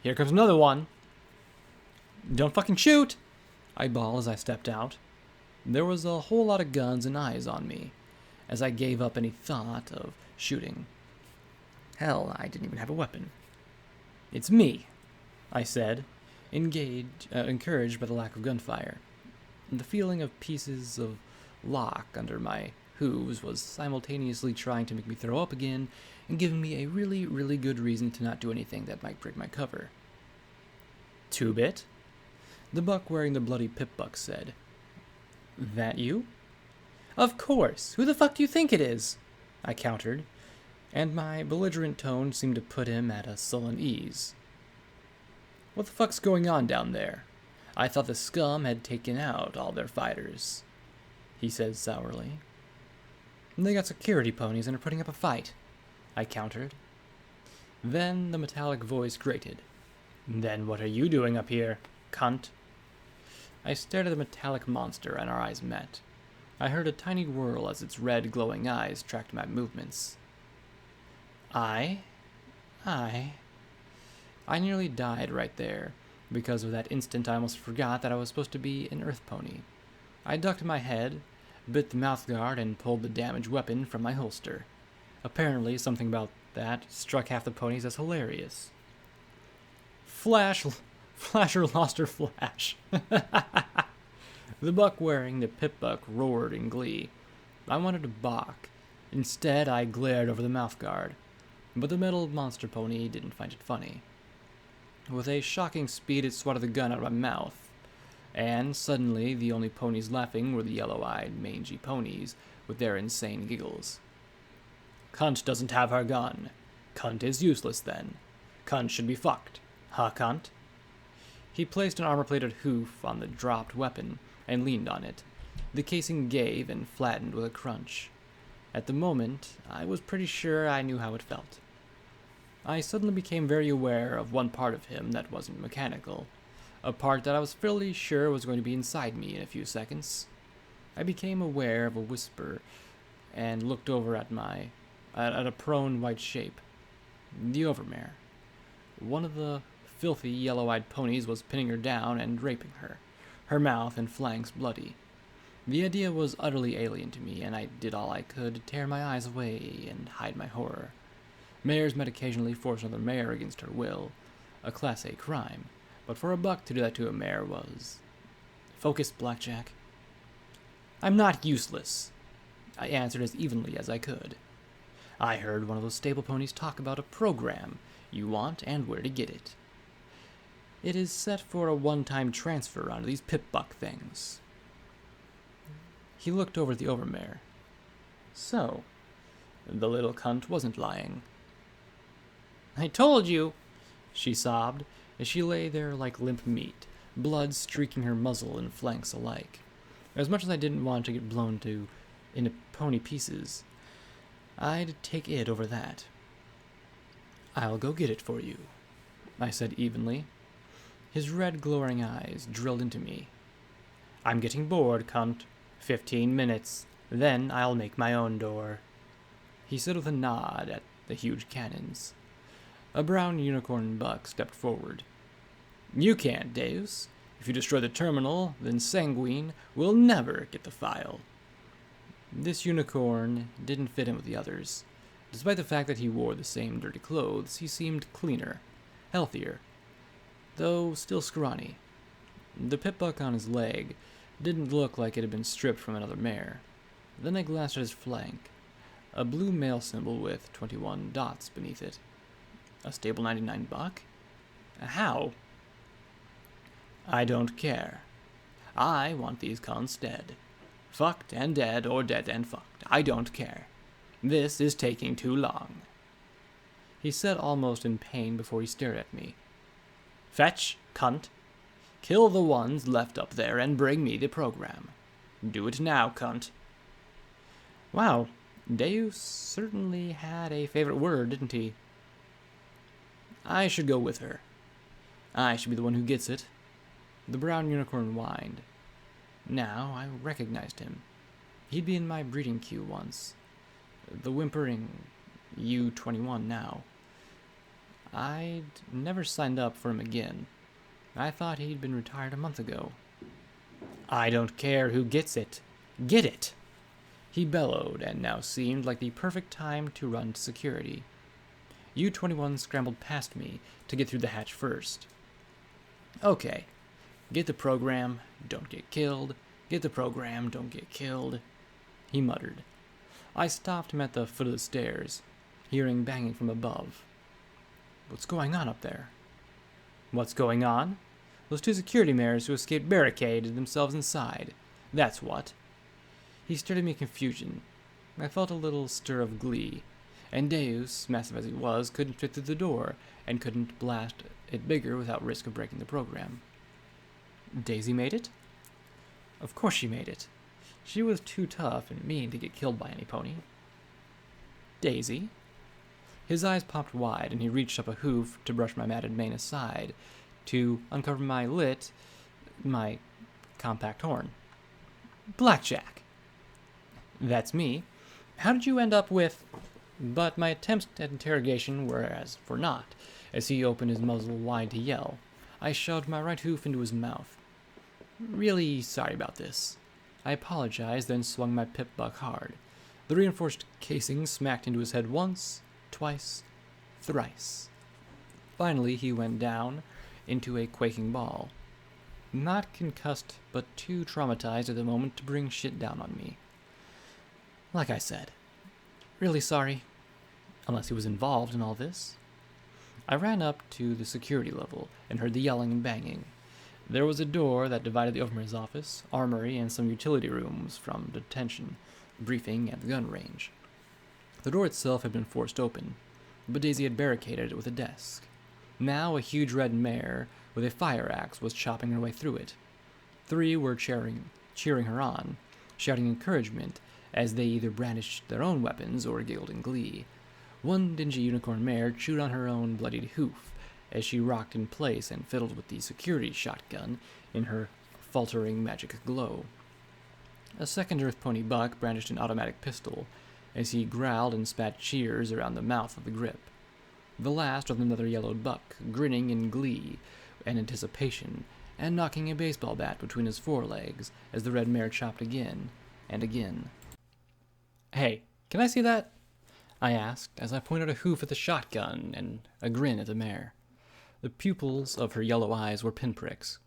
Speaker 1: "Here comes another one!" "Don't fucking shoot!" I bawled as I stepped out. There was a whole lot of guns and eyes on me, as I gave up any thought of shooting. Hell, I didn't even have a weapon. "It's me," I said, encouraged by the lack of gunfire. The feeling of pieces of lock under my hooves was simultaneously trying to make me throw up again and giving me a really, really good reason to not do anything that might break my cover. "Two-bit?" The buck wearing the bloody pip-buck said. "That you?" "Of course! Who the fuck do you think it is?" I countered, and my belligerent tone seemed to put him at a sullen ease. "What the fuck's going on down there? I thought the scum had taken out all their fighters," he said sourly. "They got security ponies and are putting up a fight," I countered. Then the metallic voice grated. "Then what are you doing up here, cunt?" I stared at the metallic monster and our eyes met. I heard a tiny whirl as its red glowing eyes tracked my movements. I nearly died right there. Because of that instant, I almost forgot that I was supposed to be an earth pony. I ducked my head, bit the mouthguard, and pulled the damaged weapon from my holster. Apparently, something about that struck half the ponies as hilarious. Flasher lost her flash. The buck wearing the pip-buck roared in glee. I wanted to balk. Instead, I glared over the mouthguard. But the metal monster pony didn't find it funny. With a shocking speed, it swatted the gun out of my mouth. And suddenly, the only ponies laughing were the yellow-eyed, mangy ponies with their insane giggles. "Cunt doesn't have her gun. Cunt is useless, then. Cunt should be fucked. Huh, cunt?" He placed an armor-plated hoof on the dropped weapon and leaned on it. The casing gave and flattened with a crunch. At the moment, I was pretty sure I knew how it felt. I suddenly became very aware of one part of him that wasn't mechanical, a part that I was fairly sure was going to be inside me in a few seconds. I became aware of a whisper and looked over at a prone white shape. The overmare. One of the filthy yellow-eyed ponies was pinning her down and raping her mouth and flanks bloody. The idea was utterly alien to me, and I did all I could to tear my eyes away and hide my horror. Mares might occasionally force another mare against her will, a Class A crime, but for a buck to do that to a mare was... Focus, Blackjack. "I'm not useless," I answered as evenly as I could. "I heard one of those stable ponies talk about a program you want and where to get it. It is set for a one-time transfer onto these pip-buck things." He looked over at the overmare. So, the little cunt wasn't lying. "I told you," she sobbed, as she lay there like limp meat, blood streaking her muzzle and flanks alike. As much as I didn't want to get blown into pony pieces, I'd take it over that. "I'll go get it for you," I said evenly. His red glowing eyes drilled into me. "I'm getting bored, cunt. 15 minutes. Then I'll make my own door," he said with a nod at the huge cannons. A brown unicorn buck stepped forward. "You can't, Deus. If you destroy the terminal, then Sanguine will never get the file." This unicorn didn't fit in with the others. Despite the fact that he wore the same dirty clothes, he seemed cleaner, healthier, though still scrawny. The pit buck on his leg didn't look like it had been stripped from another mare. Then I glanced at his flank, a blue male symbol with 21 dots beneath it. A stable 99 buck? How? I don't care. I want these cunts dead. Fucked and dead, or dead and fucked. I don't care. This is taking too long. He said almost in pain before he stared at me. Fetch, cunt. Kill the ones left up there and bring me the program. Do it now, cunt. Wow, Deus certainly had a favorite word, didn't he? I should go with her. I should be the one who gets it. The brown unicorn whined. Now I recognized him. He'd be in my breeding queue once. The whimpering U-21 now. I'd never signed up for him again. I thought he'd been retired a month ago. I don't care who gets it. Get it! He bellowed, and now seemed like the perfect time to run to security. U-21 scrambled past me to get through the hatch first. Okay. Get the program, don't get killed. Get the program, don't get killed. He muttered. I stopped him at the foot of the stairs, hearing banging from above. What's going on up there? What's going on? Those two security mares who escaped barricaded themselves inside. That's what. He stared at me in confusion. I felt a little stir of glee, and Deus, massive as he was, couldn't fit through the door, and couldn't blast it bigger without risk of breaking the program. Daisy made it? Of course she made it. She was too tough and mean to get killed by any pony. Daisy? His eyes popped wide, and he reached up a hoof to brush my matted mane aside, to uncover my compact horn. Blackjack! That's me. How did you end up with... But my attempts at interrogation were as for naught, as he opened his muzzle wide to yell. I shoved my right hoof into his mouth. Really sorry about this. I apologized, then swung my pip buck hard. The reinforced casing smacked into his head once, twice, thrice. Finally, he went down into a quaking ball. Not concussed, but too traumatized at the moment to bring shit down on me. Like I said, really sorry. Unless he was involved in all this. I ran up to the security level and heard the yelling and banging. There was a door that divided the overmare's office, armory, and some utility rooms from detention, briefing, and the gun range. The door itself had been forced open, but Daisy had barricaded it with a desk. Now a huge red mare with a fire axe was chopping her way through it. Three were cheering her on, shouting encouragement as they either brandished their own weapons or giggled in glee. One dingy unicorn mare chewed on her own bloodied hoof as she rocked in place and fiddled with the security shotgun in her faltering magic glow. A second earth pony buck brandished an automatic pistol as he growled and spat cheers around the mouth of the grip. The last was another yellowed buck, grinning in glee and anticipation, and knocking a baseball bat between his forelegs as the red mare chopped again and again. Hey, can I see that? I asked, as I pointed a hoof at the shotgun and a grin at the mare. The pupils of her yellow eyes were pinpricks.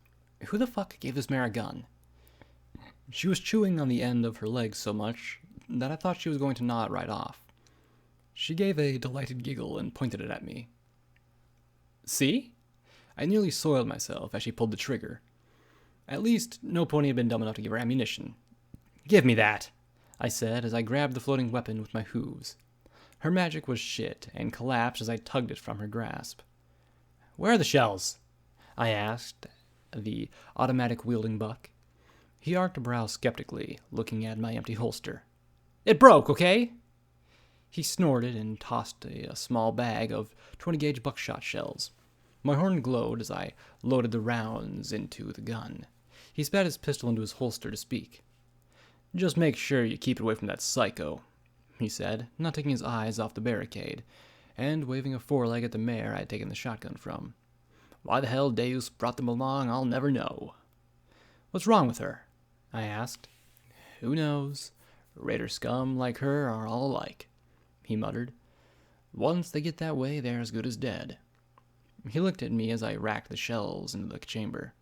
Speaker 1: Who the fuck gave this mare a gun? She was chewing on the end of her legs so much that I thought she was going to gnaw it right off. She gave a delighted giggle and pointed it at me. See? I nearly soiled myself as she pulled the trigger. At least, no pony had been dumb enough to give her ammunition. Give me that, I said as I grabbed the floating weapon with my hooves. Her magic was shit and collapsed as I tugged it from her grasp. Where are the shells? I asked the automatic-wielding buck. He arched a brow skeptically, looking at my empty holster. It broke, okay? He snorted and tossed a small bag of 20-gauge buckshot shells. My horn glowed as I loaded the rounds into the gun. He spat his pistol into his holster to speak. Just make sure you keep it away from that psycho, he said, not taking his eyes off the barricade, and waving a foreleg at the mare I had taken the shotgun from. Why the hell Deus brought them along, I'll never know. What's wrong with her? I asked. Who knows? Raider scum like her are all alike, he muttered. Once they get that way, they're as good as dead. He looked at me as I racked the shells into the chamber.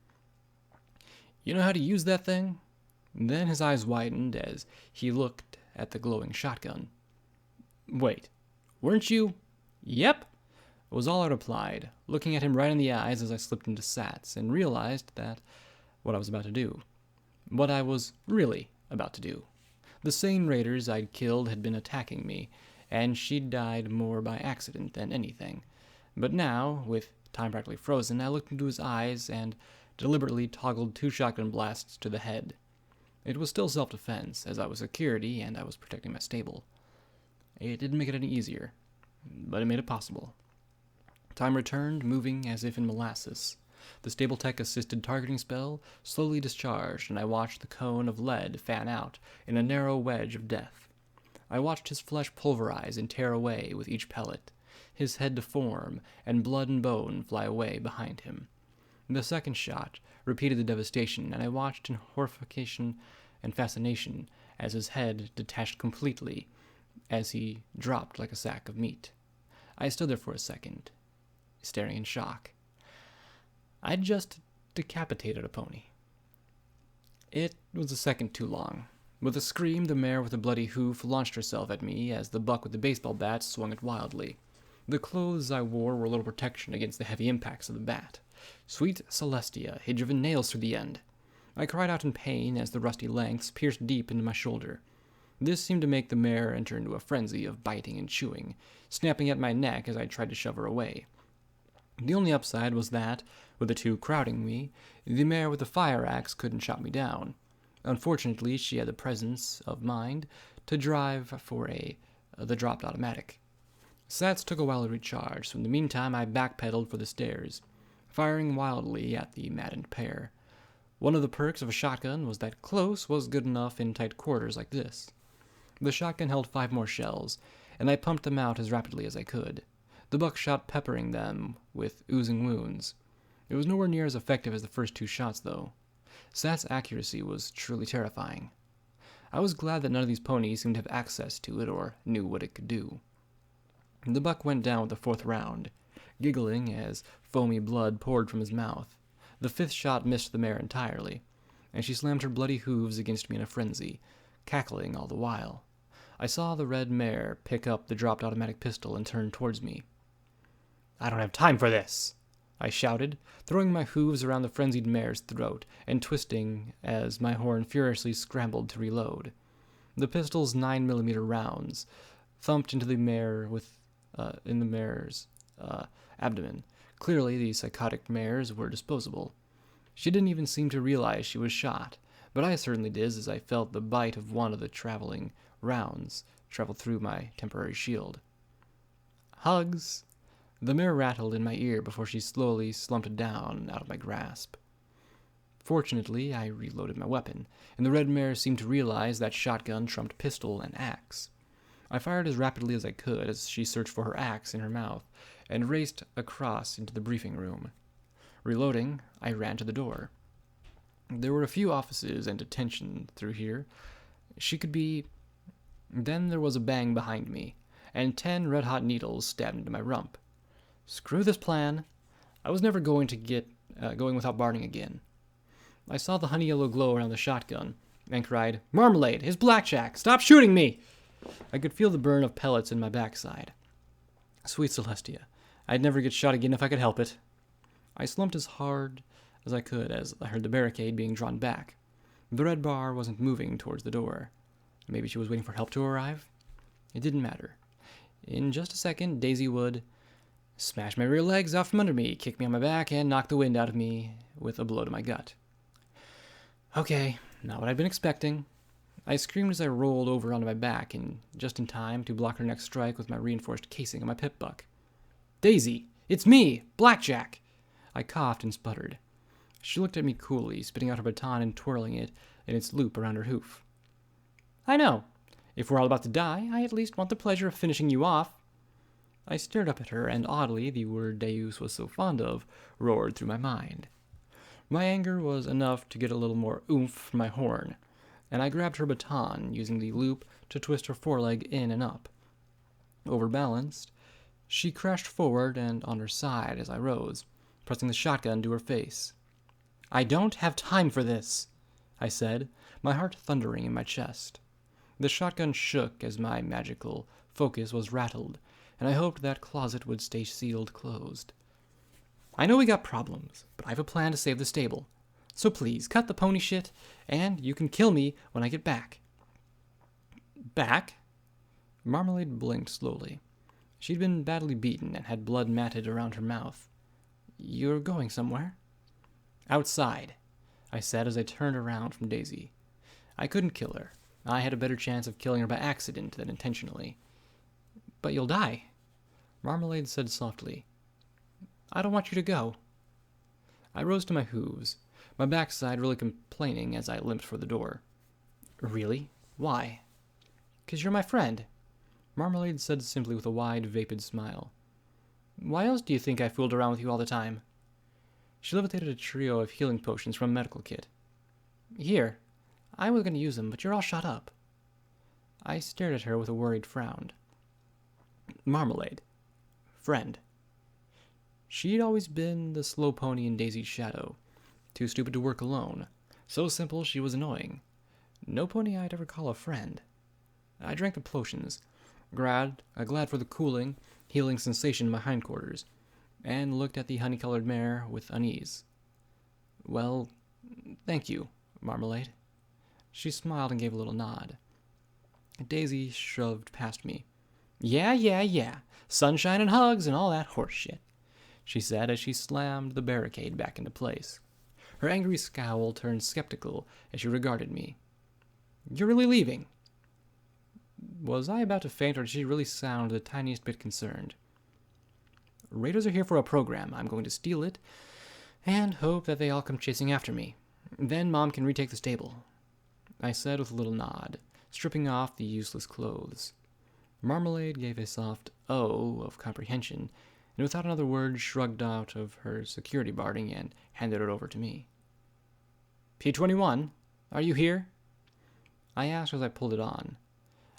Speaker 1: You know how to use that thing? Then his eyes widened as he looked at the glowing shotgun. Wait, weren't you? Yep, was all I replied, looking at him right in the eyes as I slipped into Sats and realized that what I was about to do. What I was really about to do. The sane raiders I'd killed had been attacking me, and she'd died more by accident than anything. But now, with time practically frozen, I looked into his eyes and deliberately toggled 2 shotgun blasts to the head. It was still self-defense, as I was security and I was protecting my stable. It didn't make it any easier, but it made it possible. Time returned, moving as if in molasses. The stable tech assisted targeting spell slowly discharged, and I watched the cone of lead fan out in a narrow wedge of death. I watched his flesh pulverize and tear away with each pellet, his head deform, and blood and bone fly away behind him. The second shot repeated the devastation, and I watched in horrification and fascination as his head detached completely as he dropped like a sack of meat. I stood there for a second, staring in shock. I'd just decapitated a pony. It was a second too long. With a scream, the mare with the bloody hoof launched herself at me as the buck with the baseball bat swung it wildly. The clothes I wore were little protection against the heavy impacts of the bat. Sweet Celestia had driven nails through the end. I cried out in pain as the rusty lengths pierced deep into my shoulder. This seemed to make the mare enter into a frenzy of biting and chewing, snapping at my neck as I tried to shove her away. The only upside was that, with the 2 crowding me, the mare with the fire axe couldn't chop me down. Unfortunately, she had the presence of mind to drive for the dropped automatic. Sats took a while to recharge, so in the meantime I backpedaled for the stairs, firing wildly at the maddened pair. One of the perks of a shotgun was that close was good enough in tight quarters like this. The shotgun held 5 more shells, and I pumped them out as rapidly as I could, the buckshot peppering them with oozing wounds. It was nowhere near as effective as the first 2 shots, though. Sat's accuracy was truly terrifying. I was glad that none of these ponies seemed to have access to it or knew what it could do. The buck went down with the 4th round, giggling as foamy blood poured from his mouth. The 5th shot missed the mare entirely, and she slammed her bloody hooves against me in a frenzy, cackling all the while. I saw the red mare pick up the dropped automatic pistol and turn towards me. I don't have time for this, I shouted, throwing my hooves around the frenzied mare's throat and twisting as my horn furiously scrambled to reload. The pistol's 9mm rounds thumped into the mare in the mare's abdomen. Clearly, these psychotic mares were disposable. She didn't even seem to realize she was shot, but I certainly did as I felt the bite of one of the traveling rounds travel through my temporary shield. Hugs! The mare rattled in my ear before she slowly slumped down out of my grasp. Fortunately, I reloaded my weapon, and the red mare seemed to realize that shotgun trumped pistol and axe. I fired as rapidly as I could as she searched for her axe in her mouth and raced across into the briefing room. Reloading, I ran to the door. There were a few offices and detention through here. She could be... Then there was a bang behind me, and 10 red-hot needles stabbed into my rump. Screw this plan. I was never going to get going without barting again. I saw the honey-yellow glow around the shotgun and cried, Marmalade, his blackjack, stop shooting me! I could feel the burn of pellets in my backside. Sweet Celestia, I'd never get shot again if I could help it. I slumped as hard as I could as I heard the barricade being drawn back. The red bar wasn't moving towards the door. Maybe she was waiting for help to arrive? It didn't matter. In just a second, Daisy would smash my rear legs out from under me, kick me on my back, and knock the wind out of me with a blow to my gut. Okay, not what I'd been expecting. I screamed as I rolled over onto my back, and just in time to block her next strike with my reinforced casing on my pip buck. Daisy, it's me, Blackjack! I coughed and sputtered. She looked at me coolly, spitting out her baton and twirling it in its loop around her hoof. I know. If we're all about to die, I at least want the pleasure of finishing you off. I stared up at her, and oddly, the word Deus was so fond of roared through my mind. My anger was enough to get a little more oomph from my horn. and I grabbed her baton, using the loop to twist her foreleg in and up. Overbalanced, she crashed forward and on her side as I rose, pressing the shotgun to her face. "I don't have time for this," I said, my heart thundering in my chest. The shotgun shook as my magical focus was rattled, and I hoped that closet would stay sealed closed. "I know we got problems, but I have a plan to save the stable. So please, cut the pony shit, and you can kill me when I get back." "Back?" Marmalade blinked slowly. She'd been badly beaten and had blood matted around her mouth. "You're going somewhere?" "Outside," I said as I turned around from Daisy. I couldn't kill her. I had a better chance of killing her by accident than intentionally. "But you'll die," Marmalade said softly. "I don't want you to go." I rose to my hooves, my backside really complaining as I limped for the door. "Really? Why?" "'Cause you're my friend," Marmalade said simply with a wide, vapid smile. "Why else do you think I fooled around with you all the time?" She levitated a trio of healing potions from a medical kit. "Here. I was going to use them, but you're all shot up." I stared at her with a worried frown. Marmalade. Friend. She'd always been the slow pony in Daisy's shadow, too stupid to work alone, so simple she was annoying. No pony I'd ever call a friend. I drank the potions, glad for the cooling, healing sensation in my hindquarters, and looked at the honey-colored mare with unease. "Well, thank you, Marmalade." She smiled and gave a little nod. Daisy shoved past me. Yeah. Sunshine and hugs and all that horse shit," she said as she slammed the barricade back into place. Her angry scowl turned skeptical as she regarded me. "You're really leaving?" Was I about to faint, or did she really sound the tiniest bit concerned? "Raiders are here for a program. I'm going to steal it and hope that they all come chasing after me. Then Mom can retake the stable," I said with a little nod, stripping off the useless clothes. Marmalade gave a soft "oh" of comprehension, and without another word shrugged out of her security barding and handed it over to me. "P21, are you here?" I asked as I pulled it on.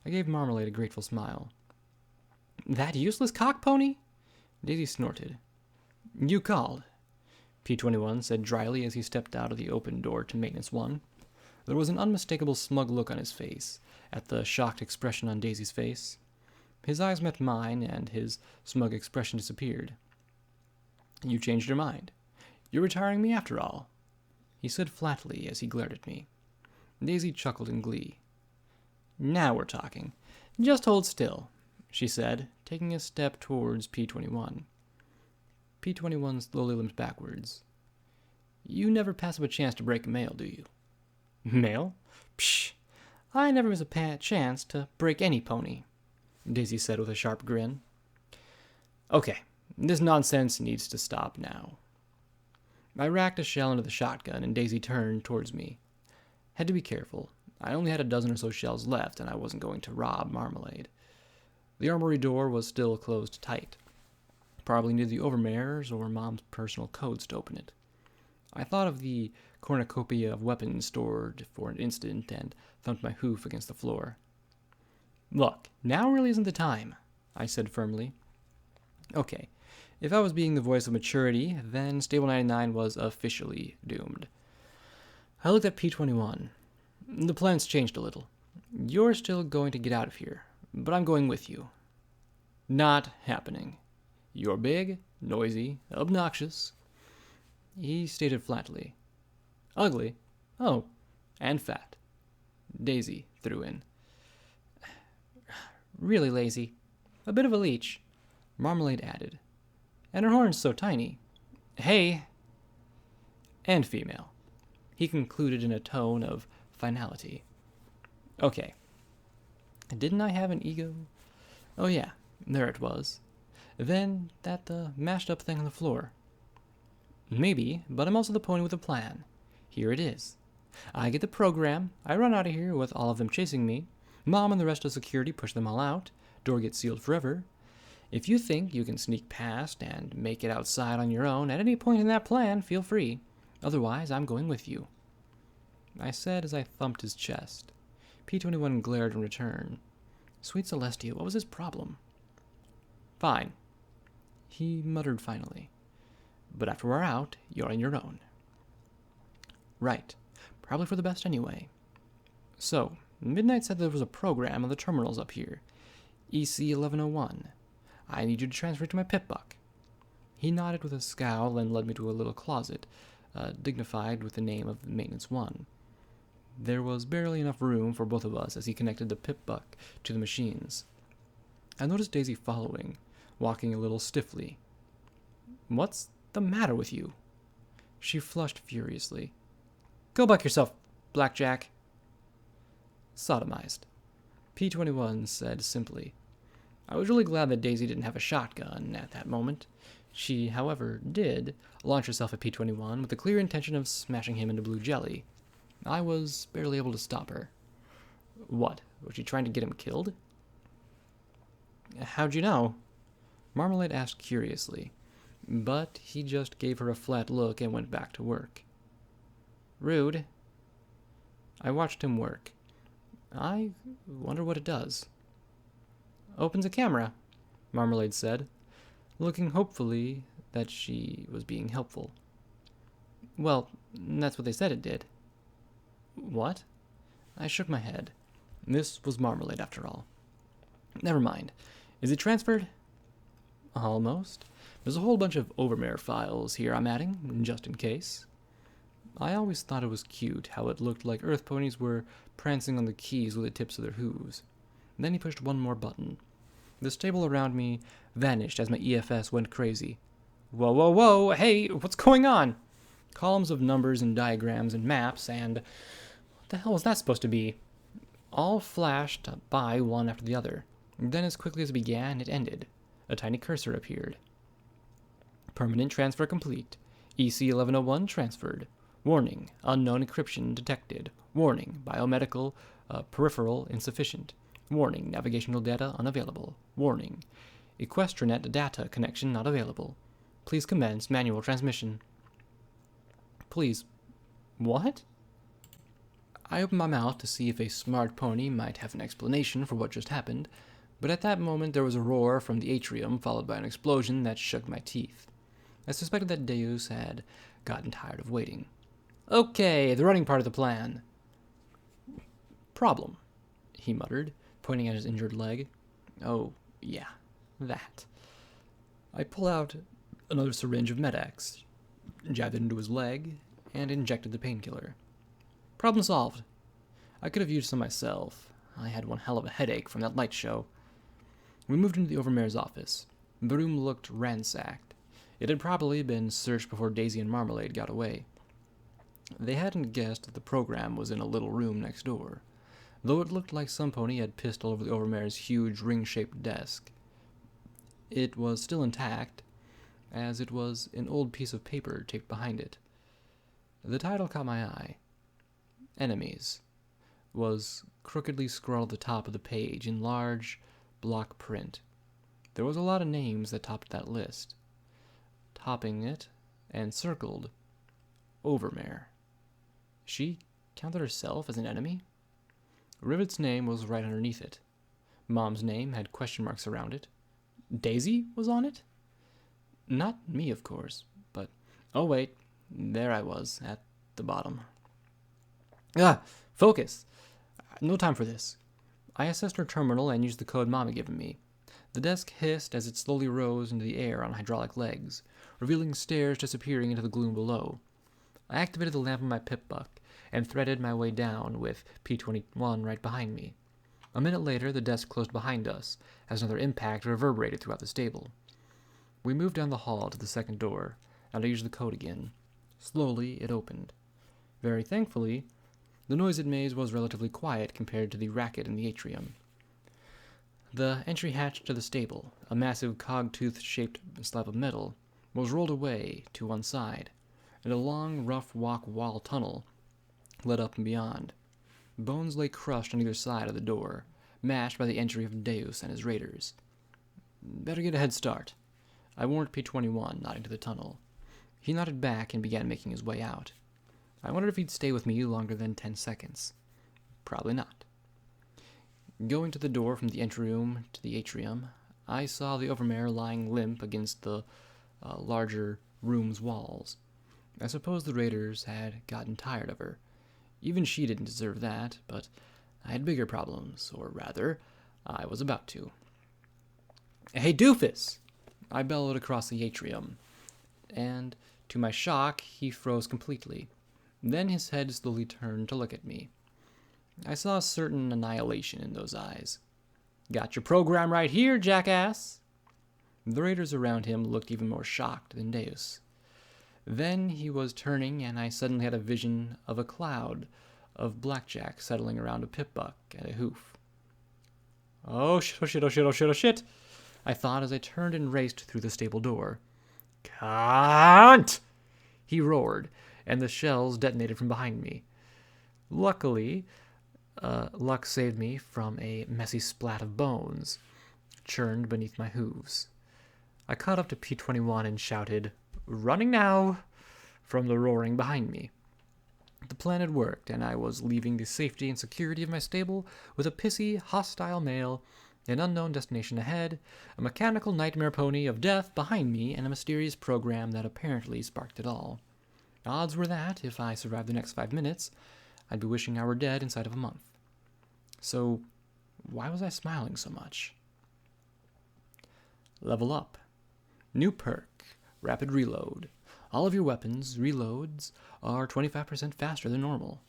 Speaker 1: I gave Marmalade a grateful smile. "That useless cock pony?" Daisy snorted. "You called," P21 said dryly as he stepped out of the open door to Maintenance 1. There was an unmistakable smug look on his face, at the shocked expression on Daisy's face. His eyes met mine, and his smug expression disappeared. "You changed your mind. You're retiring me after all," he said flatly as he glared at me. Daisy chuckled in glee. "Now we're talking. Just hold still," she said, taking a step towards P21. P21 slowly limped backwards. "You never pass up a chance to break a mail, do you?" "Mail? Psh! I never miss a chance to break any pony," Daisy said with a sharp grin. "Okay, this nonsense needs to stop now." I racked a shell into the shotgun, and Daisy turned towards me. Had to be careful. I only had a dozen or so shells left, and I wasn't going to rob Marmalade. The armory door was still closed tight. Probably needed the overmares or Mom's personal codes to open it. I thought of the cornucopia of weapons stored for an instant and thumped my hoof against the floor. "Look, now really isn't the time," I said firmly. Okay, if I was being the voice of maturity, then Stable 99 was officially doomed. I looked at P21. "The plan's changed a little. You're still going to get out of here, but I'm going with you." "Not happening. You're big, noisy, obnoxious," he stated flatly. "Ugly. Oh, and fat," Daisy threw in. "Really lazy. A bit of a leech," Marmalade added. "And her horn's so tiny. Hey." "And female," he concluded in a tone of finality. Okay. Didn't I have an ego? Oh yeah, there it was. Then that mashed up thing on the floor. Maybe, but I'm also the pony with a plan. Here it is. I get the program, I run out of here with all of them chasing me. Mom and the rest of security push them all out. Door gets sealed forever. If you think you can sneak past and make it outside on your own at any point in that plan, feel free. Otherwise, I'm going with you." I said as I thumped his chest. P-21 glared in return. Sweet Celestia, what was his problem? Fine, he muttered finally. But after we're out, you're on your own. Right. Probably for the best anyway. So, Midnight said there was a program on the terminals up here. EC-1101. I need you to transfer it to my pip-buck. He nodded with a scowl and led me to a little closet, dignified with the name of Maintenance 1. There was barely enough room for both of us as he connected the pip-buck to the machines. I noticed Daisy following, walking a little stiffly. What's the matter with you? She flushed furiously. Go buck yourself, Blackjack. Sodomized. P-21 said simply. I was really glad that Daisy didn't have a shotgun at that moment. She, however, did launch herself at P-21 with the clear intention of smashing him into blue jelly. I was barely able to stop her. What? Was she trying to get him killed? How'd you know? Marmalade asked curiously, but he just gave her a flat look and went back to work. Rude. I watched him work. I wonder what it does. Opens a camera, Marmalade said, looking hopefully that she was being helpful. Well, that's what they said it did. What? I shook my head. This was Marmalade after all. Never mind. Is it transferred? Almost. There's a whole bunch of overmare files here I'm adding, just in case. I always thought it was cute how it looked like earth ponies were prancing on the keys with the tips of their hooves. Then he pushed one more button. The stable around me vanished as my EFS went crazy. Whoa, whoa, whoa, hey, what's going on? Columns of numbers and diagrams and maps and... what the hell was that supposed to be? All flashed by one after the other. Then as quickly as it began, it ended. A tiny cursor appeared. Permanent transfer complete. EC-1101 transferred. Warning, unknown encryption detected. Warning, biomedical, peripheral insufficient. Warning, navigational data unavailable. Warning, Equestrianet data connection not available. Please commence manual transmission. Please. What? I opened my mouth to see if a smart pony might have an explanation for what just happened, but at that moment there was a roar from the atrium followed by an explosion that shook my teeth. I suspected that Deus had gotten tired of waiting. Okay, the running part of the plan. Problem, he muttered, pointing at his injured leg. Oh, yeah, that. I pull out another syringe of Med-X, jabbed it into his leg, and injected the painkiller. Problem solved. I could have used some myself. I had one hell of a headache from that light show. We moved into the Overmare's office. The room looked ransacked. It had probably been searched before Daisy and Marmalade got away. They hadn't guessed that the program was in a little room next door, though it looked like some pony had pissed all over the Overmare's huge ring-shaped desk. It was still intact, as it was an old piece of paper taped behind it. The title caught my eye. Enemies was crookedly scrawled at the top of the page in large block print. There was a lot of names that topped that list. Topping it, and circled, Overmare. She counted herself as an enemy? Rivet's name was right underneath it. Mom's name had question marks around it. Daisy was on it? Not me, of course, but... oh, wait. There I was, at the bottom. Focus! No time for this. I assessed her terminal and used the code Mom had given me. The desk hissed as it slowly rose into the air on hydraulic legs, revealing stairs disappearing into the gloom below. I activated the lamp on my pip-buck and threaded my way down with P-21 right behind me. A minute later, the desk closed behind us as another impact reverberated throughout the stable. We moved down the hall to the second door, and I used the code again. Slowly, it opened. Very thankfully, the noise it made was relatively quiet compared to the racket in the atrium. The entry hatch to the stable, a massive cog-tooth-shaped slab of metal, was rolled away to one side, and a long, rough walk wall tunnel led up and beyond. Bones lay crushed on either side of the door, mashed by the entry of Deus and his raiders. Better get a head start. I warned P-21, nodding to the tunnel. He nodded back and began making his way out. I wondered if he'd stay with me longer than 10 seconds. Probably not. Going to the door from the entry room to the atrium, I saw the overmare lying limp against the larger room's walls. I suppose the raiders had gotten tired of her. Even she didn't deserve that, but I had bigger problems, or rather, I was about to. "Hey, doofus!" I bellowed across the atrium, and to my shock, he froze completely. Then his head slowly turned to look at me. I saw a certain annihilation in those eyes. "Got your program right here, jackass!" The raiders around him looked even more shocked than Deus. Then he was turning, and I suddenly had a vision of a cloud of blackjack settling around a pip-buck and a hoof. "Oh shit, oh shit, oh shit, oh shit, oh shit," I thought as I turned and raced through the stable door. "Cunt!" he roared, and the shells detonated from behind me. Luckily, luck saved me from a messy splat of bones churned beneath my hooves. I caught up to P-21 and shouted, "Running now!" from the roaring behind me. The plan had worked, and I was leaving the safety and security of my stable with a pissy, hostile male, an unknown destination ahead, a mechanical nightmare pony of death behind me, and a mysterious program that apparently sparked it all. Odds were that, if I survived the next 5 minutes, I'd be wishing I were dead inside of a month. So, why was I smiling so much? Level up. New perk, rapid reload. All of your weapons' reloads are 25% faster than normal.